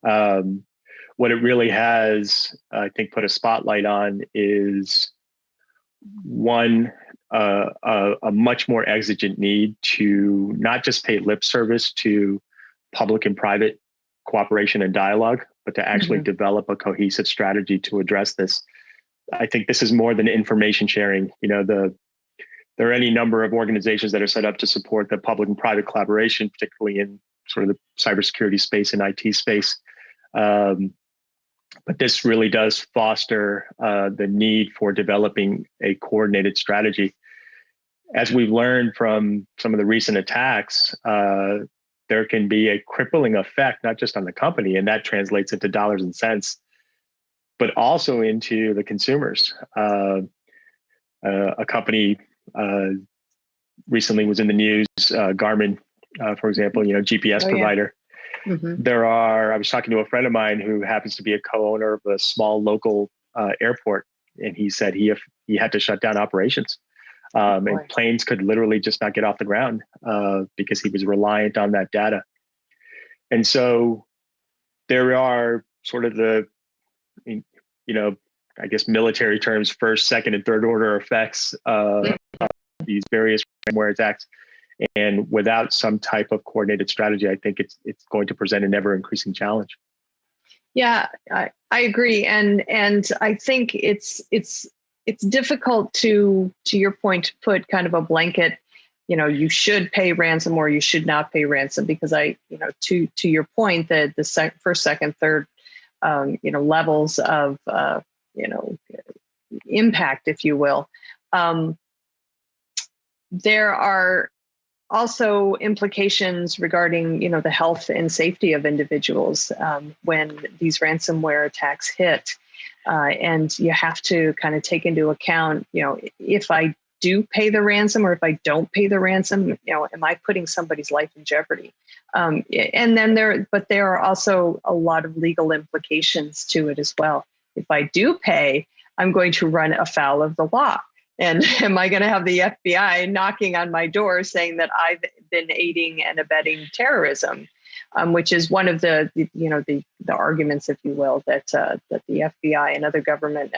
What it really has, I think, put a spotlight on is one, a much more exigent need to not just pay lip service to public and private cooperation and dialogue, but to actually develop a cohesive strategy to address this. I think this is more than information sharing. There are any number of organizations that are set up to support the public and private collaboration, particularly in sort of the cybersecurity space and IT space. But this really does foster the need for developing a coordinated strategy. As we've learned from some of the recent attacks, there can be a crippling effect, not just on the company, and that translates into dollars and cents, but also into the consumers. A company recently was in the news, Garmin, for example, GPS provider. I was talking to a friend of mine who happens to be a co-owner of a small local airport, and he said he had to shut down operations. And planes could literally just not get off the ground because he was reliant on that data. And so there are sort of I guess military terms, first, second, and third order effects of these various ransomware attacks. And without some type of coordinated strategy, I think it's going to present an ever increasing challenge.
Yeah, I agree, and I think it's difficult to your point, to put kind of a blanket, you should pay ransom or you should not pay ransom, because to your point, that the first, second, third, levels of impact, if you will. There are also implications regarding, the health and safety of individuals when these ransomware attacks hit. And you have to kind of take into account, if I do pay the ransom or if I don't pay the ransom, am I putting somebody's life in jeopardy? And then there are also a lot of legal implications to it as well. If I do pay, I'm going to run afoul of the law. And am I going to have the FBI knocking on my door saying that I've been aiding and abetting terrorism, which is one of the arguments, if you will, that the FBI and other government,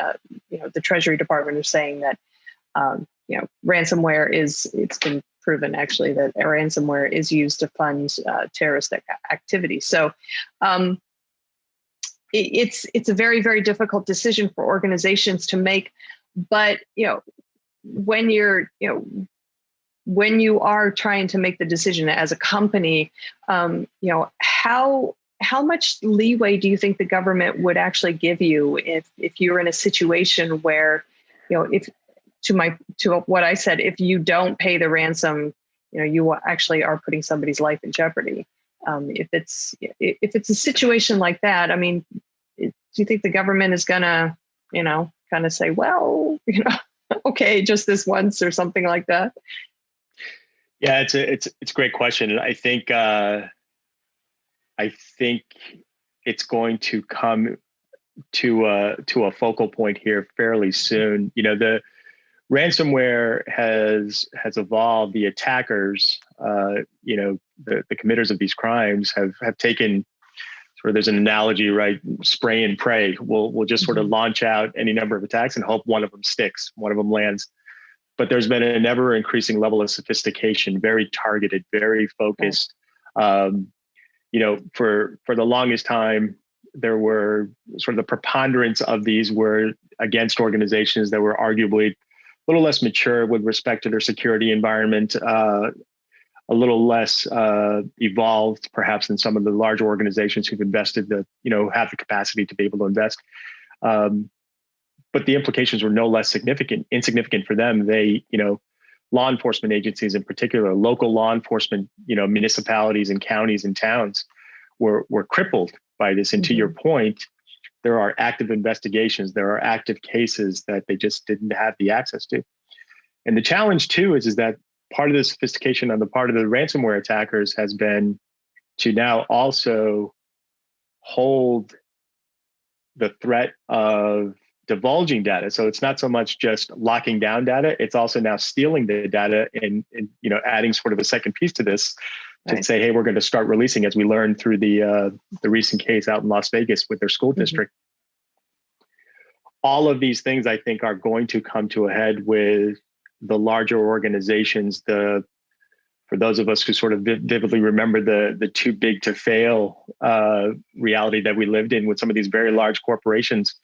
the Treasury Department are saying that, ransomware it's been proven actually that ransomware is used to fund terrorist activity. So it's a very, very difficult decision for organizations to make. But, when you are trying to make the decision as a company, how much leeway do you think the government would actually give you if you're in a situation where, if to what I said, if you don't pay the ransom, you actually are putting somebody's life in jeopardy. If it's a situation like that, I mean, do you think the government is gonna, kind of say, well, okay, just this once or something like that?
Yeah, it's a great question, and I think it's going to come to a focal point here fairly soon. The ransomware has evolved. The attackers, the committers of these crimes have taken. There's an analogy, right? Spray and pray. We'll just sort of launch out any number of attacks and hope one of them sticks, one of them lands. But there's been an ever increasing level of sophistication, very targeted, very focused. For the longest time, there were sort of the preponderance of these were against organizations that were arguably a little less mature with respect to their security environment, a little less evolved, perhaps, than some of the larger organizations who've invested have the capacity to be able to invest. But the implications were no less insignificant for them. They, law enforcement agencies in particular, local law enforcement, municipalities and counties and towns were crippled by this. And to your point, there are active investigations, there are active cases that they just didn't have the access to. And the challenge too is that part of the sophistication on the part of the ransomware attackers has been to now also hold the threat of divulging data. So it's not so much just locking down data, it's also now stealing the data and adding sort of a second piece to this to say, hey, we're going to start releasing, as we learned through the recent case out in Las Vegas with their school district. All of these things, I think, are going to come to a head with the larger organizations. For those of us who sort of vividly remember the too big to fail reality that we lived in with some of these very large corporations,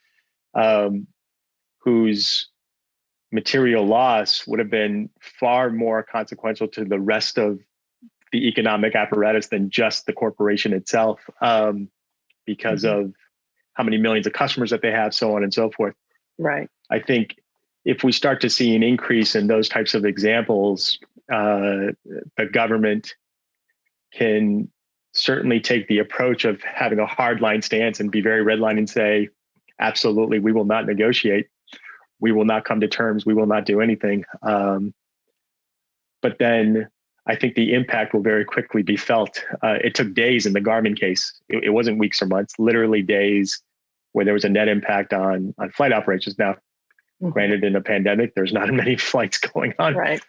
whose material loss would have been far more consequential to the rest of the economic apparatus than just the corporation itself, because of how many millions of customers that they have, so on and so forth.
Right.
I think if we start to see an increase in those types of examples, the government can certainly take the approach of having a hardline stance and be very redline and say, absolutely, we will not negotiate. We will not come to terms. We will not do anything. But then I think the impact will very quickly be felt. It took days in the Garmin case. It wasn't weeks or months, literally days, where there was a net impact on flight operations. Now, granted, in a pandemic, there's not many flights going on.
Right.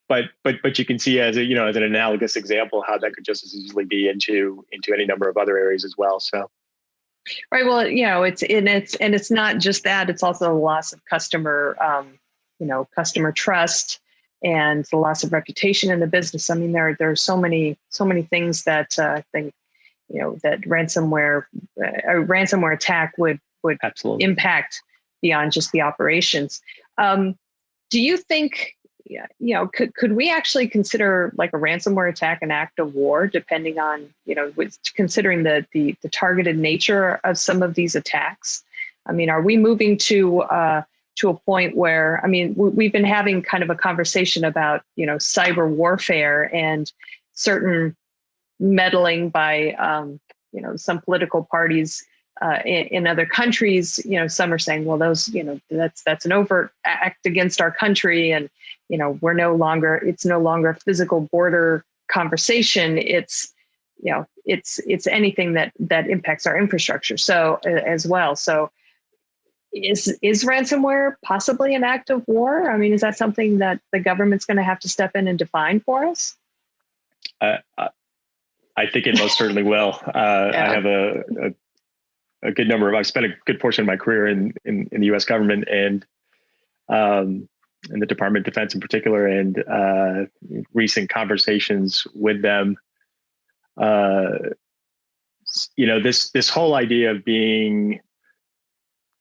But you can see as as an analogous example how that could just as easily be into any number of other areas as well. So.
Right. Well, it's not just that; it's also the loss of customer, customer trust, and the loss of reputation in the business. I mean, there are so many things that I think that a ransomware attack would
absolutely
impact beyond just the operations. Do you think? Could we actually consider like a ransomware attack an act of war, depending on, considering the targeted nature of some of these attacks? I mean, are we moving to a point where, I mean, we've been having kind of a conversation about, cyber warfare and certain meddling by, some political parties in other countries. Some are saying, well, those, that's an overt act against our country, and it's no longer a physical border conversation. It's anything that impacts our infrastructure. So as well. So is ransomware possibly an act of war? I mean, is that something that the government's going to have to step in and define for us?
I think it most certainly will. I have a good number I've spent a good portion of my career in the U.S. government and in the Department of Defense in particular, and recent conversations with them. This whole idea of being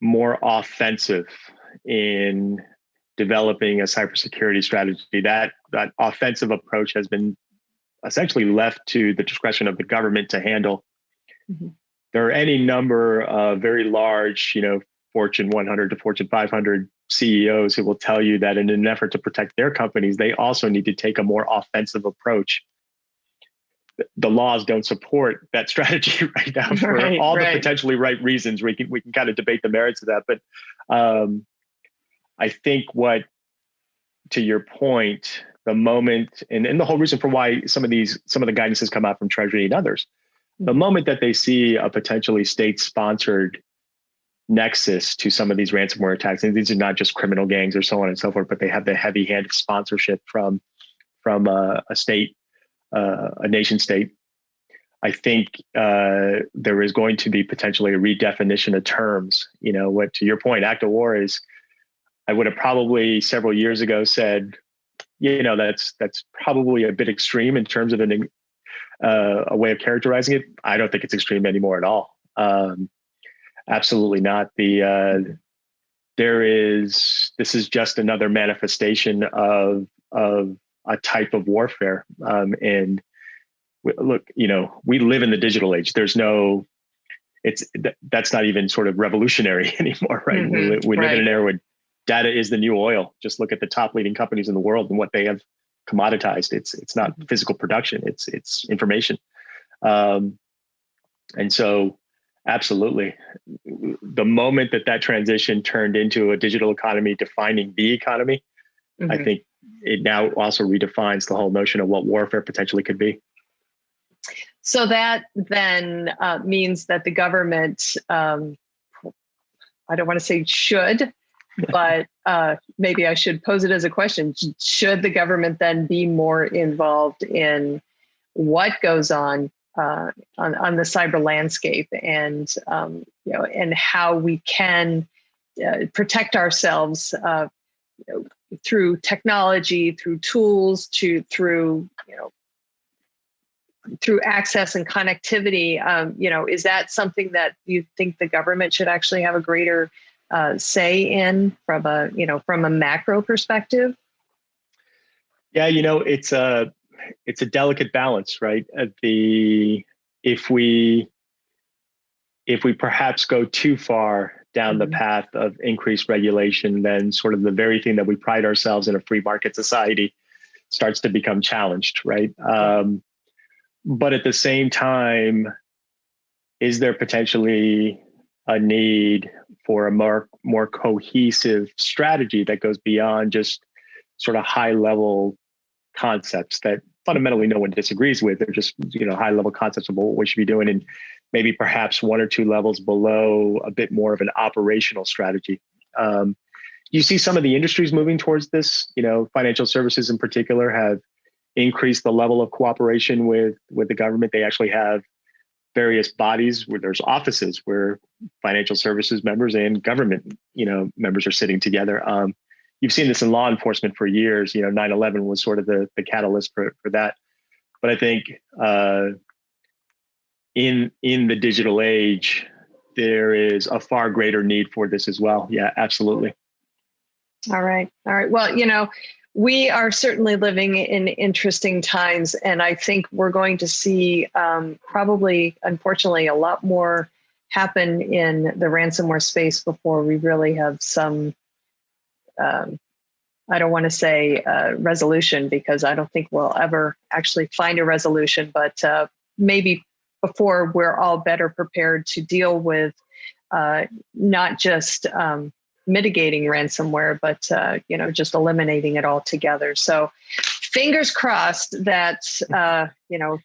more offensive in developing a cybersecurity strategy, that offensive approach has been essentially left to the discretion of the government to handle. There are any number of very large, Fortune 100 to Fortune 500 CEOs who will tell you that in an effort to protect their companies, they also need to take a more offensive approach. The laws don't support that strategy right now for all the potentially right reasons. We can kind of debate the merits of that, but I think to your point, the moment and the whole reason for why some of the guidance has come out from Treasury and others, the moment that they see a potentially state-sponsored nexus to some of these ransomware attacks, and these are not just criminal gangs or so on and so forth, but they have the heavy hand of sponsorship from a state, a nation state. I think there is going to be potentially a redefinition of terms. What, to your point, act of war is. I would have probably several years ago said, that's probably a bit extreme in terms of a way of characterizing it. I don't think it's extreme anymore at all. Absolutely not. The this is just another manifestation of a type of warfare. And look, we live in the digital age. That's not even sort of revolutionary anymore, right?
Mm-hmm.
We live in an era where data is the new oil. Just look at the top leading companies in the world and what they have commoditized. It's not physical production, it's information. And so absolutely, the moment that transition turned into a digital economy defining the economy, mm-hmm. I think it now also redefines the whole notion of what warfare potentially could be.
So that then means that the government, I don't want to say should, but maybe I should pose it as a question. Should the government then be more involved in what goes on the cyber landscape, and and how we can protect ourselves through technology, through tools, through access and connectivity? Is that something that you think the government should actually have a greater say in from a macro perspective?
Yeah, it's a delicate balance, right? If we perhaps go too far down the path of increased regulation, then sort of the very thing that we pride ourselves in a free market society starts to become challenged, right? But at the same time, is there potentially a need for a more cohesive strategy that goes beyond just sort of high level concepts that fundamentally no one disagrees with? They're just high level concepts of what we should be doing, and maybe perhaps one or two levels below a bit more of an operational strategy. You see some of the industries moving towards this. Financial services in particular have increased the level of cooperation with the government. They actually have various bodies where there's offices where financial services members and government members are sitting together. You've seen this in law enforcement for years. 9/11 was sort of the catalyst for that. But I think in the digital age, there is a far greater need for this as well. Yeah, absolutely.
All right. Well, we are certainly living in interesting times, and I think we're going to see probably, unfortunately, a lot more happen in the ransomware space before we really have some, I don't want to say resolution, because I don't think we'll ever actually find a resolution, but maybe before we're all better prepared to deal with not just mitigating ransomware, but just eliminating it altogether. So fingers crossed that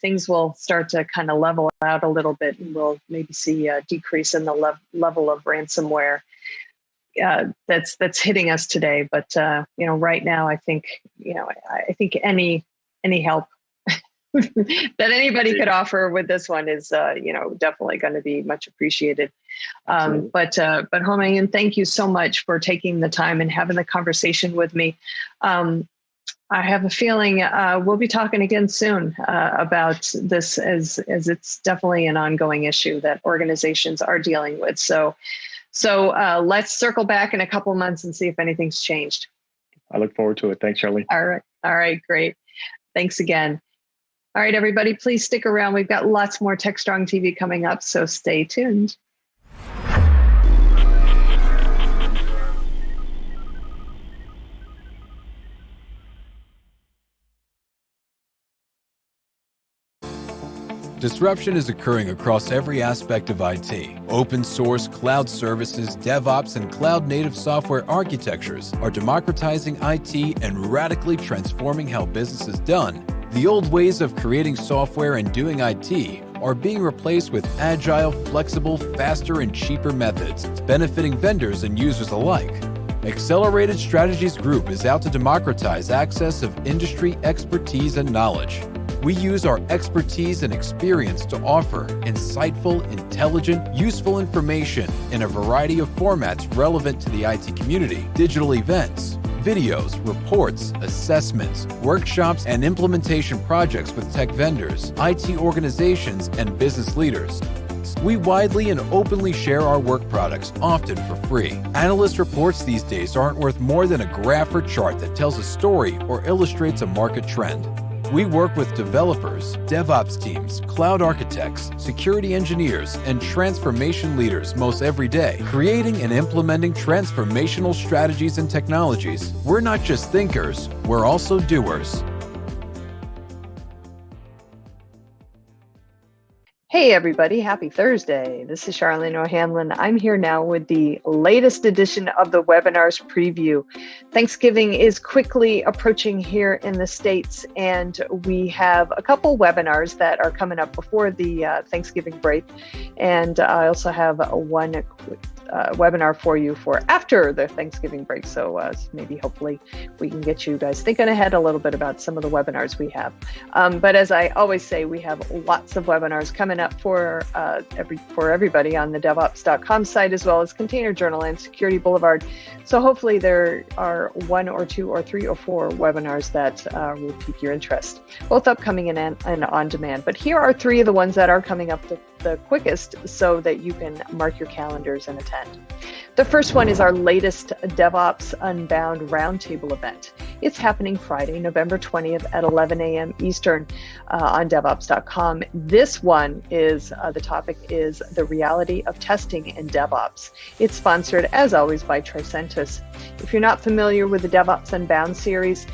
things will start to kind of level out a little bit, and we'll maybe see a decrease in the level of ransomware that's hitting us today. But right now, I think any help that anybody could offer with this one is definitely going to be much appreciated. But Ho-Meng, thank you so much for taking the time and having the conversation with me. I have a feeling we'll be talking again soon about this, as it's definitely an ongoing issue that organizations are dealing with. So let's circle back in a couple of months and see if anything's changed.
I look forward to it. Thanks, Charlie.
All right, great. Thanks again. All right, everybody, please stick around. We've got lots more TechStrong TV coming up, so stay tuned.
Disruption is occurring across every aspect of IT. Open source, cloud services, DevOps, and cloud-native software architectures are democratizing IT and radically transforming how business is done. The old ways of creating software and doing IT are being replaced with agile, flexible, faster, and cheaper methods, benefiting vendors and users alike. Accelerated Strategies Group is out to democratize access of industry expertise and knowledge. We use our expertise and experience to offer insightful, intelligent, useful information in a variety of formats relevant to the IT community: digital events, videos, reports, assessments, workshops, and implementation projects with tech vendors, IT organizations, and business leaders. solutions. We widely and openly share our work products, often for free. Analyst reports these days aren't worth more than a graph or chart that tells a story or illustrates a market trend. We work with developers, DevOps teams, cloud architects, security engineers, and transformation leaders most every day, creating and implementing transformational strategies and technologies. We're not just thinkers, we're also doers.
Hey everybody, happy Thursday. This is Charlene O'Hanlon. I'm here now with the latest edition of the webinars preview. Thanksgiving is quickly approaching here in the States, and we have a couple webinars that are coming up before the Thanksgiving break. And I also have one webinar for you for after the Thanksgiving break. So maybe hopefully we can get you guys thinking ahead a little bit about some of the webinars we have. But as I always say, we have lots of webinars coming up for everybody on the DevOps.com site, as well as Container Journal and Security Boulevard. So hopefully there are 1 or 2 or 3 or 4 webinars that will pique your interest, both upcoming and on demand. But here are 3 of the ones that are coming up the quickest so that you can mark your calendars and attend. The first one is our latest DevOps Unbound Roundtable event. It's happening Friday, November 20th at 11 a.m. Eastern on DevOps.com. This one is, the topic is the reality of testing in DevOps. It's sponsored, as always, by Tricentis. If you're not familiar with the DevOps Unbound series,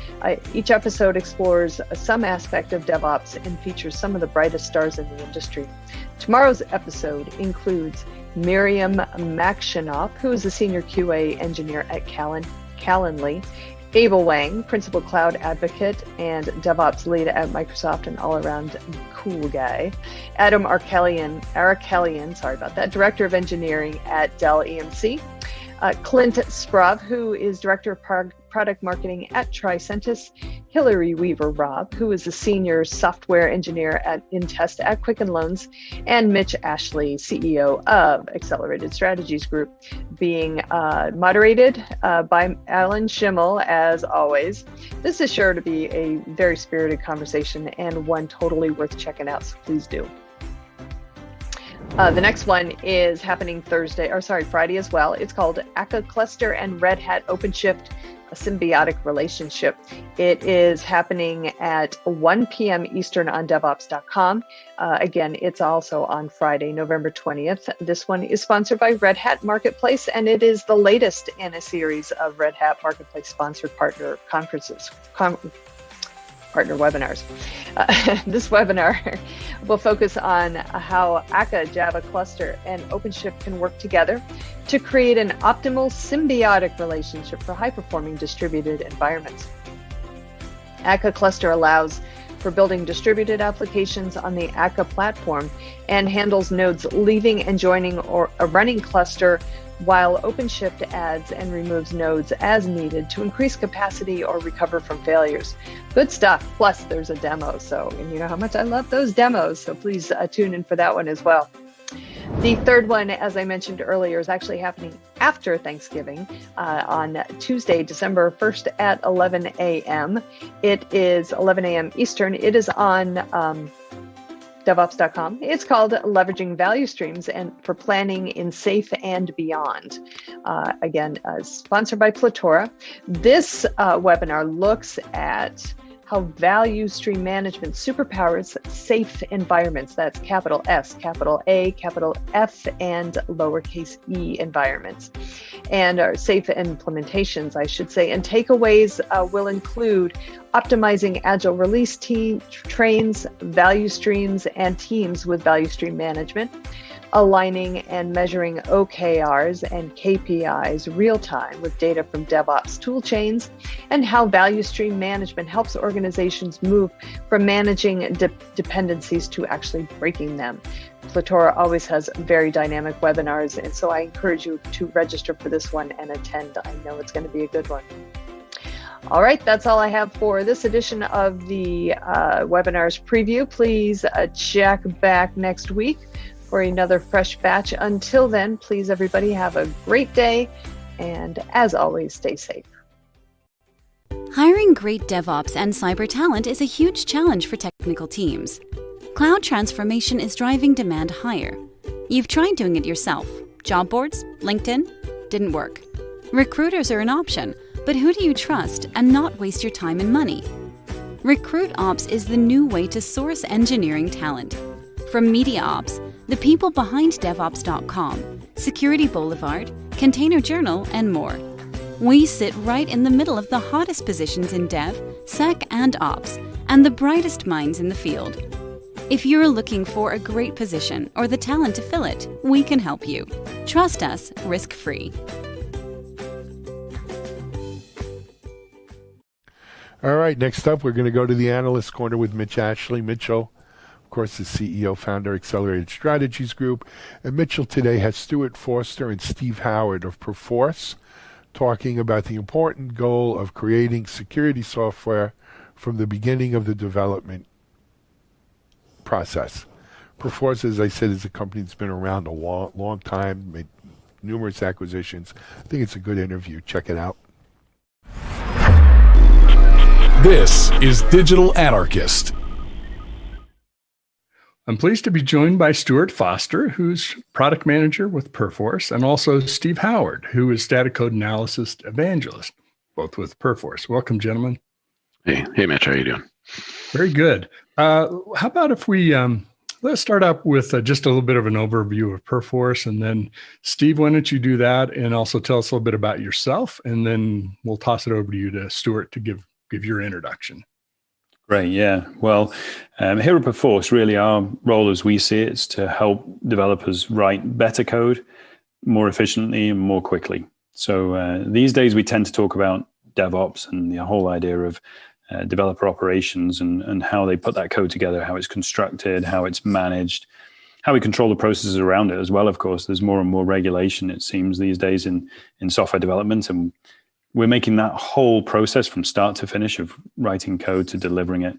each episode explores some aspect of DevOps and features some of the brightest stars in the industry. Tomorrow's episode includes Miriam Makshanoff, who is a senior QA engineer at Calendly, Abel Wang, principal cloud advocate and DevOps lead at Microsoft, an all-around cool guy, Adam Arkelian, director of engineering at Dell EMC, Clint Sprav, who is director of product marketing at Tricentis, Hillary Weaver-Robb, who is a senior software engineer at InTest at Quicken Loans, and Mitch Ashley, CEO of Accelerated Strategies Group, being moderated by Alan Schimmel, as always. This is sure to be a very spirited conversation and one totally worth checking out, so please do. The next one is happening Friday as well. It's called Akka Cluster and Red Hat OpenShift, a symbiotic relationship. It is happening at 1 p.m. Eastern on DevOps.com. Again, it's also on Friday, November 20th. This one is sponsored by Red Hat Marketplace, and it is the latest in a series of Red Hat Marketplace sponsored partner webinars. This webinar will focus on how Akka, Java Cluster, and OpenShift can work together to create an optimal symbiotic relationship for high-performing distributed environments. Akka Cluster allows for building distributed applications on the Akka platform and handles nodes leaving and joining or a running cluster, while OpenShift adds and removes nodes as needed to increase capacity or recover from failures. Good stuff. Plus, there's a demo. And you know how much I love those demos. So please tune in for that one as well. The third one, as I mentioned earlier, is actually happening after Thanksgiving on Tuesday, December 1st at 11 a.m. It is 11 a.m. Eastern. It is on DevOps.com. It's called Leveraging Value Streams and for Planning in Safe and Beyond. Again, sponsored by Platora. This webinar looks at how value stream management superpowers safe environments. That's capital S, capital A, capital F, and lowercase e environments. And our safe implementations, I should say. And takeaways will include optimizing agile release trains, value streams, and teams with value stream management, aligning and measuring OKRs and KPIs real-time with data from DevOps tool chains, and how value stream management helps organizations move from managing dependencies to actually breaking them. Platora always has very dynamic webinars, and so I encourage you to register for this one and attend. I know it's going to be a good one. All right, that's all I have for this edition of the webinars preview. Please check back next week for another fresh batch. Until then, please, everybody, have a great day. And as always, stay safe.
Hiring great DevOps and cyber talent is a huge challenge for technical teams. Cloud transformation is driving demand higher. You've tried doing it yourself. Job boards, LinkedIn, didn't work. Recruiters are an option, but who do you trust and not waste your time and money? Recruit Ops is the new way to source engineering talent. From Media Ops, the people behind DevOps.com, Security Boulevard, Container Journal, and more. We sit right in the middle of the hottest positions in Dev, Sec, and Ops, and the brightest minds in the field. If you're looking for a great position or the talent to fill it, we can help you. Trust us, risk-free.
All right, next up, we're going to go to the Analyst Corner with Mitch Ashley. Mitchell, of course, is CEO, founder, Accelerated Strategies Group. And Mitchell today has Stuart Foster and Steve Howard of Perforce talking about the important goal of creating security software from the beginning of the development process. Perforce, as I said, is a company that's been around a long time, made numerous acquisitions. I think it's a good interview. Check it out.
This is Digital Anarchist.
I'm pleased to be joined by Stuart Foster, who's product manager with Perforce, and also Steve Howard, who is static code analysis evangelist, both with Perforce. Welcome, gentlemen.
Hey, Mitch, how are you doing?
Very good. How about if we let's start up with just a little bit of an overview of Perforce, and then Steve, why don't you do that, and also tell us a little bit about yourself, and then we'll toss it over to you to Stuart to give your introduction.
Great, yeah. Well, here at Perforce, really our role as we see it is to help developers write better code more efficiently and more quickly. So these days we tend to talk about DevOps and the whole idea of developer operations and how they put that code together, how it's constructed, how it's managed, how we control the processes around it as well. Of course, there's more and more regulation, it seems, these days in software development, and we're making that whole process from start to finish of writing code to delivering it,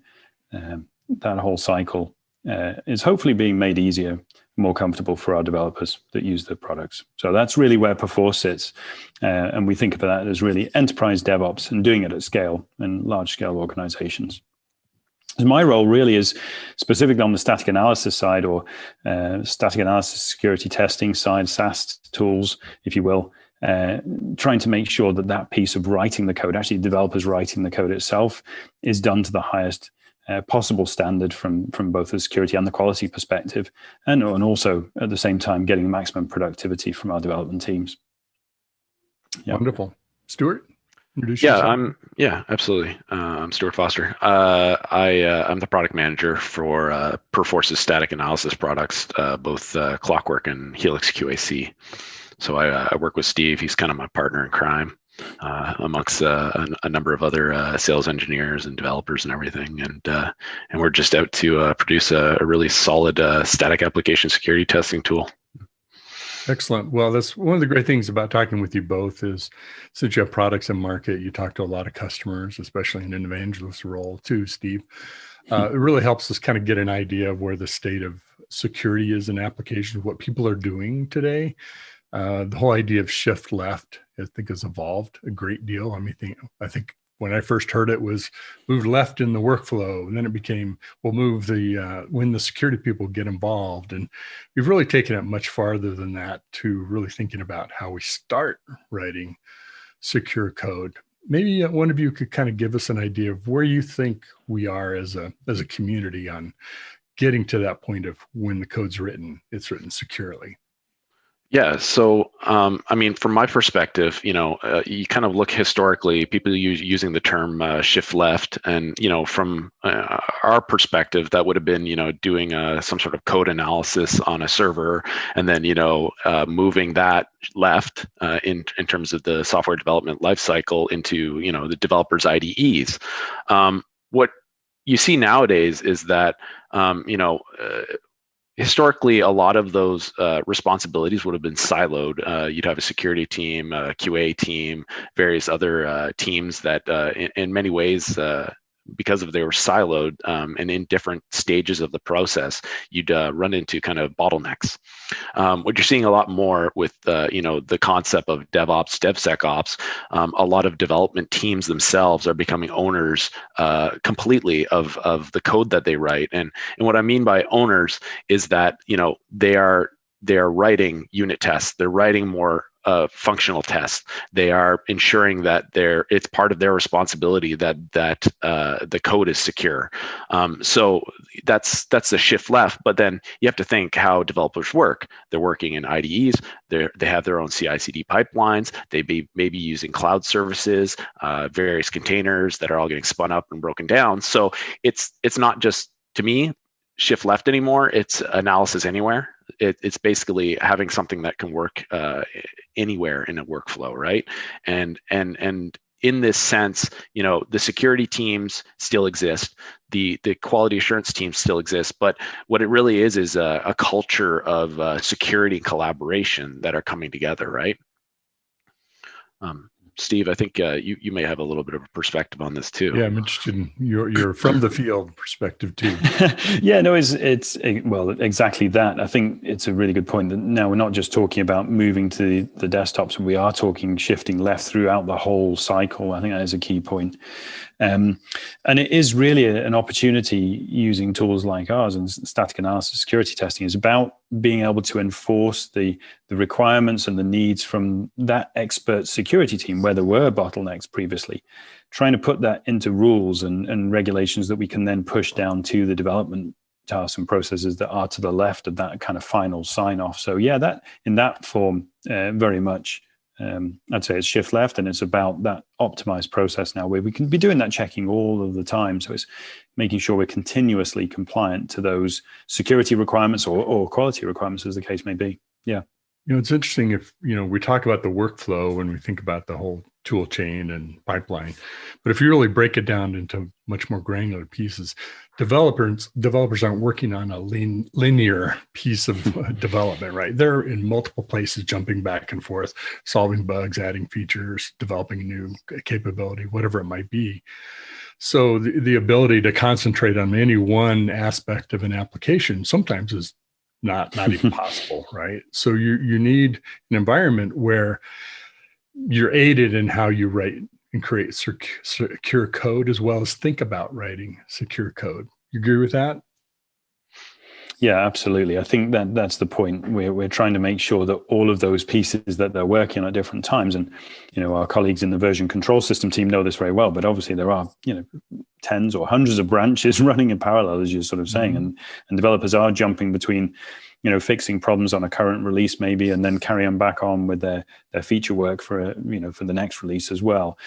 that whole cycle is hopefully being made easier, more comfortable for our developers that use the products. So that's really where Perforce sits. And we think of that as really enterprise DevOps and doing it at scale in large scale organizations. My role really is specifically on the static analysis side, or static analysis security testing side, SAST tools, if you will. Trying to make sure that that piece of writing the code, actually developers writing the code itself, is done to the highest possible standard from both the security and the quality perspective, and also at the same time getting maximum productivity from our development teams.
Yeah. Wonderful. Stuart, introduce yourself.
Absolutely. I'm Stuart Foster. I'm the product manager for Perforce's static analysis products, both Clockwork and Helix QAC. So I work with Steve. He's kind of my partner in crime, amongst a number of other sales engineers and developers and everything. And we're just out to produce a really solid static application security testing tool.
Excellent. Well, that's one of the great things about talking with you both is, since you have products in market, you talk to a lot of customers, especially in an evangelist role too, Steve. It really helps us kind of get an idea of where the state of security is in applications, what people are doing today. The whole idea of shift left, I think, has evolved a great deal. I think when I first heard it was move left in the workflow, and then it became, we'll move when the security people get involved. And we've really taken it much farther than that to really thinking about how we start writing secure code. Maybe one of you could kind of give us an idea of where you think we are as a community on getting to that point of when the code's written, it's written securely.
Yeah. So, from my perspective, you kind of look historically, people using the term shift left. And, from our perspective, that would have been, doing some sort of code analysis on a server and then, moving that left in terms of the software development lifecycle into, the developer's IDEs. What you see nowadays is that, historically, a lot of those responsibilities would have been siloed. You'd have a security team, a QA team, various other teams that in many ways, because they were siloed and in different stages of the process, you'd run into kind of bottlenecks. What you're seeing a lot more with the concept of DevOps, DevSecOps, a lot of development teams themselves are becoming owners completely of the code that they write. And what I mean by owners is that they are they are writing unit tests. They're writing more functional tests. They are ensuring that it's part of their responsibility that the code is secure. So that's the shift left. But then you have to think how developers work. They're working in IDEs. They have their own CI/CD pipelines. They may be using cloud services, various containers that are all getting spun up and broken down. So it's not just, to me, shift left anymore. It's analysis anywhere. It's basically having something that can work anywhere in a workflow, right? And in this sense, the security teams still exist, the quality assurance teams still exist, but what it really is a culture of security and collaboration that are coming together, right? Steve, I think you may have a little bit of a perspective on this too.
Yeah, I'm interested in your from the field perspective too.
Yeah, no, it's well, exactly that. I think it's a really good point that now we're not just talking about moving to the desktops, we are talking shifting left throughout the whole cycle. I think that is a key point. And it is really an opportunity using tools like ours and static analysis security testing is about being able to enforce the requirements and the needs from that expert security team where there were bottlenecks previously, trying to put that into rules and regulations that we can then push down to the development tasks and processes that are to the left of that kind of final sign off. So yeah, that in that form, very much I'd say it's shift left, and it's about that optimized process now where we can be doing that checking all of the time. So it's making sure we're continuously compliant to those security requirements or quality requirements, as the case may be. Yeah.
It's interesting if, we talk about the workflow when we think about the whole tool chain and pipeline, but if you really break it down into much more granular pieces, developers aren't working on a linear piece of development, right? They're in multiple places, jumping back and forth, solving bugs, adding features, developing new capability, whatever it might be. So the ability to concentrate on any one aspect of an application sometimes is not even possible, right? So you need an environment where you're aided in how you write and create secure code, as well as think about writing secure code. You agree with that?
Yeah, absolutely. I think that's the point. We're trying to make sure that all of those pieces that they're working on at different times, and our colleagues in the version control system team know this very well. But obviously, there are tens or hundreds of branches running in parallel, as you're sort of saying, and developers are jumping between fixing problems on a current release maybe, and then carrying back on with their feature work for the next release as well,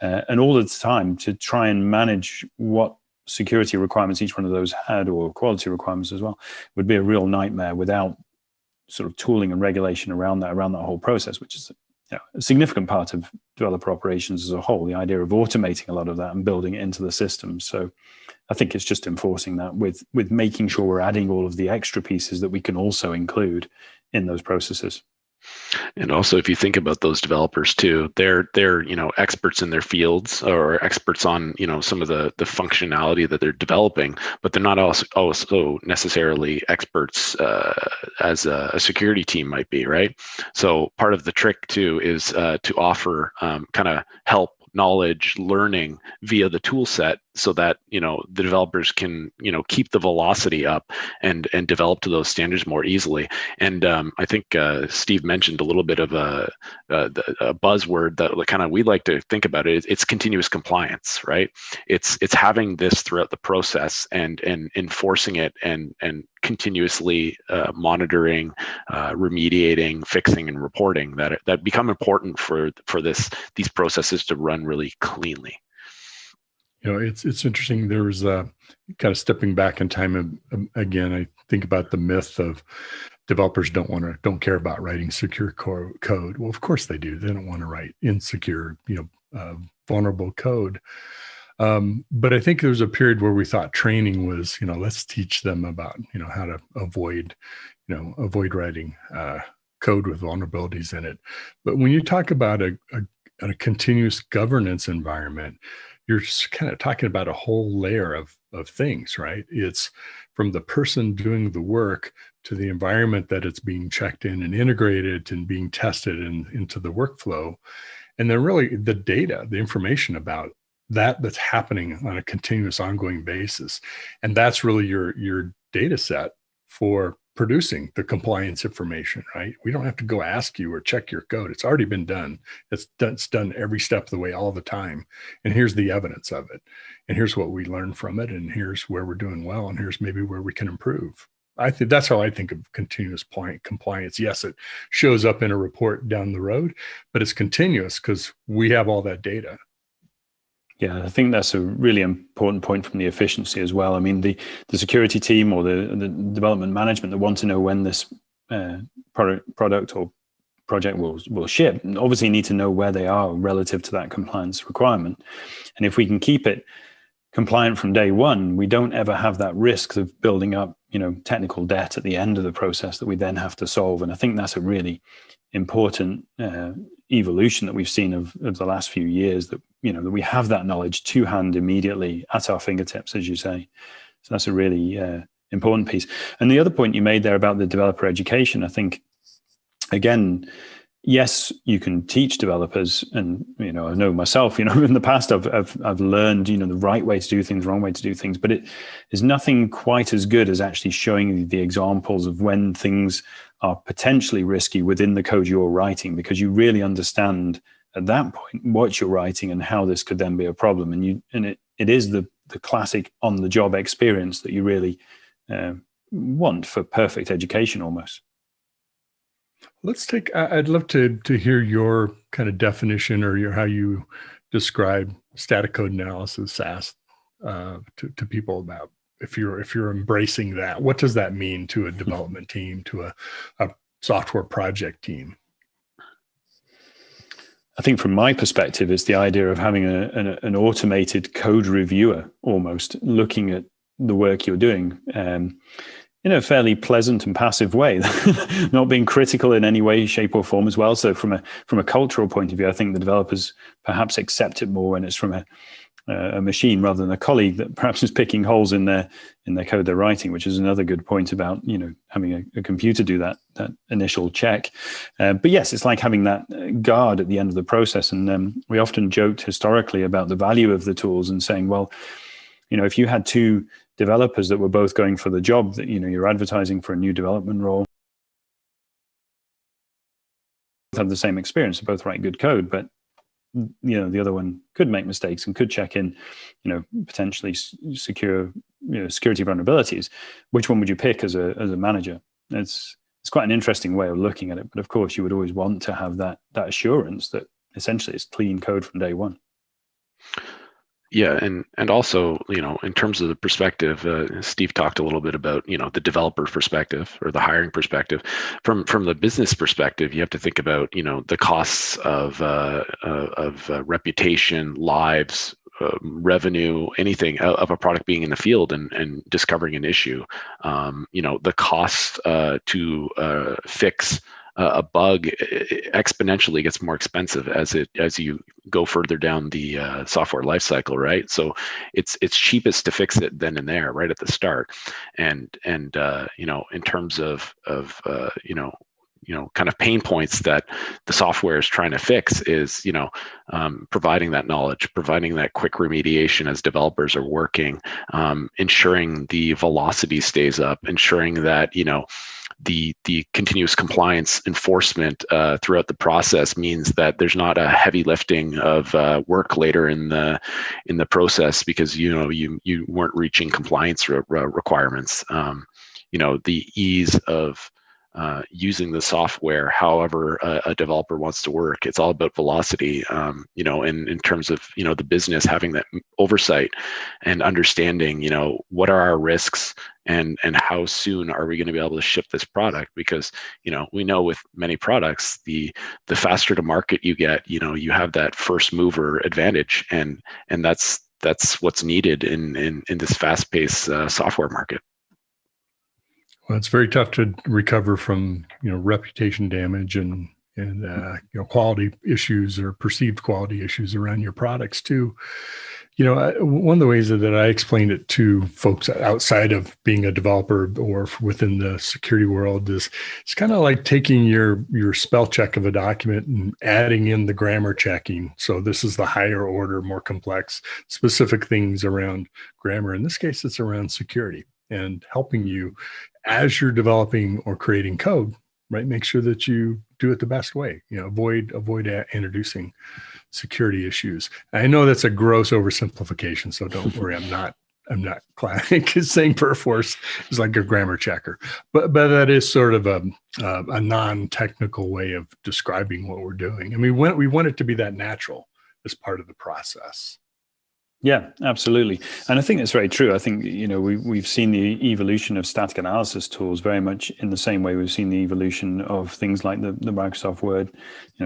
and all the time to try and manage what security requirements each one of those had, or quality requirements as well, would be a real nightmare without sort of tooling and regulation around that whole process, which is a significant part of developer operations as a whole, the idea of automating a lot of that and building it into the system. So I think it's just enforcing that with making sure we're adding all of the extra pieces that we can also include in those processes.
And also, if you think about those developers too, they're experts in their fields, or experts on some of the functionality that they're developing, but they're not also necessarily experts as a security team might be, right? So part of the trick too is to offer kind of help, knowledge, learning via the tool set, so that the developers can keep the velocity up and develop to those standards more easily. And I think Steve mentioned a little bit of a buzzword that kind of we like to think about it. It's continuous compliance, right? It's having this throughout the process and enforcing it and continuously monitoring, remediating, fixing, and reporting that become important for these processes to run really cleanly.
It's interesting. There was kind of stepping back in time again. I think about the myth of developers don't care about writing secure code. Well, of course they do. They don't want to write insecure, vulnerable code. But I think there was a period where we thought training was, let's teach them about, how to avoid writing code with vulnerabilities in it. But when you talk about a continuous governance environment, you're just kind of talking about a whole layer of things, right? It's from the person doing the work to the environment that it's being checked in and integrated and being tested into the workflow. And then really the data, the information about that's happening on a continuous ongoing basis. And that's really your data set for producing the compliance information, right? We don't have to go ask you or check your code. It's already been done. It's done every step of the way all the time. And here's the evidence of it. And here's what we learned from it. And here's where we're doing well. And here's maybe where we can improve. I think that's how I think of continuous compliance. Yes, it shows up in a report down the road, but it's continuous because we have all that data.
Yeah, I think that's a really important point from the efficiency as well. I mean, the security team or the development management that want to know when this product or project will ship, obviously need to know where they are relative to that compliance requirement. And if we can keep it compliant from day one, we don't ever have that risk of building up, technical debt at the end of the process that we then have to solve. And I think that's a really important evolution that we've seen of the last few years, that that we have that knowledge to hand immediately at our fingertips, as you say. So that's a really important piece. And the other point you made there about the developer education, I think, again, yes, you can teach developers, and I know myself, in the past I've learned the right way to do things, wrong way to do things, but it is nothing quite as good as actually showing you the examples of when things are potentially risky within the code you're writing, because you really understand at that point what you're writing and how this could then be a problem. And it is the classic on the job experience that you really want for perfect education almost.
I'd love to hear your kind of definition or how you describe static code analysis, SAS, to people about if you're embracing that. What does that mean to a development team, to a software project team?
I think from my perspective, it's the idea of having an automated code reviewer almost looking at the work you're doing in a fairly pleasant and passive way, not being critical in any way, shape or form as well. So from a cultural point of view, I think the developers perhaps accept it more when it's from a machine rather than a colleague that perhaps is picking holes in their code they're writing, which is another good point about having a computer do that initial check. But yes, it's like having that guard at the end of the process. And we often joked historically about the value of the tools and saying, well, if you had two developers that were both going for the job that you're advertising for a new development role, have the same experience, they both write good code, but the other one could make mistakes and could check in potentially secure security vulnerabilities. Which one would you pick as a manager? It's quite an interesting way of looking at it, but of course you would always want to have that assurance that essentially it's clean code from day one.
Yeah, and also, in terms of the perspective, Steve talked a little bit about, the developer perspective or the hiring perspective. From the business perspective, you have to think about, the costs of reputation, lives, revenue, anything of a product being in the field and discovering an issue. The cost to fix a bug exponentially gets more expensive as you go further down the software lifecycle, right? So it's cheapest to fix it then and there, right at the start. And in terms of kind of pain points that the software is trying to fix is, providing that knowledge, providing that quick remediation as developers are working, ensuring the velocity stays up, ensuring that, the continuous compliance enforcement throughout the process means that there's not a heavy lifting of work later in the process because you weren't reaching compliance requirements. The ease of using the software, however a developer wants to work. It's all about velocity, in terms of, the business having that oversight and understanding, what are our risks and how soon are we going to be able to ship this product? Because, we know with many products, the faster to market you get, you have that first mover advantage. And that's what's needed in this fast-paced software market.
Well, it's very tough to recover from, reputation damage and quality issues or perceived quality issues around your products too. One of the ways that I explained it to folks outside of being a developer or within the security world is it's kind of like taking your spell check of a document and adding in the grammar checking. So this is the higher order, more complex, specific things around grammar. In this case, it's around security. and helping you as you're developing or creating code, right? Make sure that you do it the best way. Avoid introducing security issues. I know that's a gross oversimplification, so don't worry. I'm not saying Perforce is like a grammar checker, but that is sort of a non-technical way of describing what we're doing. And we want it to be that natural as part of the process.
Yeah, absolutely. And I think that's very true. I think, we've seen the evolution of static analysis tools very much in the same way we've seen the evolution of things like the Microsoft Word,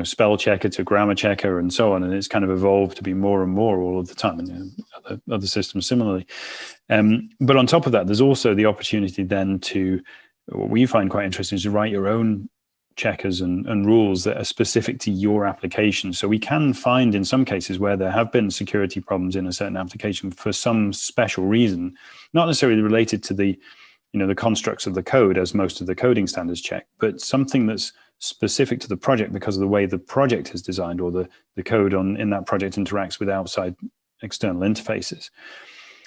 spell checker to grammar checker and so on. And it's kind of evolved to be more and more all of the time, and other systems similarly. But on top of that, there's also the opportunity then what we find quite interesting is to write your own checkers and rules that are specific to your application. So we can find in some cases where there have been security problems in a certain application for some special reason, not necessarily related to the constructs of the code as most of the coding standards check, but something that's specific to the project because of the way the project is designed or the code in that project interacts with outside external interfaces.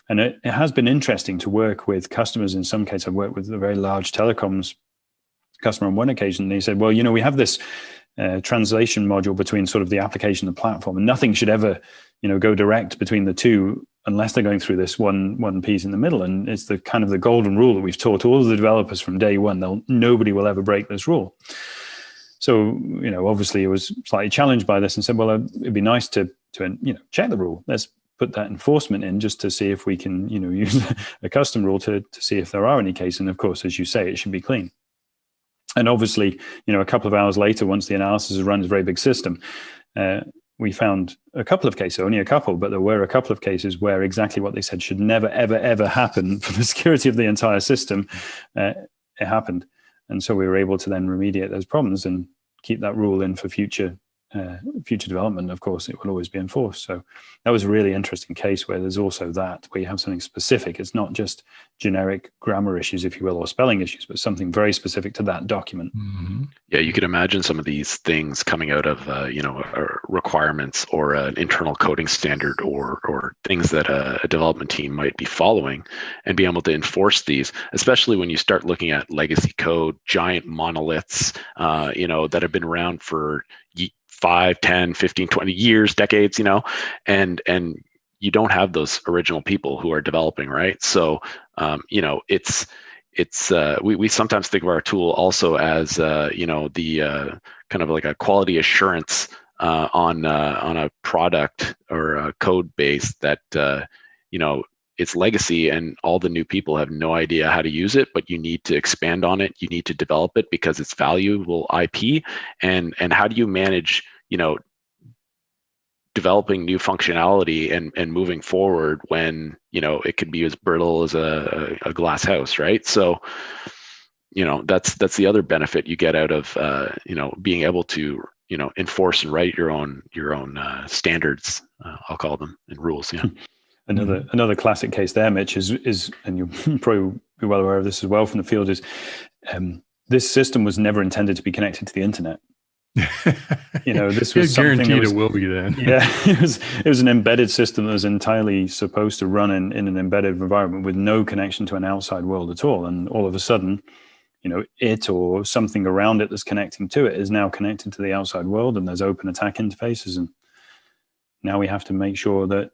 And it has been interesting to work with customers. In some cases, I've worked with a very large telecoms customer on one occasion. They said, well, we have this translation module between sort of the application and the platform, and nothing should ever, go direct between the two unless they're going through this one piece in the middle. And it's the kind of the golden rule that we've taught all of the developers from day one. Nobody will ever break this rule. So, obviously it was slightly challenged by this and said, well, it'd be nice to check the rule. Let's put that enforcement in just to see if we can, use a custom rule to see if there are any cases. And of course, as you say, it should be clean. And obviously, a couple of hours later, once the analysis is run, it's a very big system. We found a couple of cases, only a couple, but there were a couple of cases where exactly what they said should never, ever, ever happen for the security of the entire system. It happened. And so we were able to then remediate those problems and keep that rule in for future development. Of course, it will always be enforced. So that was a really interesting case where there's also that, where you have something specific. It's not just generic grammar issues, if you will, or spelling issues, but something very specific to that document.
Mm-hmm. Yeah, you could imagine some of these things coming out of, requirements or an internal coding standard or things that a development team might be following and be able to enforce these, especially when you start looking at legacy code, giant monoliths, that have been around for 5, 10, 15, 20 years, decades, and you don't have those original people who are developing, right? So, we sometimes think of our tool also as, the kind of like a quality assurance on a product or a code base that, it's legacy and all the new people have no idea how to use it, but you need to expand on it. You need to develop it because it's valuable IP. And how do you manage, developing new functionality and moving forward when, it could be as brittle as a glass house, right? So, that's the other benefit you get out of, being able to, enforce and write your own standards, I'll call them, and rules. Yeah.
Another classic case there, Mitch, is and you'll probably be well aware of this as well from the field, is this system was never intended to be connected to the internet. This was
guaranteed it will be then.
Yeah, it was an embedded system that was entirely supposed to run in an embedded environment with no connection to an outside world at all. And all of a sudden, it or something around it that's connecting to it is now connected to the outside world, and there's open attack interfaces. And now we have to make sure that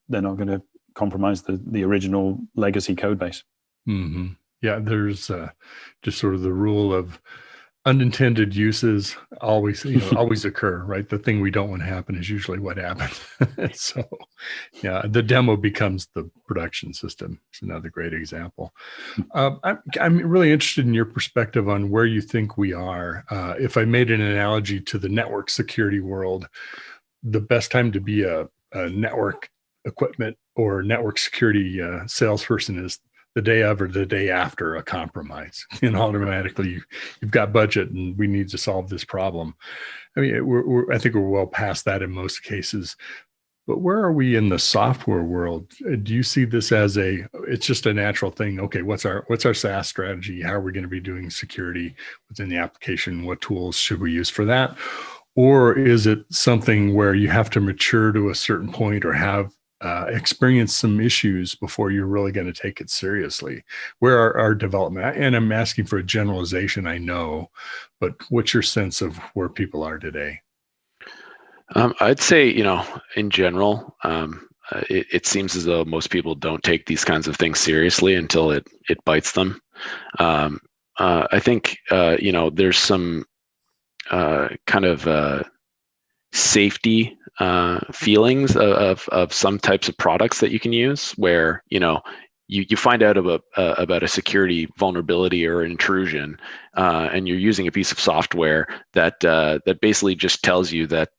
they're not going to compromise the original legacy code base.
Mm-hmm. Yeah, there's just sort of the rule of unintended uses always occur, right? The thing we don't want to happen is usually what happens. So, yeah, the demo becomes the production system. It's another great example. I'm really interested in your perspective on where you think we are. If I made an analogy to the network security world, the best time to be a network equipment or network security salesperson is the day of or the day after a compromise. Automatically you've got budget and we need to solve this problem. I mean, I think we're well past that in most cases. But where are we in the software world? Do you see this as it's just a natural thing? Okay, what's our SaaS strategy? How are we going to be doing security within the application? What tools should we use for that? Or is it something where you have to mature to a certain point or have experience some issues before you're really going to take it seriously? Where are our development? And I'm asking for a generalization, I know, but what's your sense of where people are today?
I'd say, in general, it seems as though most people don't take these kinds of things seriously until it bites them. I think, there's some kind of safety feelings of some types of products that you can use where, you find out about a security vulnerability or intrusion, and you're using a piece of software that basically just tells you that,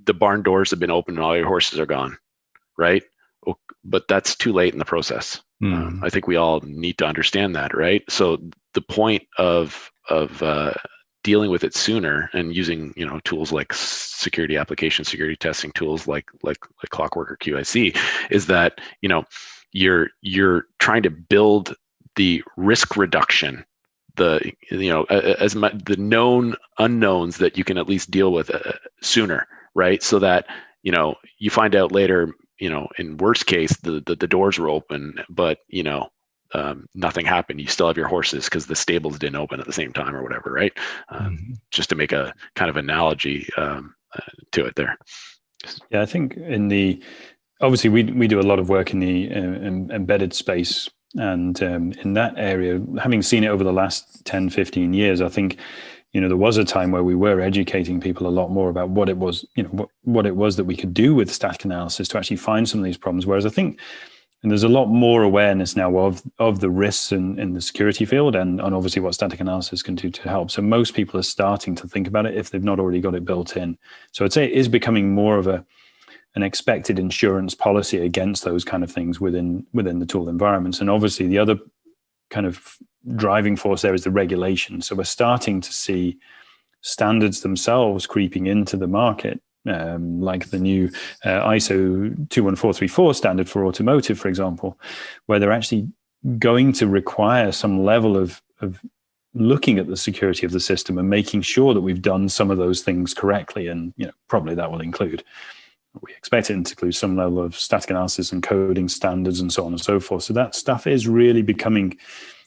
the barn doors have been opened and all your horses are gone, right? But that's too late in the process. I think we all need to understand that, right? So the point of dealing with it sooner and using tools like security application security testing tools like Clockwork or QIC is that you're trying to build the risk reduction, the known unknowns that you can at least deal with sooner, right? So that you find out later, in worst case the doors were open, but nothing happened. You still have your horses because the stables didn't open at the same time or whatever, right? Just to make a kind of analogy to it there.
Yeah, I think obviously we do a lot of work in the embedded space, and in that area, having seen it over the last 10, 15 years, I think there was a time where we were educating people a lot more about what it was, what it was that we could do with static analysis to actually find some of these problems. Whereas I think, and there's a lot more awareness now of the risks in the security field and obviously what static analysis can do to help. So most people are starting to think about it if they've not already got it built in. So I'd say it is becoming more of an expected insurance policy against those kind of things within the tool environments. And obviously the other kind of driving force there is the regulation. So we're starting to see standards themselves creeping into the market. Like the new ISO 21434 standard for automotive, for example, where they're actually going to require some level of looking at the security of the system and making sure that we've done some of those things correctly. And probably that will include, we expect it to include some level of static analysis and coding standards and so on and so forth. So that stuff is really becoming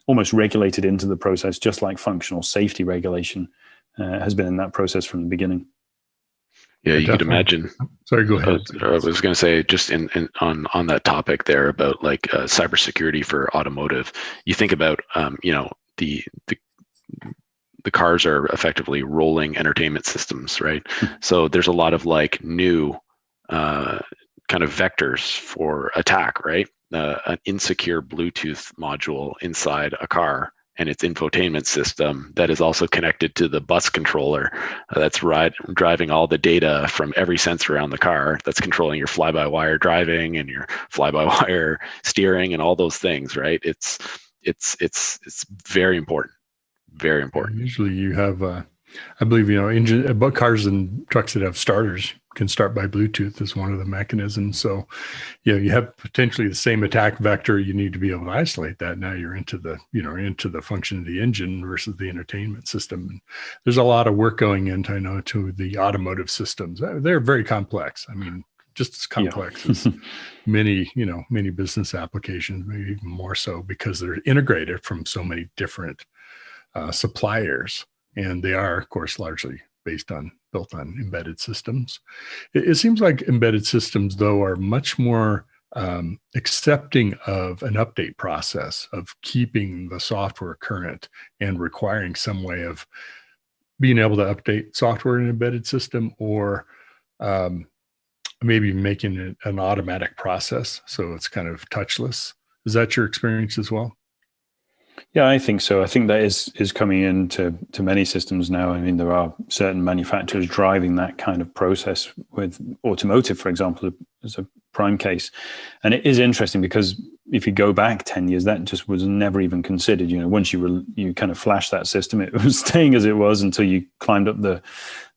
almost regulated into the process, just like functional safety regulation has been in that process from the beginning.
Yeah, you could imagine.
Sorry, go ahead.
I was going to say, just on that topic there about like cybersecurity for automotive. You think about, the cars are effectively rolling entertainment systems, right? So there's a lot of like new kind of vectors for attack, right? An insecure Bluetooth module inside a car and its infotainment system that is also connected to the bus controller that's driving all the data from every sensor around the car that's controlling your fly-by-wire driving and your fly-by-wire steering and all those things, right? It's very important, very important.
Usually you have, I believe, cars and trucks that have starters can start by Bluetooth as one of the mechanisms. So, you have potentially the same attack vector. You need to be able to isolate that. Now you're into the function of the engine versus the entertainment system. And there's a lot of work going into the automotive systems. They're very complex. I mean, just as complex as many business applications, maybe even more so because they're integrated from so many different suppliers. And they are, of course, largely built on embedded systems. It seems like embedded systems, though, are much more accepting of an update process of keeping the software current and requiring some way of being able to update software in an embedded system, or maybe making it an automatic process so it's kind of touchless. Is that your experience as well?
Yeah, I think so. I think that is coming into many systems now. I mean, there are certain manufacturers driving that kind of process with automotive, for example, as a prime case. And it is interesting because if you go back 10 years, that just was never even considered. Once you kind of flashed that system, it was staying as it was until you climbed up the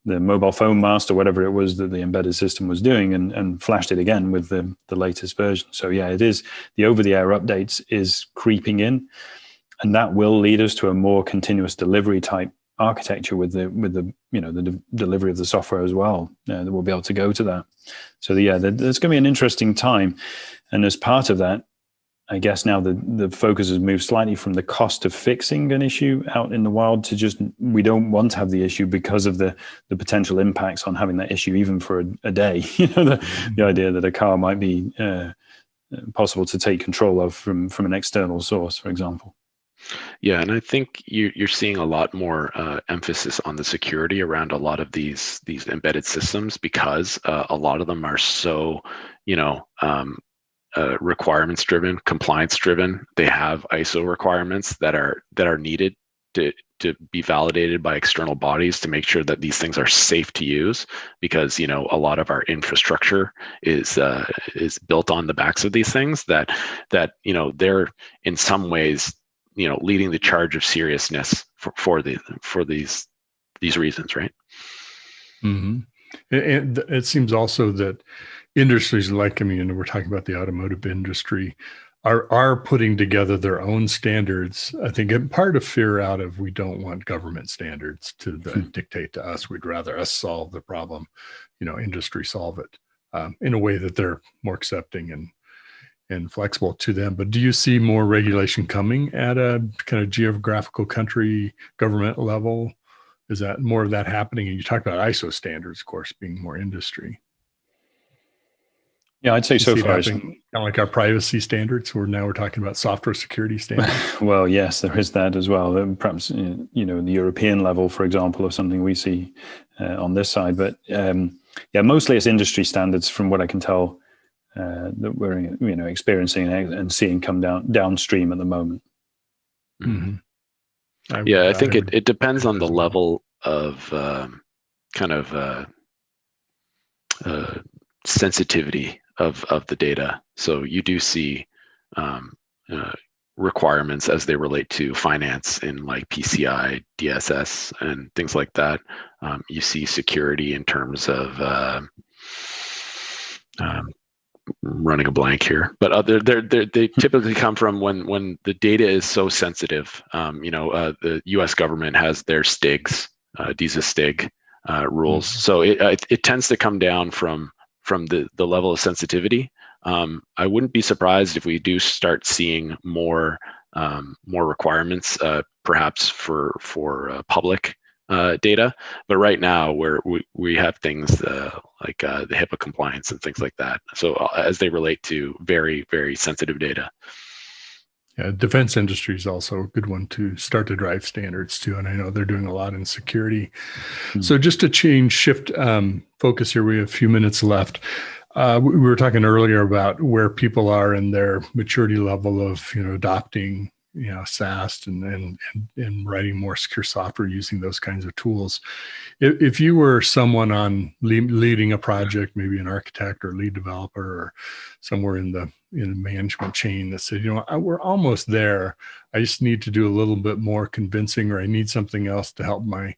mobile phone mast or whatever it was that the embedded system was doing and flashed it again with the latest version. So yeah, it is, the over-the-air updates is creeping in. And that will lead us to a more continuous delivery type architecture with the the delivery of the software as well, that we'll be able to go to that. So there's going to be an interesting time, and as part of that, I guess now the focus has moved slightly from the cost of fixing an issue out in the wild to just, we don't want to have the issue because of the potential impacts on having that issue even for a day. The idea that a car might be possible to take control of from an external source, for example.
Yeah, and I think you're seeing a lot more emphasis on the security around a lot of these embedded systems, because a lot of them are so, requirements driven, compliance driven. They have ISO requirements that are needed to be validated by external bodies to make sure that these things are safe to use, because a lot of our infrastructure is built on the backs of these things that they're in some ways leading the charge of seriousness for these reasons, right?
Mm-hmm. And it seems also that industries like, we're talking about the automotive industry, are putting together their own standards. I think in part of fear out of, we don't want government standards to dictate to us. We'd rather us solve the problem, industry solve it in a way that they're more accepting and flexible to them. But do you see more regulation coming at a kind of geographical country government level? Is that more of that happening? And you talk about ISO standards, of course, being more industry.
Yeah, I'd say so far.
Kind of like our privacy standards, we're talking about software security standards.
Well, yes, there is that as well. Perhaps, the European level, for example, of something we see on this side. But mostly it's industry standards from what I can tell that we're experiencing and seeing come downstream at the moment.
Mm-hmm.
I think it depends on the level of sensitivity of the data. So you do see requirements as they relate to finance in like PCI, DSS, and things like that. You see security in terms of running a blank here, but they typically come from when the data is so sensitive. The U.S. government has their STIGs, DISA STIG rules, so it tends to come down from the level of sensitivity. I wouldn't be surprised if we do start seeing more requirements, perhaps for public data, but right now we have things like the HIPAA compliance and things like that. So as they relate to very, very sensitive data.
Yeah, defense industry is also a good one to start to drive standards too, and I know they're doing a lot in security. Mm-hmm. So just to shift focus here, we have a few minutes left. We were talking earlier about where people are in their maturity level of adopting SaaS and writing more secure software using those kinds of tools. If you were someone on leading a project, maybe an architect or lead developer or somewhere in the management chain that said, we're almost there, I just need to do a little bit more convincing, or I need something else to help my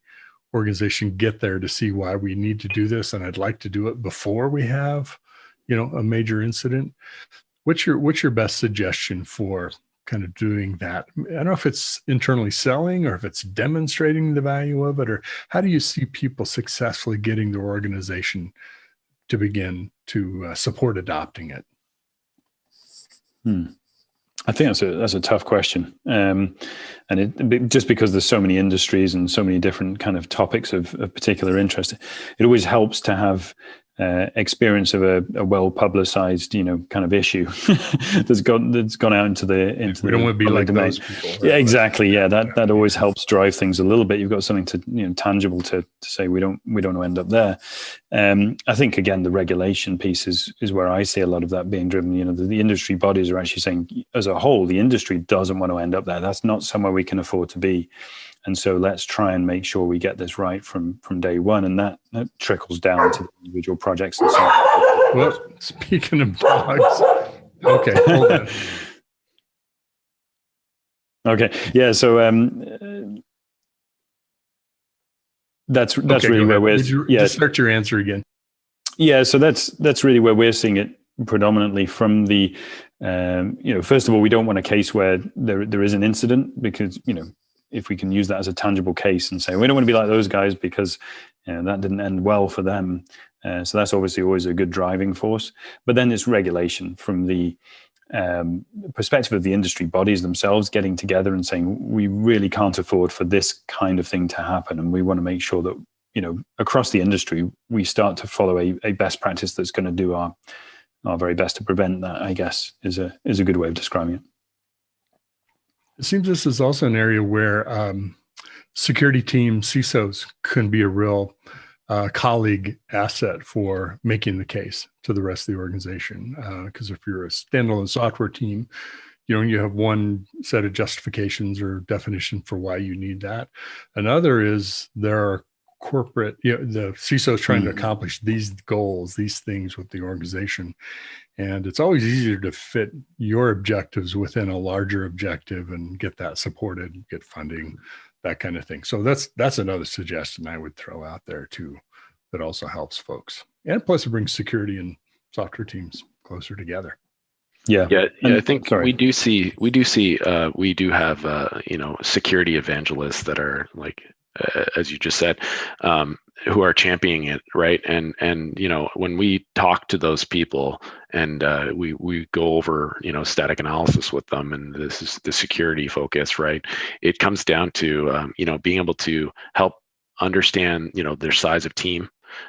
organization get there to see why we need to do this, and I'd like to do it before we have a major incident. What's your best suggestion for kind of doing that? I don't know if it's internally selling or if it's demonstrating the value of it, or how do you see people successfully getting their organization to begin to support adopting it?
I think that's a tough question, and just because there's so many industries and so many different kind of topics of particular interest, it always helps to have experience of a well-publicized, kind of issue that's gone out into the.
We don't want to be like those people. Right?
Yeah, exactly. Yeah, that always helps drive things a little bit. You've got something to tangible to say we don't want to end up there. I think again the regulation piece is where I see a lot of that being driven. The industry bodies are actually saying, as a whole, the industry doesn't want to end up there. That's not somewhere we can afford to be. And so let's try and make sure we get this right from day one. And that trickles down to the individual projects and so on.
Well, speaking of dogs, okay, hold on.
Okay, yeah, so that's okay, really where we're...
Just start your answer again.
Yeah, so that's really where we're seeing it predominantly from the, first of all, we don't want a case where there is an incident because, if we can use that as a tangible case and say, we don't want to be like those guys because that didn't end well for them. So that's obviously always a good driving force. But then it's regulation from the perspective of the industry bodies themselves getting together and saying, we really can't afford for this kind of thing to happen. And we want to make sure that, across the industry, we start to follow a best practice that's going to do our very best to prevent that, I guess, is a good way of describing it.
It seems this is also an area where security team CISOs can be a real colleague asset for making the case to the rest of the organization. Because if you're a standalone software team, you have one set of justifications or definition for why you need that. Another is there are corporate, the CISO is trying to accomplish these goals, these things with the organization. And it's always easier to fit your objectives within a larger objective and get that supported, get funding, that kind of thing. So that's another suggestion I would throw out there too, that also helps folks. And plus it brings security and software teams closer together.
Yeah. I think we do have security evangelists that are like, as you just said, who are championing it, right? And when we talk to those people and we go over static analysis with them, and this is the security focus, right? It comes down to being able to help understand their size of team,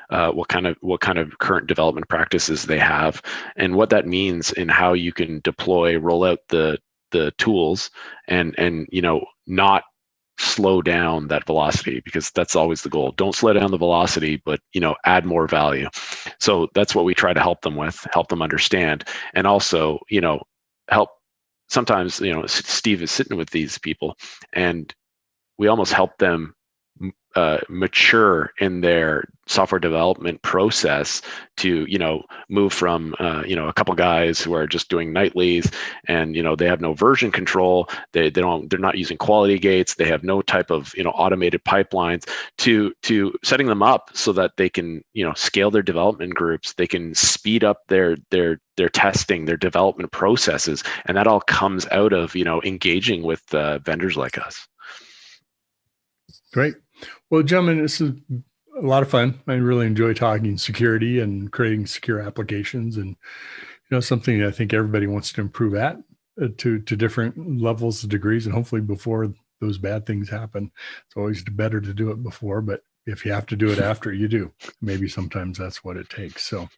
what kind of current development practices they have, and what that means in how you can roll out the tools and not slow down that velocity, because that's always the goal. Don't slow down the velocity, but add more value. So that's what we try to help them understand, and also help. Sometimes Steve is sitting with these people, and we almost help them mature in their software development process to move from a couple guys who are just doing nightlies and they have no version control, they're not using quality gates, they have no type of automated pipelines, to setting them up so that they can scale their development groups, they can speed up their testing, their development processes, and that all comes out of engaging with vendors like us.
Great. Well, gentlemen, this is a lot of fun. I really enjoy talking security and creating secure applications, and something that I think everybody wants to improve at to different levels of degrees, and hopefully before those bad things happen. It's always better to do it before, but if you have to do it after, you do. Maybe sometimes that's what it takes. So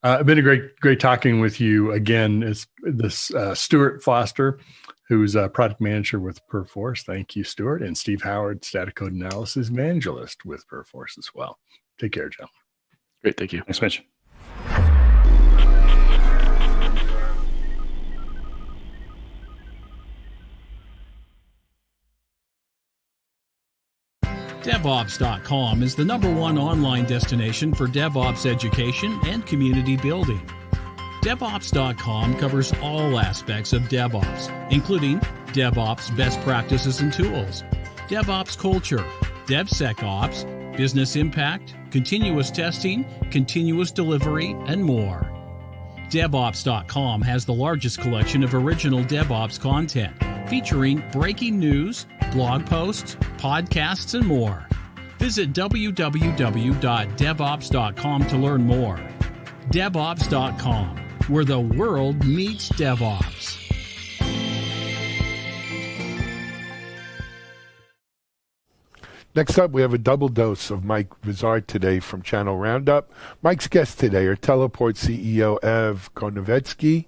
it's been a great talking with you again. It's this Stuart Foster, who's a product manager with Perforce. Thank you, Stuart. And Steve Howard, static code analysis evangelist with Perforce as well. Take care, gentlemen.
Great. Thank you.
Thanks, Mitch.
DevOps.com is the #1 online destination for DevOps education and community building. DevOps.com covers all aspects of DevOps, including DevOps best practices and tools, DevOps culture, DevSecOps, business impact, continuous testing, continuous delivery, and more. DevOps.com has the largest collection of original DevOps content, featuring breaking news, blog posts, podcasts, and more. Visit www.devops.com to learn more. DevOps.com, where the world meets DevOps.
Next up, we have a double dose of Mike Vizard today from Channel Roundup. Mike's guests today are Teleport CEO Ev Konovetsky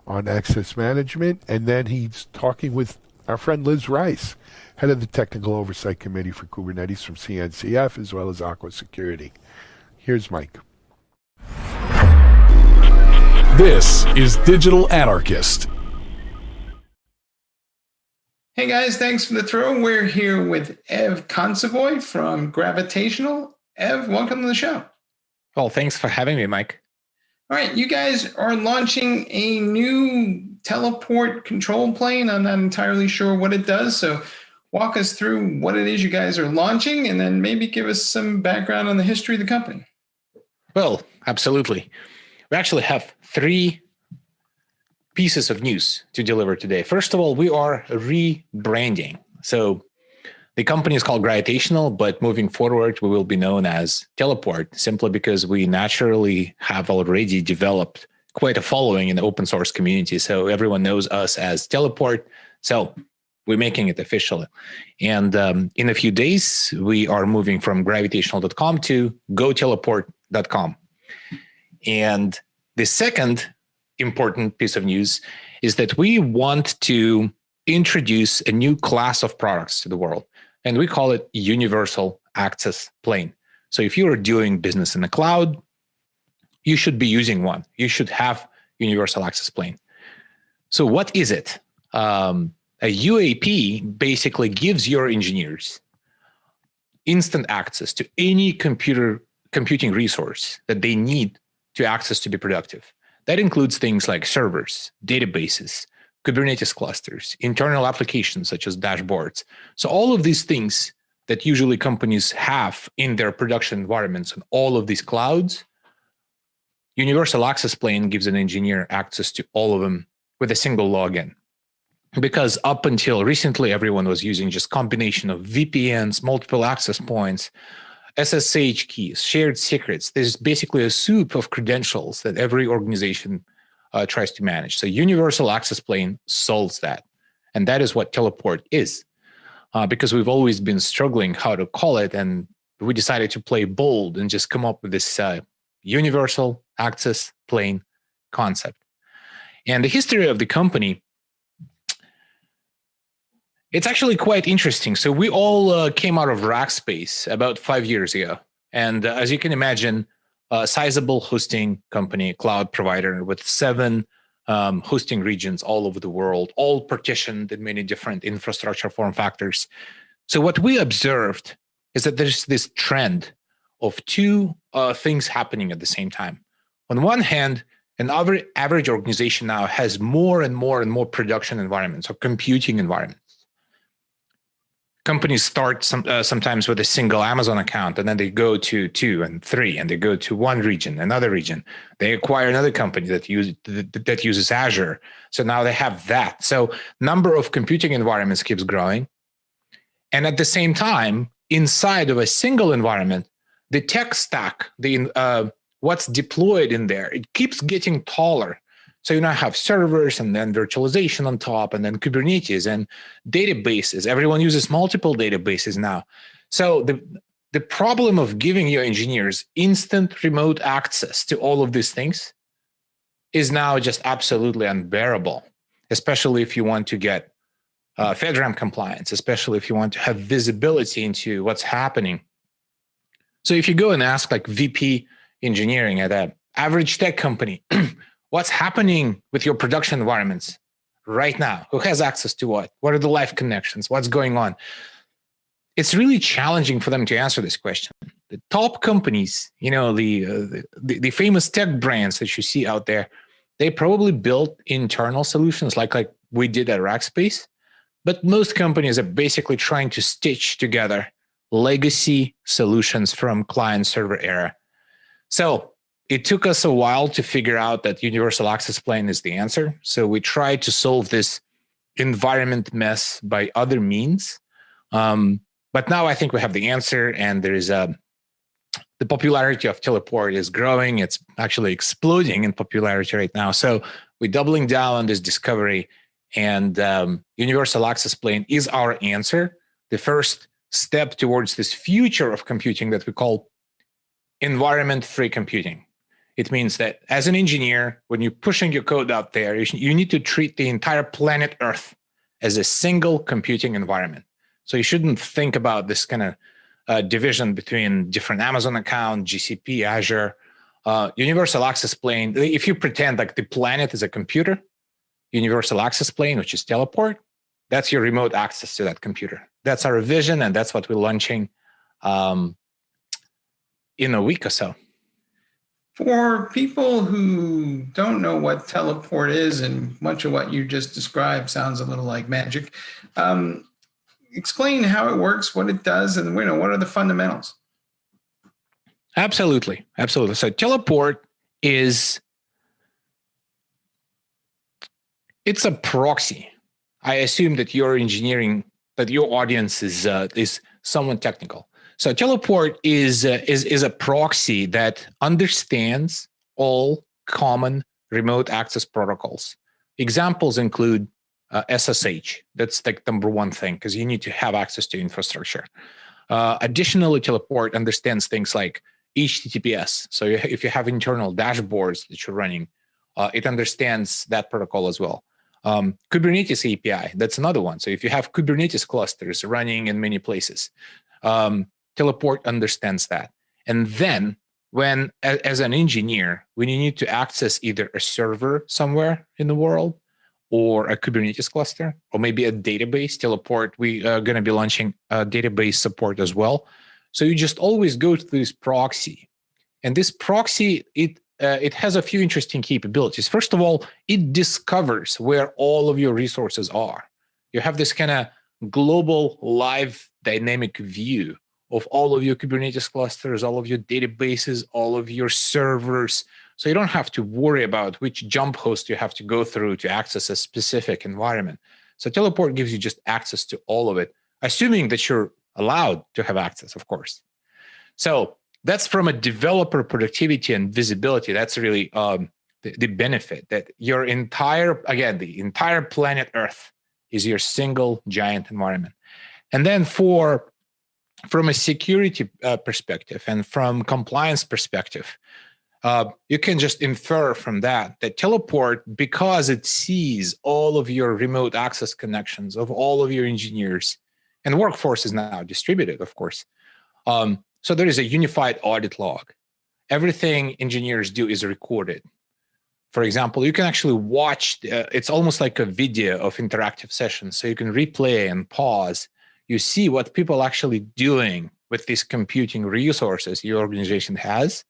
on access management, and then he's talking with our friend Liz Rice, head of the Technical Oversight Committee for Kubernetes from CNCF, as well as Aqua Security. Here's Mike.
This is Digital Anarchist.
Hey guys, thanks for the throw. We're here with Ev Konsovoy from Gravitational. Ev, welcome to the show.
Well, thanks for having me, Mike.
All right, you guys are launching a new teleport control plane. I'm not entirely sure what it does, so walk us through what it is you guys are launching, and then maybe give us some background on the history of the company.
Well, absolutely. We actually have 3 pieces of news to deliver today. First of all, we are rebranding. So The company is called Gravitational, but moving forward, we will be known as Teleport, simply because we naturally have already developed quite a following in the open source community. So everyone knows us as Teleport. So we're making it official. And in a few days, we are moving from gravitational.com to goteleport.com. And the second important piece of news is that we want to introduce a new class of products to the world, and we call it Universal Access Plane. So if you are doing business in the cloud, you should be using one. You should have Universal Access Plane. So what is it? A UAP basically gives your engineers instant access to any computing resource that they need to access to be productive. That includes things like servers, databases, Kubernetes clusters, internal applications such as dashboards. So all of these things that usually companies have in their production environments and all of these clouds, Universal Access Plane gives an engineer access to all of them with a single login. Because up until recently, everyone was using just combination of VPNs, multiple access points, SSH keys, shared secrets. There's basically a soup of credentials that every organization tries to manage. So Universal Access Plane solves that. And that is what Teleport is. Because we've always been struggling how to call it, and we decided to play bold and just come up with this Universal Access Plane concept. And the history of the company, it's actually quite interesting. So we all came out of Rackspace about 5 years ago. And as you can imagine, a sizable hosting company, cloud provider with 7 hosting regions all over the world, all partitioned in many different infrastructure form factors. So what we observed is that there's this trend of 2 things happening at the same time. On one hand, an average organization now has more and more production environments or computing environments. Companies start sometimes with a single Amazon account, and then they go to 2 and 3, and they go to one region, another region. They acquire another company that uses Azure. So now they have that. So number of computing environments keeps growing. And at the same time, inside of a single environment, the tech stack, what's deployed in there, it keeps getting taller. So you now have servers and then virtualization on top and then Kubernetes and databases. Everyone uses multiple databases now. So the problem of giving your engineers instant remote access to all of these things is now just absolutely unbearable, especially if you want to get FedRAMP compliance, especially if you want to have visibility into what's happening. So if you go and ask like VP engineering at an average tech company, what's happening with your production environments right now? Who has access to what? What are the live connections? What's going on? It's really challenging for them to answer this question. The top companies, you know, the famous tech brands that you see out there, they probably built internal solutions like we did at Rackspace. But most companies are basically trying to stitch together legacy solutions from client-server era. So it took us a while to figure out that Universal Access Plane is the answer. So we tried to solve this environment mess by other means. But now I think we have the answer, and there is the popularity of Teleport is growing. It's actually exploding in popularity right now. So we're doubling down on this discovery, and Universal Access Plane is our answer, the first step towards this future of computing that we call environment-free computing. It means that as an engineer, when you're pushing your code out there, you need to treat the entire planet Earth as a single computing environment. So you shouldn't think about this kind of division between different Amazon account, GCP, Azure. Universal Access Plane, if you pretend like the planet is a computer, Universal Access Plane, which is Teleport, that's your remote access to that computer. That's our vision, and that's what we're launching in a week or so.
For people who don't know what Teleport is, and much of what you just described sounds a little like magic, explain how it works, what it does, and what are the fundamentals?
Absolutely. So Teleport it's a proxy. I assume that you're engineering that your audience is somewhat technical. So Teleport is a proxy that understands all common remote access protocols. Examples include SSH. That's like number one thing, because you need to have access to infrastructure. Additionally, Teleport understands things like HTTPS. So if you have internal dashboards that you're running, it understands that protocol as well. Kubernetes API, that's another one. So if you have Kubernetes clusters running in many places, Teleport understands that. And then when, as an engineer, when you need to access either a server somewhere in the world or a Kubernetes cluster, or maybe a database, Teleport, we are going to be launching database support as well. So you just always go to this proxy. And this proxy, it has a few interesting capabilities. First of all, it discovers where all of your resources are. You have this kind of global live dynamic view of all of your Kubernetes clusters, all of your databases, all of your servers. So you don't have to worry about which jump host you have to go through to access a specific environment. So Teleport gives you just access to all of it, assuming that you're allowed to have access, of course. So that's from a developer productivity and visibility. That's really the benefit, that your entire, again, the entire planet Earth is your single giant environment. And then from a security perspective and from compliance perspective, you can just infer from that Teleport, because it sees all of your remote access connections of all of your engineers, and workforce is now distributed, of course. So there is a unified audit log. Everything engineers do is recorded. For example, you can actually watch, it's almost like a video of interactive sessions. So you can replay and pause. You see what people are actually doing with these computing resources your organization has.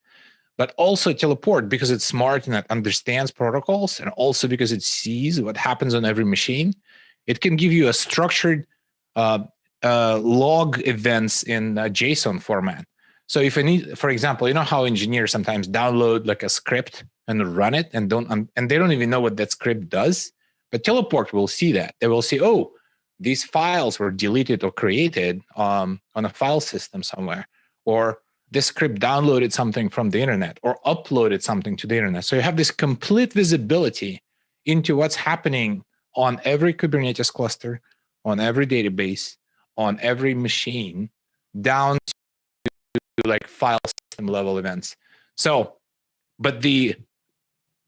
But also Teleport, because it's smart and it understands protocols, and also because it sees what happens on every machine, it can give you a structured log events in JSON format. So if I need, for example, you know how engineers sometimes download like a script and run it and they don't even know what that script does, but Teleport will see that. They will see, oh, these files were deleted or created on a file system somewhere, or this script downloaded something from the internet or uploaded something to the internet. So you have this complete visibility into what's happening on every Kubernetes cluster, on every database, on every machine, down to like file system level events. So, but the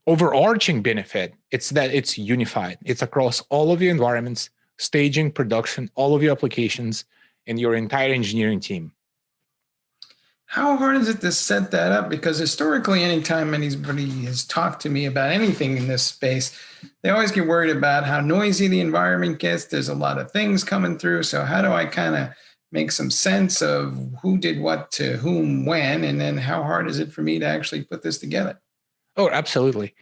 overarching benefit, it's that it's unified. It's across all of your environments, staging, production, all of your applications, and your entire engineering team.
How hard is it to set that up? Because historically, anytime anybody has talked to me about anything in this space, they always get worried about how noisy the environment gets. There's a lot of things coming through. So how do I kind of make some sense of who did what to whom when, and then how hard is it for me to actually put this together?
Oh, absolutely.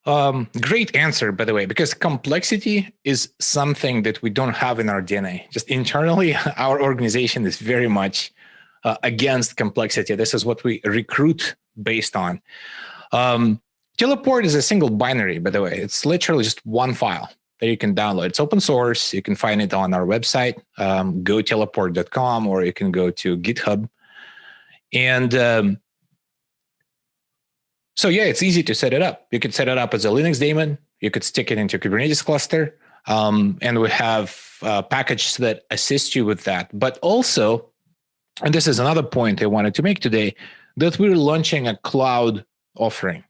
Great answer, by the way, because complexity is something that we don't have in our DNA. Just internally, our organization is very much against complexity. This is what we recruit based on. Teleport is a single binary, by the way. It's literally just one file that you can download. It's open source. You can find it on our website, goteleport.com, or you can go to GitHub. And so yeah, it's easy to set it up. You could set it up as a Linux daemon. You could stick it into a Kubernetes cluster. And we have packages that assist you with that. But also, and this is another point I wanted to make today, that we're launching a cloud offering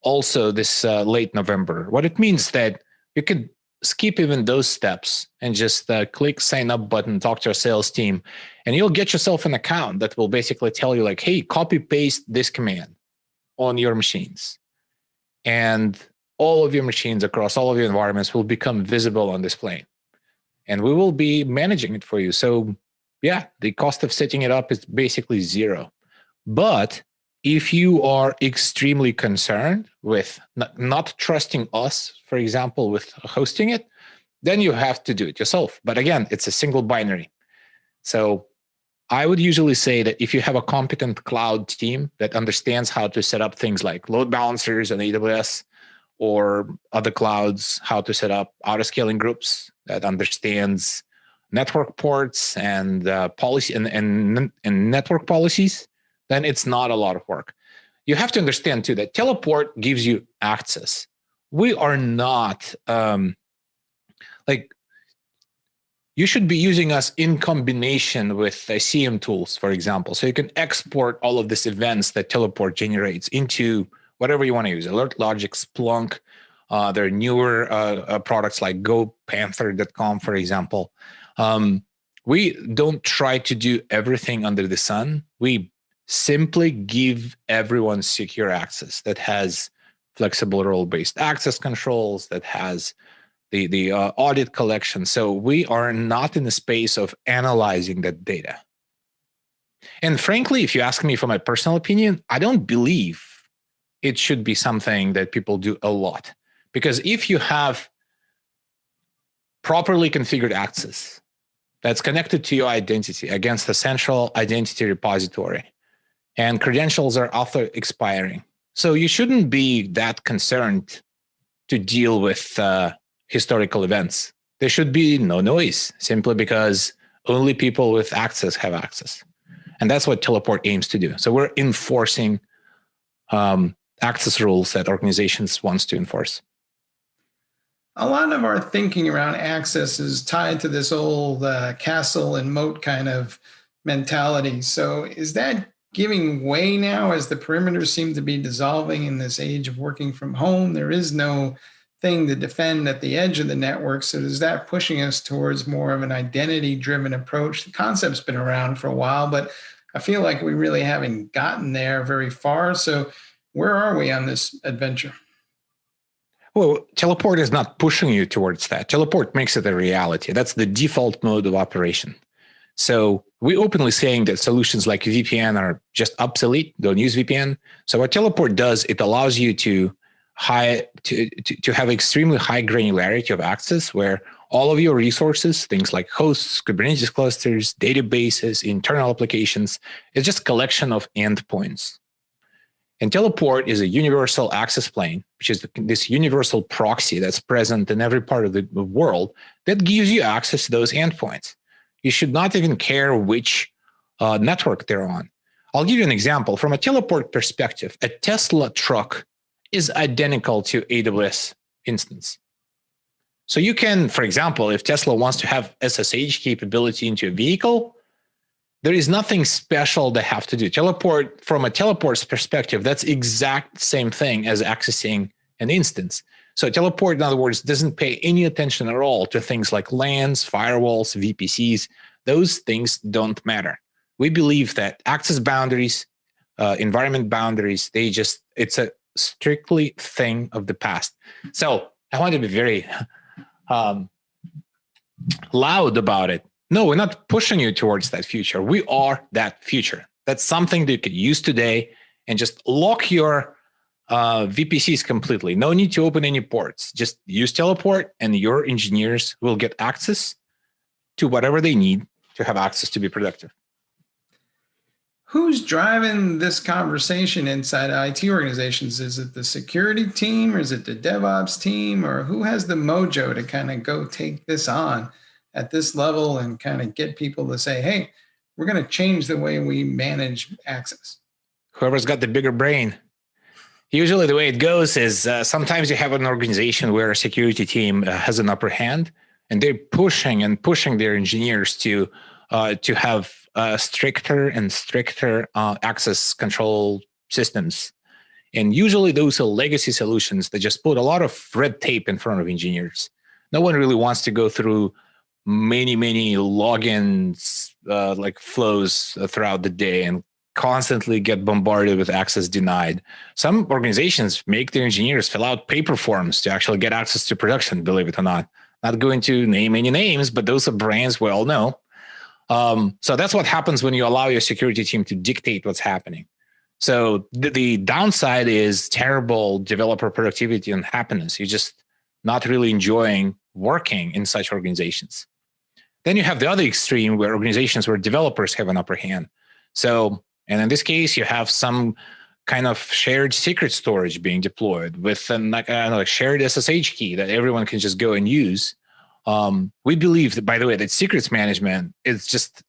also this late November. What it means that you could skip even those steps and just click sign up button, talk to our sales team, and you'll get yourself an account that will basically tell you like, hey, copy paste this command on your machines. And all of your machines across all of your environments will become visible on this plane. And we will be managing it for you. So yeah, the cost of setting it up is basically zero. But if you are extremely concerned with not trusting us, for example, with hosting it, then you have to do it yourself. But again, it's a single binary. So I would usually say that if you have a competent cloud team that understands how to set up things like load balancers on AWS or other clouds how to set up auto-scaling groups that understands network ports and policy and network policies, then it's not a lot of work. You have to understand too that Teleport gives you access. We are not you should be using us in combination with CM tools, for example. So you can export all of these events that Teleport generates into whatever you want to use, Alert Logic, Splunk. There are newer products like GoPanther.com, for example. We don't try to do everything under the sun. We simply give everyone secure access that has flexible role-based access controls, that has the audit collection. So we are not in the space of analyzing that data. And frankly, if you ask me for my personal opinion, I don't believe it should be something that people do a lot. Because if you have properly configured access that's connected to your identity against the central identity repository, and credentials are auto expiring, so you shouldn't be that concerned to deal with historical events. There should be no noise, simply because only people with access have access. And that's what Teleport aims to do. So we're enforcing access rules that organizations wants to enforce.
A lot of our thinking around access is tied to this old castle and moat kind of mentality. So is that giving way now as the perimeters seem to be dissolving in this age of working from home? There is no thing to defend at the edge of the network. So is that pushing us towards more of an identity-driven approach? The concept's been around for a while, but I feel like we really haven't gotten there very far. So where are we on this adventure?
Well, Teleport is not pushing you towards that. Teleport makes it a reality. That's the default mode of operation. So we openly saying that solutions like VPN are just obsolete. Don't use VPN. So what Teleport does, it allows you to have extremely high granularity of access, where all of your resources, things like hosts, Kubernetes clusters, databases, internal applications, it's just a collection of endpoints. And Teleport is a universal access plane, which is this universal proxy that's present in every part of the world that gives you access to those endpoints. You should not even care which network they're on. I'll give you an example. From a Teleport perspective, a Tesla truck is identical to AWS instance. So you can, for example, if Tesla wants to have SSH capability into a vehicle, there is nothing special they have to do. Teleport, from a Teleport's perspective, that's exact same thing as accessing an instance. So Teleport, in other words, doesn't pay any attention at all to things like LANs, firewalls, VPCs. Those things don't matter. We believe that access boundaries, environment boundaries, it's a strictly thing of the past. So I want to be very loud about it. No, we're not pushing you towards that future. We are that future. That's something that you could use today and just lock your VPCs completely. No need to open any ports. Just use Teleport and your engineers will get access to whatever they need to have access to be productive.
Who's driving this conversation inside IT organizations? Is it the security team, or is it the DevOps team, or who has the mojo to kind of go take this on at this level and kind of get people to say, hey, we're going to change the way we manage access?
Whoever's got the bigger brain. Usually the way it goes is sometimes you have an organization where a security team has an upper hand, and they're pushing their engineers to have stricter and stricter access control systems. And usually those are legacy solutions that just put a lot of red tape in front of engineers. No one really wants to go through many logins like flows throughout the day and constantly get bombarded with access denied. Some organizations make their engineers fill out paper forms to actually get access to production, believe it or not. Not going to name any names, but those are brands we all know. So that's what happens when you allow your security team to dictate what's happening. So the downside is terrible developer productivity and happiness. You're just not really enjoying working in such organizations. Then you have the other extreme where organizations where developers have an upper hand. So, and in this case, you have some kind of shared secret storage being deployed with an like shared SSH key that everyone can just go and use. We believe that, by the way, that secrets management is just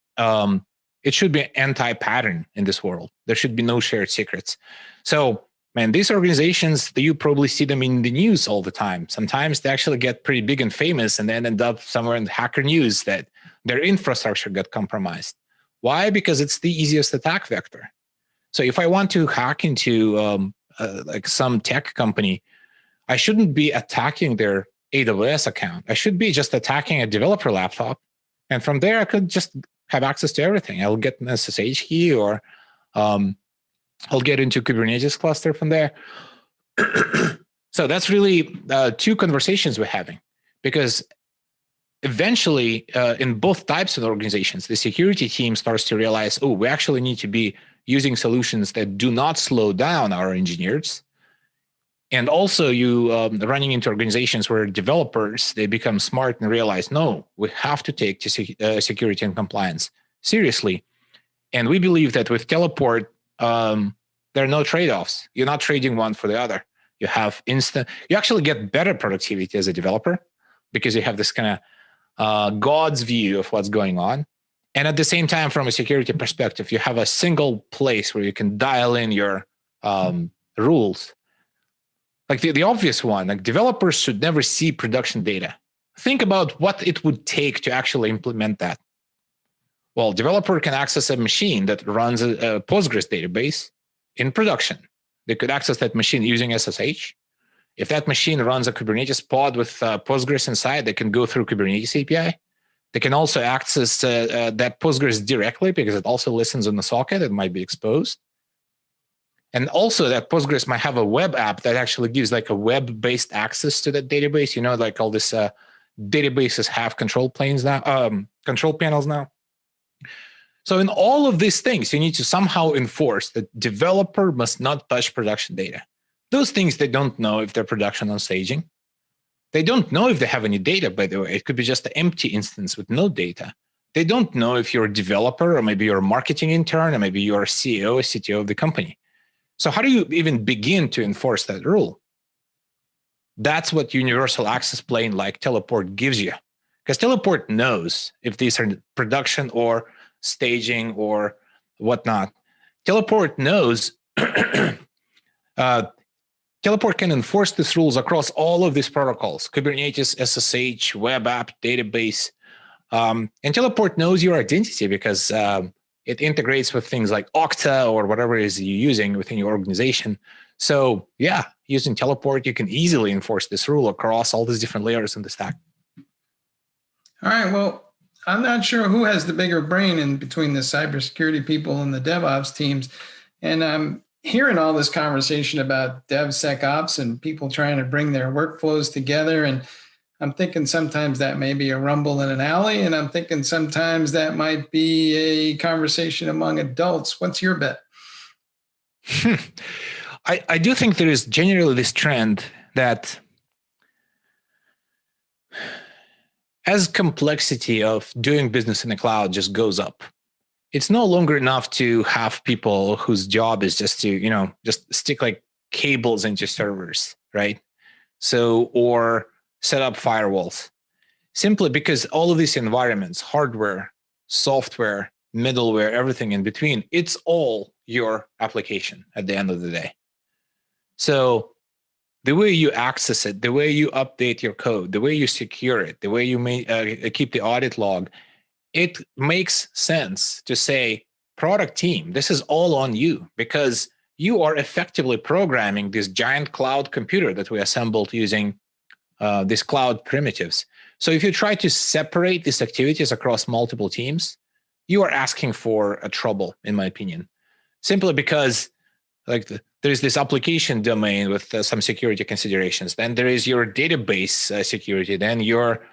it should be anti-pattern in this world. There should be no shared secrets. So, man, these organizations, you probably see them in the news all the time. Sometimes they actually get pretty big and famous and then end up somewhere in the hacker news that their infrastructure got compromised. Why? Because it's the easiest attack vector. So if I want to hack into like some tech company, I shouldn't be attacking their AWS account. I should be just attacking a developer laptop. And from there, I could just have access to everything. I'll get an SSH key, or I'll get into Kubernetes cluster from there. So that's really two conversations we're having, because eventually in both types of organizations, the security team starts to realize, oh, we actually need to be using solutions that do not slow down our engineers. And also you running into organizations where developers, they become smart and realize, no, we have to take security and compliance seriously. And we believe that with Teleport, there are no trade-offs. You're not trading one for the other. You have you actually get better productivity as a developer because you have this kind of God's view of what's going on. And at the same time, from a security perspective, you have a single place where you can dial in your rules. Like the obvious one, like developers should never see production data. Think about what it would take to actually implement that. Well, developer can access a machine that runs a Postgres database in production. They could access that machine using SSH. If that machine runs a Kubernetes pod with Postgres inside, they can go through Kubernetes API. They can also access that Postgres directly because it also listens on the socket. It might be exposed. And also that Postgres might have a web app that actually gives like a web-based access to that database. You know, like all this databases have control planes now, control panels now. So in all of these things, you need to somehow enforce that developer must not touch production data. Those things they don't know if they're production on staging. They don't know if they have any data, by the way. It could be just an empty instance with no data. They don't know if you're a developer or maybe you're a marketing intern or maybe you're a CEO or CTO of the company. So how do you even begin to enforce that rule? That's what universal access plane like Teleport gives you. Because Teleport knows if these are production or staging or whatnot. Teleport knows, Teleport can enforce these rules across all of these protocols, Kubernetes, SSH, web app, database. And Teleport knows your identity because it integrates with things like Okta or whatever it is you're using within your organization. So yeah, using Teleport, you can easily enforce this rule across all these different layers in the stack.
All right, well, I'm not sure who has the bigger brain in between the cybersecurity people and the DevOps teams. And I'm hearing all this conversation about DevSecOps and people trying to bring their workflows together. And I'm thinking sometimes that may be a rumble in an alley, and I'm thinking sometimes that might be a conversation among adults. What's your bet?
I do think there is generally this trend that as complexity of doing business in the cloud just goes up, it's no longer enough to have people whose job is just to, you know, just stick like cables into servers, right? So, or set up firewalls, simply because all of these environments, hardware, software, middleware, everything in between, it's all your application at the end of the day. So the way you access it, the way you update your code, the way you secure it, the way you may keep the audit log, it makes sense to say, product team, this is all on you, because you are effectively programming this giant cloud computer that we assembled using these cloud primitives. So if you try to separate these activities across multiple teams, you are asking for a trouble, in my opinion, simply because like there's this application domain with some security considerations. Then there is your database security, then your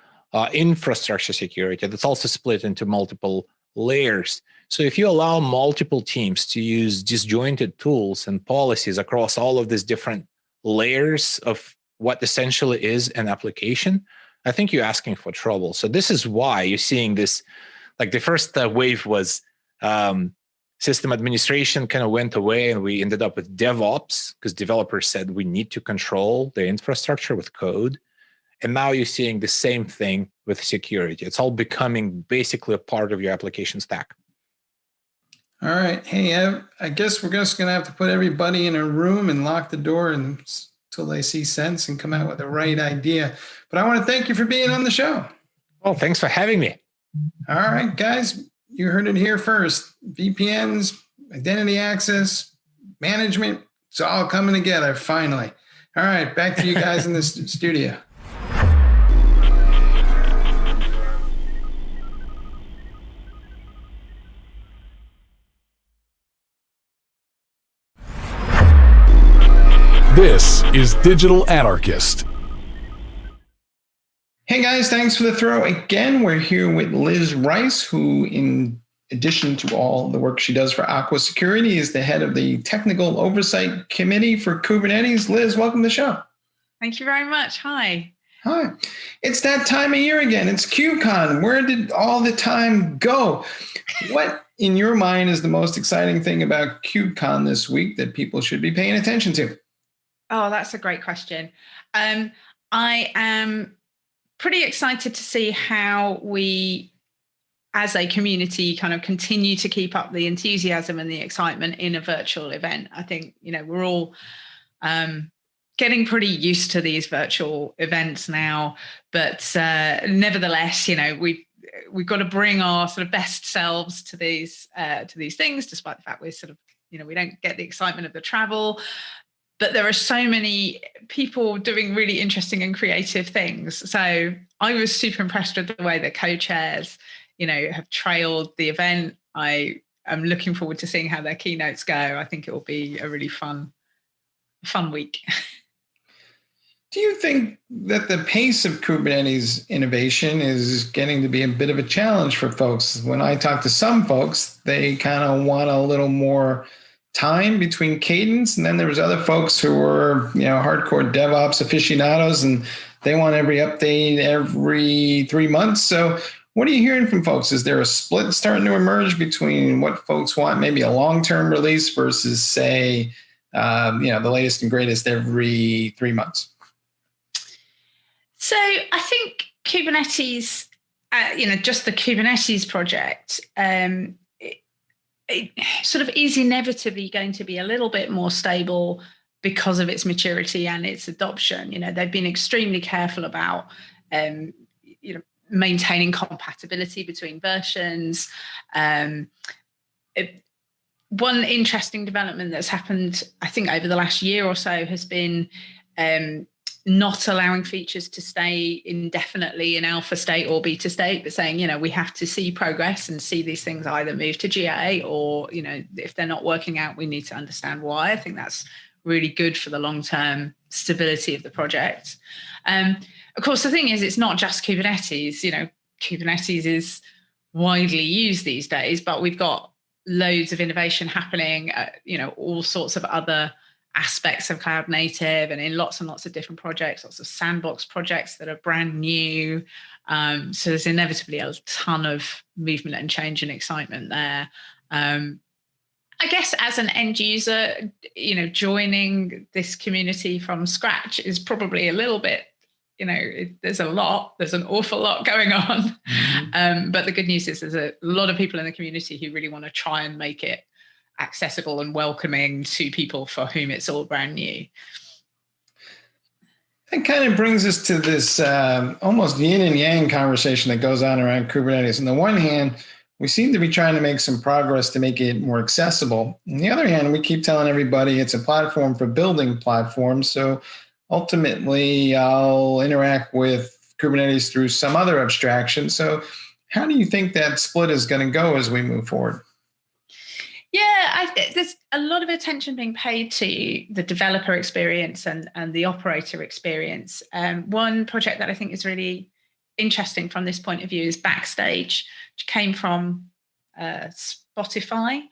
infrastructure security that's also split into multiple layers. So if you allow multiple teams to use disjointed tools and policies across all of these different layers of what essentially is an application, I think you're asking for trouble. So this is why you're seeing this, like the first wave was System administration kind of went away, and we ended up with DevOps because developers said we need to control the infrastructure with code. And now you're seeing the same thing with security. It's all becoming basically a part of your application stack.
All right. Hey, I guess we're just going to have to put everybody in a room and lock the door until they see sense and come out with the right idea. But I want to thank you for being on the show.
Well, thanks for having me.
All right, guys, you heard it here first. VPNs, identity access, management, it's all coming together finally. All right, back to you guys in the studio.
This is Digital Anarchist.
Hey guys, thanks for the throw again. We're here with Liz Rice, who in addition to all the work she does for Aqua Security is the head of the Technical Oversight Committee for Kubernetes. Liz, welcome to the show.
Thank you very much. Hi.
Hi. It's that time of year again. It's KubeCon. Where did all the time go? What, in your mind, is the most exciting thing about KubeCon this week that people should be paying attention to?
Oh, that's a great question. I am pretty excited to see how we, as a community, kind of continue to keep up the enthusiasm and the excitement in a virtual event. I think, we're all getting pretty used to these virtual events now, but nevertheless, we've got to bring our sort of best selves to these things, despite the fact we're sort of, we don't get the excitement of the travel. But there are so many people doing really interesting and creative things. So I was super impressed with the way the co-chairs, have trailed the event. I am looking forward to seeing how their keynotes go. I think it will be a really fun week.
Do you think that the pace of Kubernetes innovation is getting to be a bit of a challenge for folks? When I talk to some folks, they kind of want a little more time between cadence, and then there was other folks who were hardcore DevOps aficionados, and they want every update every 3 months. So what are you hearing from folks? Is there a split starting to emerge between what folks want, maybe a long-term release versus, say, the latest and greatest every 3 months?
So I think Kubernetes, just the Kubernetes project, it sort of is inevitably going to be a little bit more stable because of its maturity and its adoption. They've been extremely careful about, maintaining compatibility between versions. One interesting development that's happened, I think, over the last year or so has been not allowing features to stay indefinitely in alpha state or beta state, but saying, we have to see progress and see these things either move to GA or, if they're not working out, we need to understand why. I think that's really good for the long-term stability of the project. Of course, the thing is, it's not just Kubernetes. Kubernetes is widely used these days, but we've got loads of innovation happening, all sorts of other aspects of cloud native and in lots and lots of different projects, lots of sandbox projects that are brand new. So there's inevitably a ton of movement and change and excitement there. I guess as an end user, joining this community from scratch is probably a little bit, there's an awful lot going on. Mm-hmm. But the good news is there's a lot of people in the community who really want to try and make it accessible and welcoming to people for whom it's all brand new.
That kind of brings us to this almost yin and yang conversation that goes on around Kubernetes. On the one hand, we seem to be trying to make some progress to make it more accessible. On the other hand, we keep telling everybody it's a platform for building platforms. So ultimately, I'll interact with Kubernetes through some other abstraction. So how do you think that split is going to go as we move forward?
Yeah, there's a lot of attention being paid to the developer experience and the operator experience. One project that I think is really interesting from this point of view is Backstage, which came from Spotify.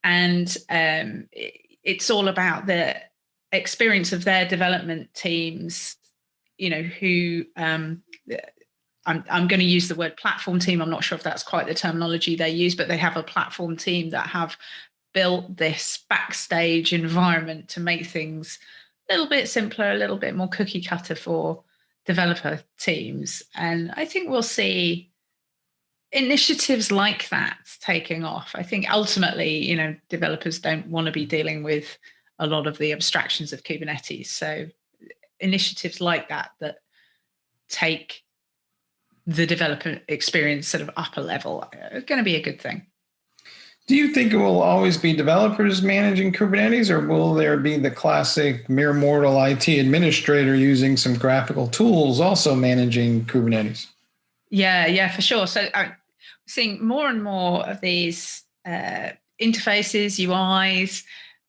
And it's all about the experience of their development teams, who I'm going to use the word platform team. I'm not sure if that's quite the terminology they use, but they have a platform team that have built this backstage environment to make things a little bit simpler, a little bit more cookie cutter for developer teams. And I think we'll see initiatives like that taking off. I think ultimately, developers don't want to be dealing with a lot of the abstractions of Kubernetes. So initiatives like that take the developer experience sort of up a level are going to be a good thing.
Do you think it will always be developers managing Kubernetes, or will there be the classic mere mortal IT administrator using some graphical tools also managing Kubernetes?
Yeah, for sure. So I'm seeing more and more of these interfaces, UIs,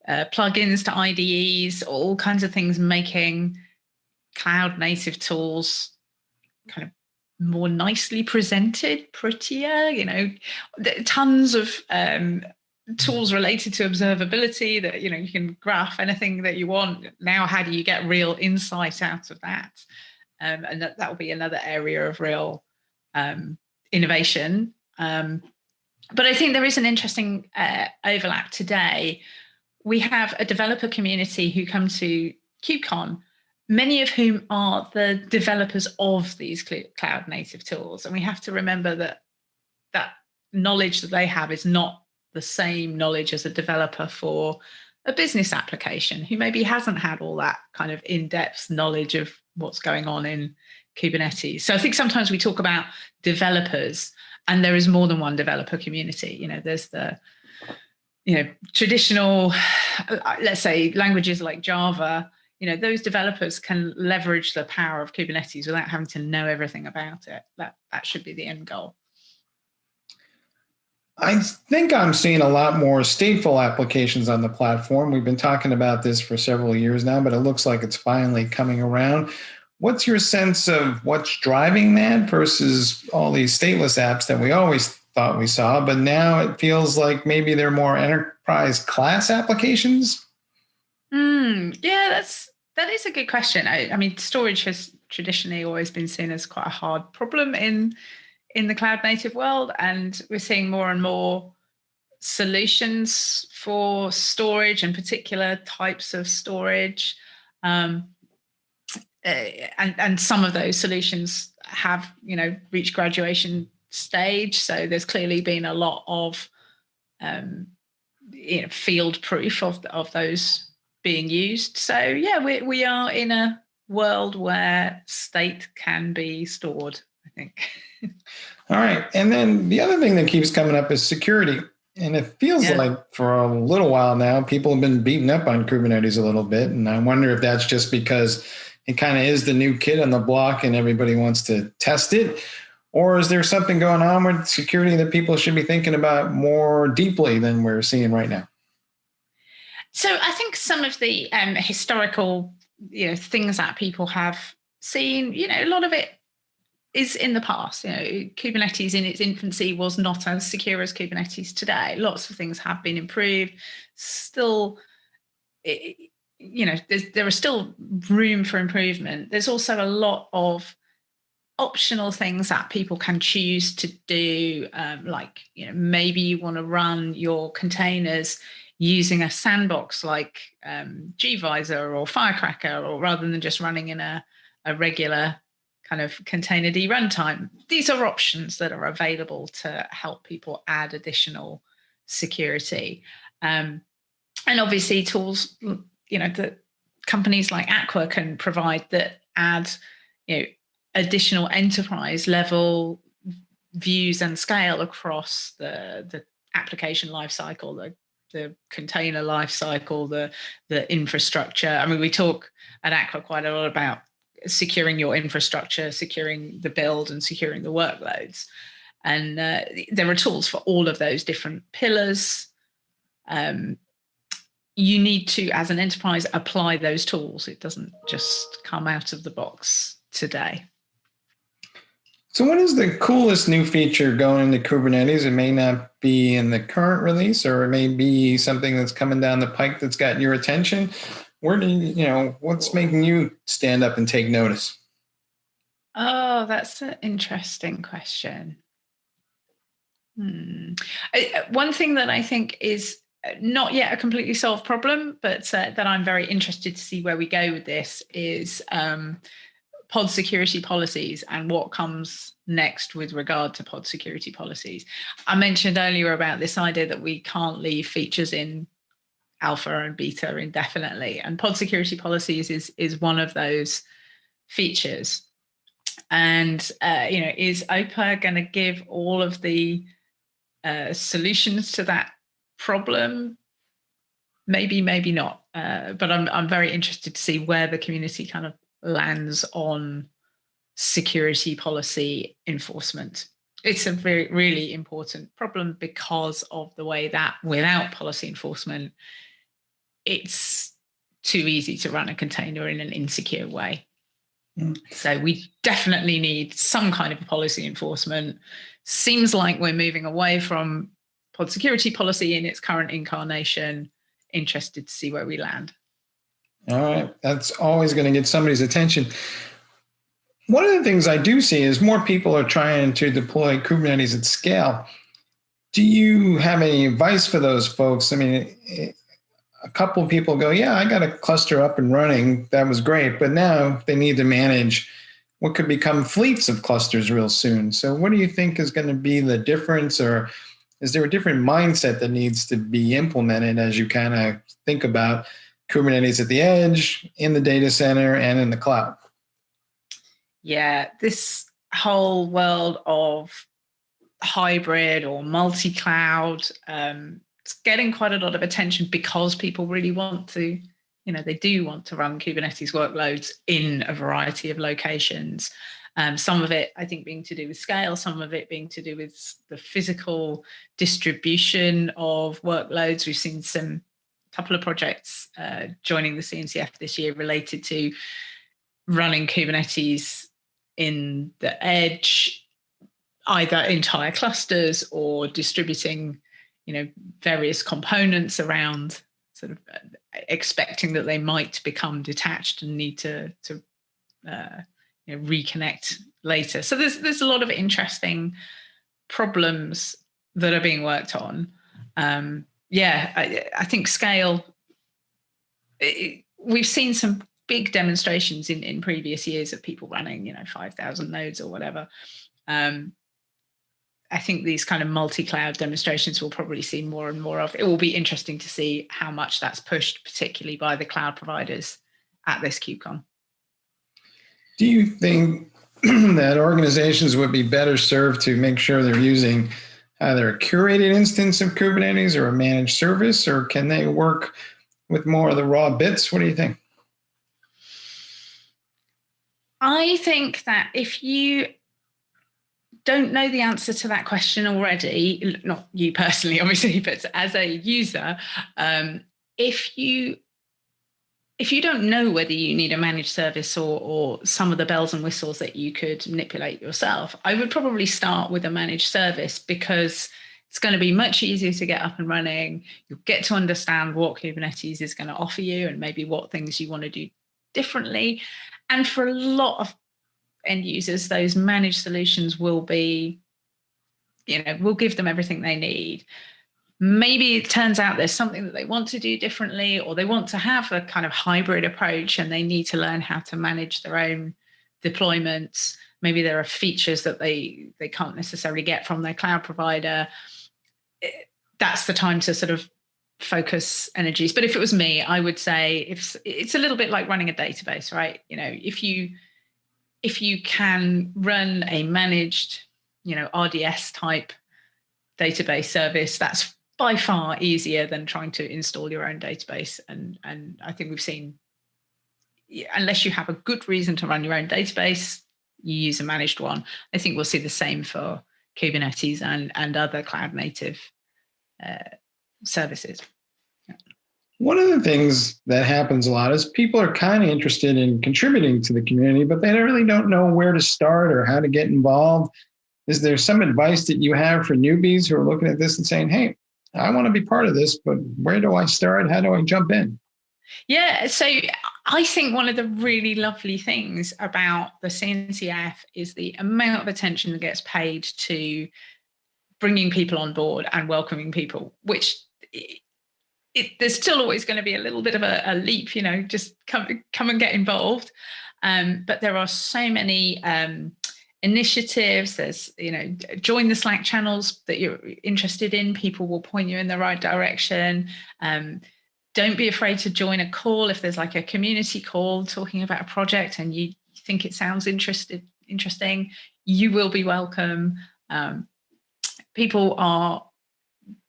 plugins to IDEs, all kinds of things making cloud native tools kind of more nicely presented, prettier, tons of tools related to observability that, you can graph anything that you want. Now, how do you get real insight out of that? And that will be another area of real innovation. But I think there is an interesting overlap today. We have a developer community who come to KubeCon, many of whom are the developers of these cloud native tools. And we have to remember that that knowledge that they have is not the same knowledge as a developer for a business application who maybe hasn't had all that kind of in-depth knowledge of what's going on in Kubernetes. So I think sometimes we talk about developers, and there is more than one developer community. There's the traditional, let's say, languages like Java. Those developers can leverage the power of Kubernetes without having to know everything about it. That should be the end goal.
I think I'm seeing a lot more stateful applications on the platform. We've been talking about this for several years now, but it looks like it's finally coming around. What's your sense of what's driving that versus all these stateless apps that we always thought we saw, but now it feels like maybe they're more enterprise class applications?
Yeah, that is a good question. I mean, storage has traditionally always been seen as quite a hard problem in the cloud native world, and we're seeing more and more solutions for storage and particular types of storage. And some of those solutions have, reached graduation stage. So there's clearly been a lot of field proof of those being used. So yeah, we are in a world where state can be stored, I think.
All right. And then the other thing that keeps coming up is security. And it feels like for a little while now, people have been beating up on Kubernetes a little bit. And I wonder if that's just because it kind of is the new kid on the block and everybody wants to test it. Or is there something going on with security that people should be thinking about more deeply than we're seeing right now?
So I think some of the historical, things that people have seen, a lot of it is in the past. Kubernetes in its infancy was not as secure as Kubernetes today. Lots of things have been improved. Still, there is still room for improvement. There's also a lot of optional things that people can choose to do, like maybe you want to run your containers using a sandbox like gvisor or Firecracker, or rather than just running in a regular kind of containerd runtime. These are options that are available to help people add additional security. And obviously tools, that companies like Aqua can provide that add, additional enterprise level views and scale across the application lifecycle, the container lifecycle, the infrastructure. I mean, we talk at Aqua quite a lot about securing your infrastructure, securing the build, and securing the workloads. And there are tools for all of those different pillars. You need to, as an enterprise, apply those tools. It doesn't just come out of the box today.
So what is the coolest new feature going into Kubernetes? It may not be in the current release, or it may be something that's coming down the pike that's gotten your attention. What's making you stand up and take notice?
Oh, that's an interesting question. One thing that I think is not yet a completely solved problem, but that I'm very interested to see where we go with this is pod security policies and what comes next with regard to pod security policies. I mentioned earlier about this idea that we can't leave features in alpha and beta indefinitely, and pod security policies is one of those features. And is OPA going to give all of the solutions to that problem? Maybe, maybe not. But I'm very interested to see where the community kind of lands on security policy enforcement. It's a very, really important problem because of the way that without policy enforcement, it's too easy to run a container in an insecure way. So we definitely need some kind of policy enforcement. Seems like we're moving away from pod security policy in its current incarnation. Interested to see where we land.
All right, that's always going to get somebody's attention. One of the things I do see is more people are trying to deploy Kubernetes at scale. Do you have any advice for those folks? I mean, a couple of people go, yeah, I got a cluster up and running. That was great. But now they need to manage what could become fleets of clusters real soon. So what do you think is going to be the difference, or is there a different mindset that needs to be implemented as you kind of think about Kubernetes at the edge, in the data center, and in the cloud?
Yeah, this whole world of hybrid or multi-cloud, it's getting quite a lot of attention because people really want to, they do want to run Kubernetes workloads in a variety of locations. Some of it, I think, being to do with scale, some of it being to do with the physical distribution of workloads. We've seen a couple of projects joining the CNCF this year related to running Kubernetes in the edge, either entire clusters or distributing, various components around, sort of expecting that they might become detached and need to reconnect later. So there's a lot of interesting problems that are being worked on. I think scale. We've seen some big demonstrations in previous years of people running, 5,000 nodes or whatever. I think these kind of multi-cloud demonstrations we'll probably see more and more of. It will be interesting to see how much that's pushed, particularly by the cloud providers at this KubeCon.
Do you think that organizations would be better served to make sure they're using either a curated instance of Kubernetes or a managed service, or can they work with more of the raw bits? What do you think?
I think that if you don't know the answer to that question already, not you personally, obviously, but as a user, if you don't know whether you need a managed service or some of the bells and whistles that you could manipulate yourself, I would probably start with a managed service, because it's going to be much easier to get up and running. You'll get to understand what Kubernetes is going to offer you and maybe what things you want to do differently. And for a lot of end users, those managed solutions will be, we'll give them everything they need. Maybe it turns out there's something that they want to do differently, or they want to have a kind of hybrid approach and they need to learn how to manage their own deployments. Maybe there are features that they can't necessarily get from their cloud provider. That's the time to sort of focus energies. But if it was me, I would say it's a little bit like running a database, right? If you can run a managed, RDS type database service, that's by far easier than trying to install your own database. And I think we've seen, unless you have a good reason to run your own database, you use a managed one. I think we'll see the same for Kubernetes and other cloud native services.
One of the things that happens a lot is people are kind of interested in contributing to the community, but they really don't know where to start or how to get involved. Is there some advice that you have for newbies who are looking at this and saying, hey, I want to be part of this, but where do I start? How do I jump in?
Yeah, so I think one of the really lovely things about the CNCF is the amount of attention that gets paid to bringing people on board and welcoming people, which there's still always going to be a little bit of a leap, just come and get involved. But there are so many initiatives. There's, join the Slack channels that you're interested in. People will point you in the right direction. Don't be afraid to join a call if there's like a community call talking about a project and you think it sounds interesting. You will be welcome. People are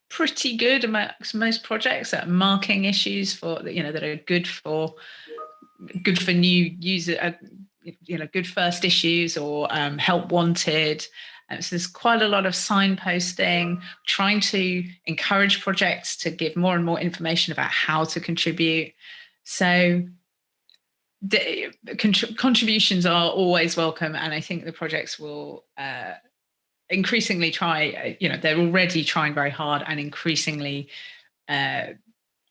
pretty good amongst most projects at marking issues for that are good for new user, good first issues or help wanted. So there's quite a lot of signposting, trying to encourage projects to give more and more information about how to contribute. So the contributions are always welcome, and I think the projects will increasingly try. They're already trying very hard and increasingly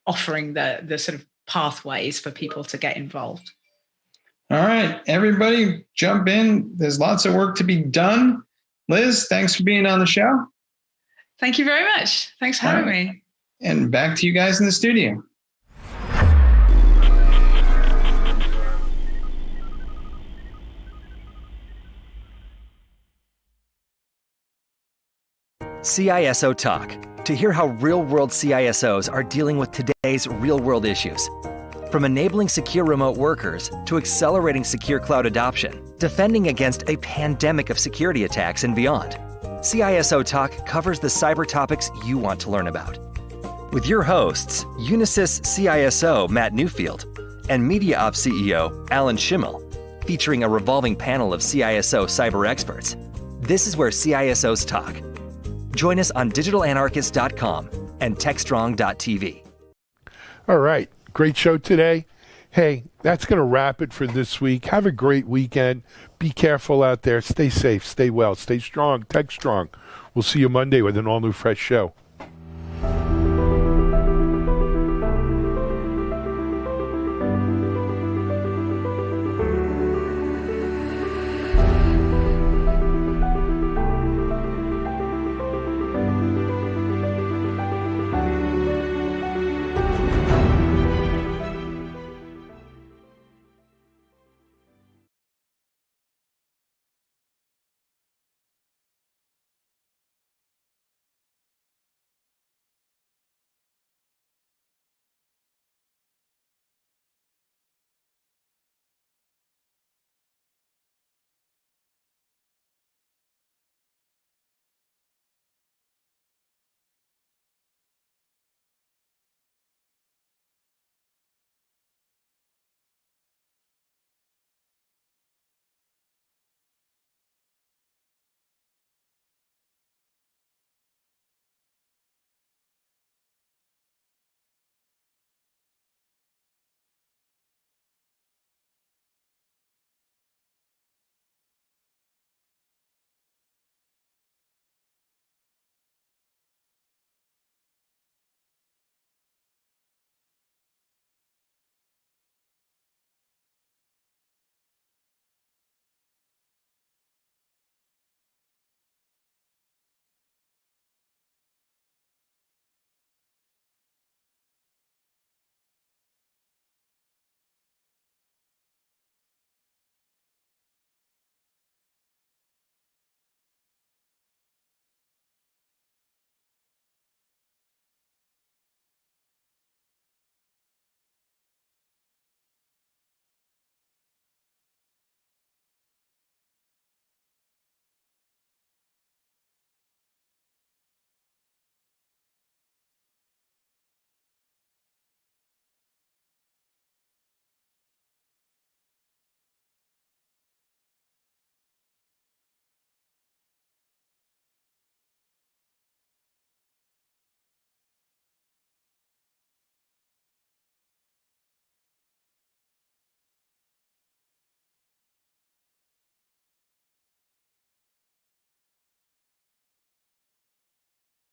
offering the sort of pathways for people to get involved.
All right, everybody, jump in. There's lots of work to be done. Liz, thanks for being on the show.
Thank you very much. Thanks for having me.
And back to you guys in the studio.
CISO Talk, to hear how real-world CISOs are dealing with today's real-world issues. From enabling secure remote workers to accelerating secure cloud adoption, defending against a pandemic of security attacks and beyond, CISO Talk covers the cyber topics you want to learn about. With your hosts, Unisys CISO Matt Newfield and Media Ops CEO Alan Schimmel, featuring a revolving panel of CISO cyber experts. This is where CISOs talk. Join us on digitalanarchist.com and techstrong.tv.
All right. Great show today. Hey, that's going to wrap it for this week. Have a great weekend. Be careful out there. Stay safe. Stay well. Stay strong. Tech strong. We'll see you Monday with an all-new fresh show.